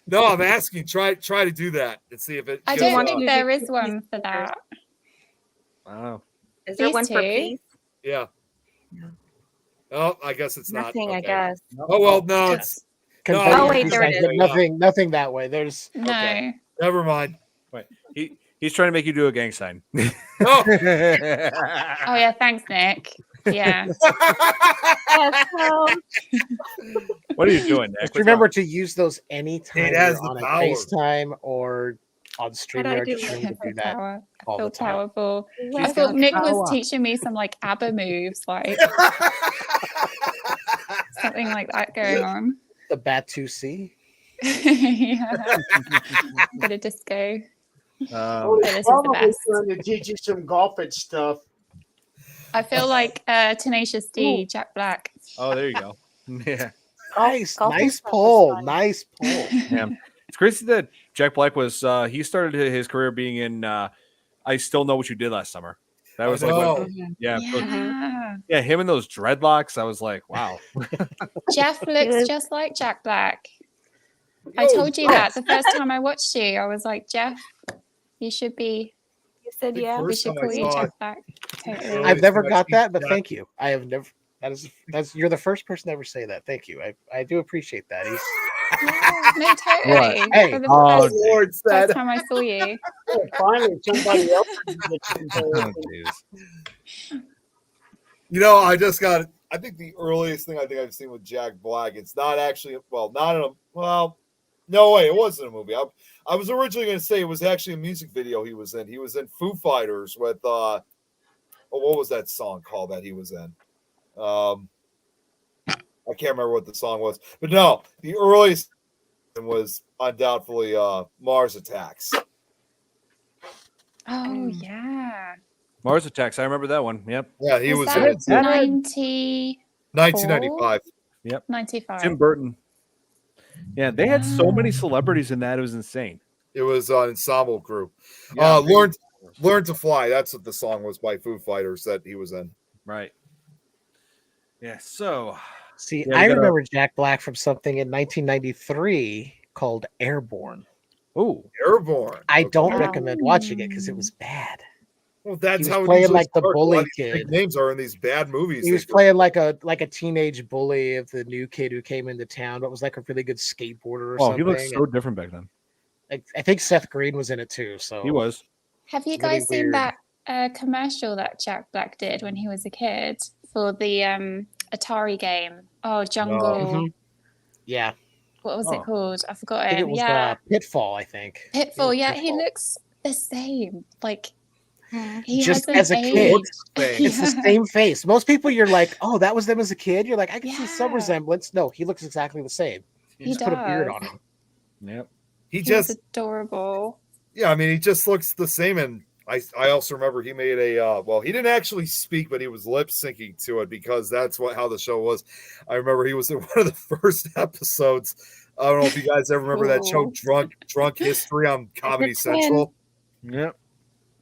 no, I'm asking try to do that and see if it I goes don't up. think there is one for that. Wow. Is there These one for two? peace? Yeah. No. Oh, I guess it's Nothing, not. I Okay. guess. Oh well, no, it's Confetti Oh, wait, peace there it signs, is. but nothing that way. There's No. Okay. Never mind. Wait, he's trying to make you do a gang sign. Oh, Oh yeah, thanks, Nick. Yeah. What are you doing, Nick? Just remember to use those anytime It has you're the on a power. FaceTime or on What I StreamYard. do Just with remember to do that Power. I all feel the time. powerful. I She's thought got Nick was power. teaching me some like ABBA moves, like something like that going on. The Batu-C. Yeah. Bit of disco. Oh, But he's this is the probably best. trying to teach you some golf and stuff. I feel like Tenacious D, Jack Black. Oh, there you go. Yeah. Nice, golf and nice stuff is pull. fun. Nice pull. Yeah. It's crazy that Jack Black was he started his career being in I Still Know What You Did Last Summer. That was like what, yeah. Yeah, him and those dreadlocks. I was like, wow. Jeff looks just like Jack Black. I told you that the first time I watched you. I was like, Jeff, you should be. You said The yeah. We first should time I call you saw Jack it, Black. Totally. Really? I've never so got much that, but Jack- thank you. I have never. That's you're the first person to ever say that. Thank you. I do appreciate that. He's Yeah, no, totally. What? Hey, For the oh, first, Lord said. first time I saw you. Oh, finally, somebody else. Oh, jeez. You know, I just got. I think the earliest thing I think I've seen with Jack Black. It's not actually. Well, not in a. Well, no way. It wasn't a movie. I was originally going to say it was actually a music video he was in. He was in Foo Fighters with. Oh, what was that song called that he was in? I can't remember what the song was, but no, the earliest was undoubtedly Mars Attacks. Oh yeah. Mars Attacks. I remember that one. Yep. Yeah, he was in that it too. 1995? 1995. Yep. 95. Tim Burton. Yeah, they had so many celebrities in that. It was insane. It was an ensemble crew. Yeah. Learn to Fly. That's what the song was by Foo Fighters that he was in. Right. Yeah. So, see. yeah, I we gotta- remember Jack Black from something in 1993 called Airborne. Oh, Airborne. I don't Wow. recommend watching it because it was bad. Well, that's He was how it playing usually like the starts. A lot bully of these big kid. names are in these bad movies. He was They do. playing like a teenage bully of the new kid who came into town, but was like a really good skateboarder or oh, something. he looks so different back then. I think Seth Green was in it too. So He was. Have you Really guys seen weird. that commercial that Jack Black did when he was a kid for the Atari game? Oh, Jungle. Mhm. Yeah, What was Oh. it called? I forgot I think it was yeah. Pitfall. I think Pitfall. Yeah, he Pitfall. looks the same. Like he Just hasn't as a kid. aged. It's the same face. Most people, you're like, oh, that was them as a kid. You're like, I can see some Yeah. resemblance. No, he looks exactly the same. He He just put a beard does. on him. Yep. He He just was adorable. yeah, I mean, he just looks the same. And I also remember he made a well, he didn't actually speak, but he was lip syncing to it because that's how the show was. I remember he was in one of the first episodes. I don't know if you guys ever remember that show Drunk History on Comedy Central. Yep.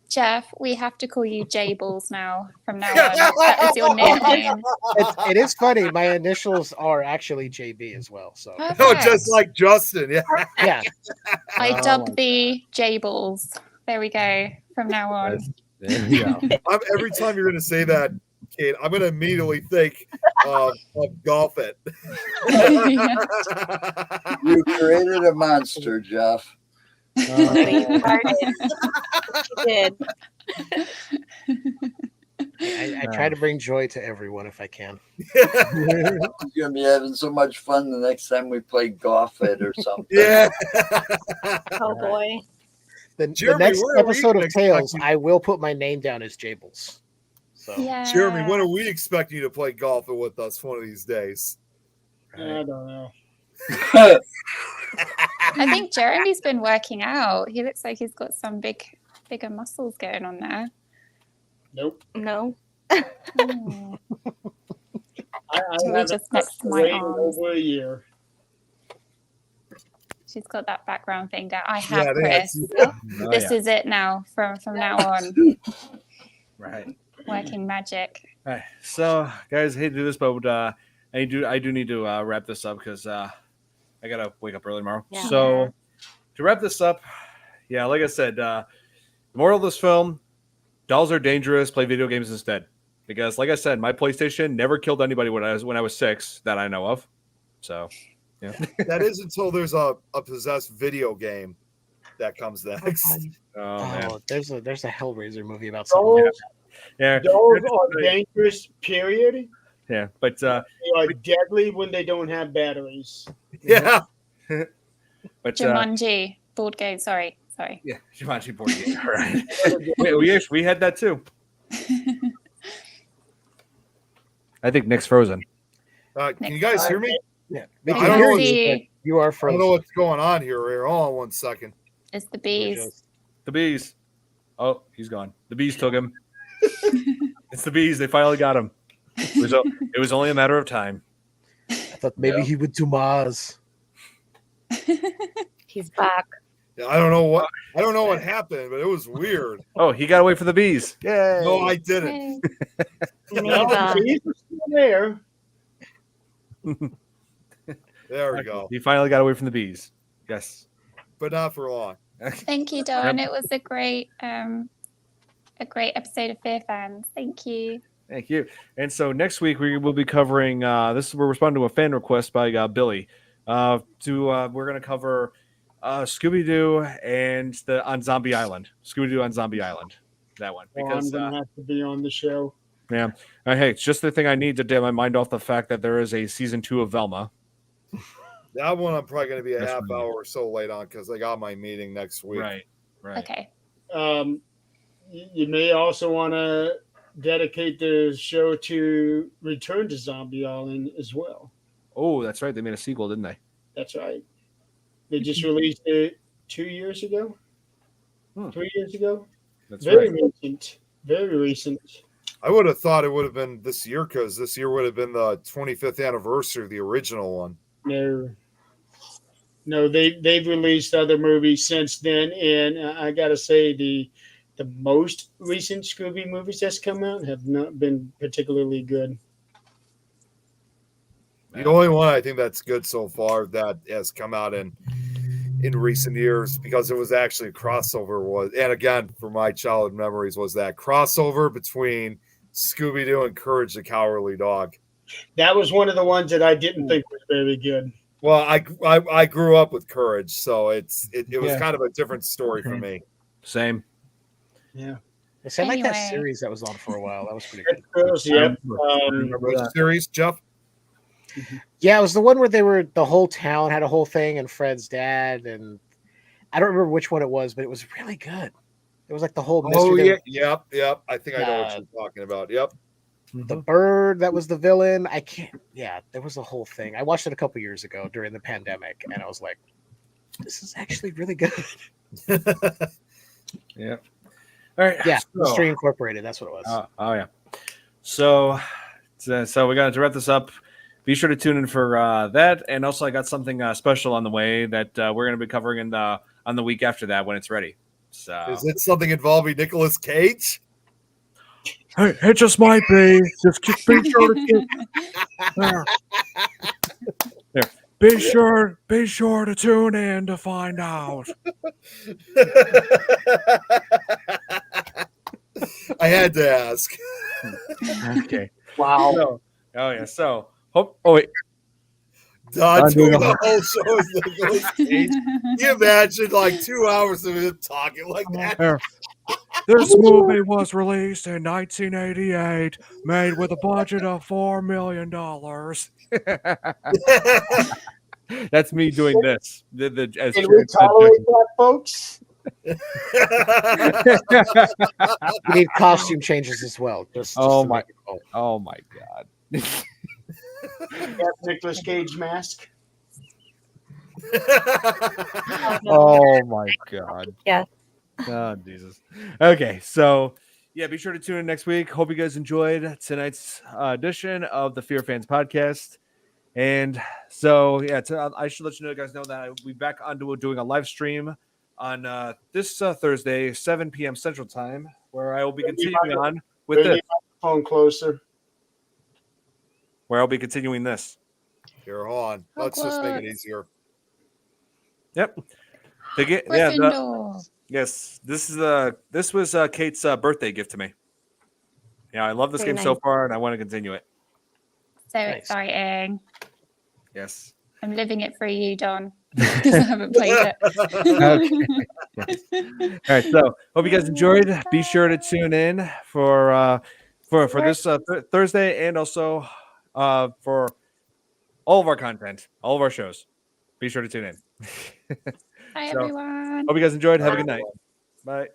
Jeff, we have to call you Jables now from now on. That is your nickname. It is funny. My initials are actually JB as well. So No, Perfect. just like Justin. Yeah. yeah, I Oh dubbed my thee Jables. There we go. From now on. There you go. Every time you're going to say that, Kate, I'm going to immediately think of Golf It. You created a monster, Jeff. You started. You did. I try to bring joy to everyone if I can. You're gonna be having so much fun the next time we play golf it or something. Yeah. Oh boy. The Jeremy, next where are we episode of expecting- Tales, I will put my name down as Jables. So Yeah. Jeremy, when are we expecting you to play golf with us one of these days? I don't know. I think Jeremy's been working out. He looks like he's got some bigger muscles going on there. Nope. No. I Julie haven't just next to my weighed in arms. over a year. She's got that background thing down. I Yeah, have they have Chris. to- Oh, This yeah. is it now. From now on, Right. working magic. All right. So, guys, I hate to do this, but I do need to wrap this up because I gotta wake up early tomorrow. Yeah. So, to wrap this up, yeah, like I said, the moral of this film: dolls are dangerous. Play video games instead. Because, like I said, my PlayStation never killed anybody when I was 6 that I know of. So, yeah. That is until there's a possessed video game that comes next. Oh man. there's a Hellraiser movie about something like that. Yeah. Dogs are dangerous, period. Yeah, but They are deadly when they don't have batteries. Yeah. but Jumanji board game. Sorry. yeah, Jumanji board game. All right. we had that too. I think Nick's frozen. Can you guys hear me? Yeah, I Mickey, don't know hear what's- you, but you are I don't frozen. know what's going on here. Hold on 1 second. It's the bees. The bees. Oh, he's gone. The bees took him. It's the bees. They finally got him. It was only a matter of time. I thought maybe he went to Mars. He's back. I don't know what happened, but it was weird. Oh, he got away from the bees. Yay. No, I didn't. The bees are still there. There we go. He finally got away from the bees. Yes. But not for long. Thank you, Don. It was a great episode of Fear Fans. Thank you. Thank you. And so next week we will be covering. This is we're responding to a fan request by Billy. We're going to cover Scooby Doo and on Zombie Island. Scooby Doo on Zombie Island. That one. Because I'm gonna have to be on the show. Yeah. Hey, it's just the thing I need to get my mind off the fact that there is a season 2 of Velma. That one I'm probably going to be a That's half right. hour or so late on because I got my meeting next week. Right. Okay. You may also want to dedicate the show to Return to Zombie Island as well. Oh, that's right. They made a sequel, didn't they? That's right. They just released it 2 years ago. 3 years ago. That's very right. recent. Very recent. I would have thought it would have been this year because this year would have been the 25th anniversary of the original one. No, they've released other movies since then, and I gotta say the most recent Scooby movies that's come out have not been particularly good. The only one I think that's good so far that has come out in recent years because it was actually a crossover was, and again for my childhood memories was that crossover between Scooby Doo and Courage the Cowardly Dog. That was one of the ones that I didn't think was very good. Well, I grew up with Courage, so it was Yeah. kind of a different story for me. Same. Yeah. I like that Anyway. series that was on for a while. That was pretty good. Girls, yep. Which series, Jeff? Yeah, it was the one where the whole town had a whole thing, and Fred's dad, and I don't remember which one it was, but it was really good. It was like the whole mystery. Oh that- yep. I think I know what you're talking about. Yep. The bird that was the villain. I can't. Yeah, there was a whole thing. I watched it a couple years ago during the pandemic, and I was like, "This is actually really good." Yeah. All right. Yeah, so- Mystery Incorporated. That's what it was. Oh yeah. So we got to wrap this up. Be sure to tune in for that, and also I got something special on the way that we're going to be covering on the week after that when it's ready. So Is it something involving Nicolas Cage? Hey, it just might be. Just be sure to yeah. Be sure to tune in to find out. I had to ask. Okay. Wow. So, oh yeah. So oh wait. Don I'm doing doing a- the whole show is Nicolas Cage. Can you imagine like 2 hours of him talking like that? There. This movie was released in 1988, made with a budget of $4 million. That's me doing this. As Can we tolerate that, folks? You need costume changes as well. Just oh to my! make it cool. Oh my God! That Nicolas Cage mask. Oh my God! Yeah. Oh Jesus! Okay, so yeah, be sure to tune in next week. Hope you guys enjoyed tonight's edition of the Fear Fans podcast. And so yeah, I should let you guys know that I'll be back onto doing a live stream on this Thursday, 7 p.m. Central Time, where I will be continuing on with Bring this. the microphone closer. Where I'll be continuing this. Here, hold on. Let's just make it easier. Yep. Yes. This was Kate's birthday gift to me. Yeah, I love this Very game so nice. far, and I want to continue it. So exciting. Yes. I'm living it for you, Don, because I haven't played it. Okay. All right, so hope you guys enjoyed. Be sure to tune in for this Thursday, and also for all of our content, all of our shows. Be sure to tune in. Hi, So, everyone. hope you guys enjoyed. Have a good night. Bye.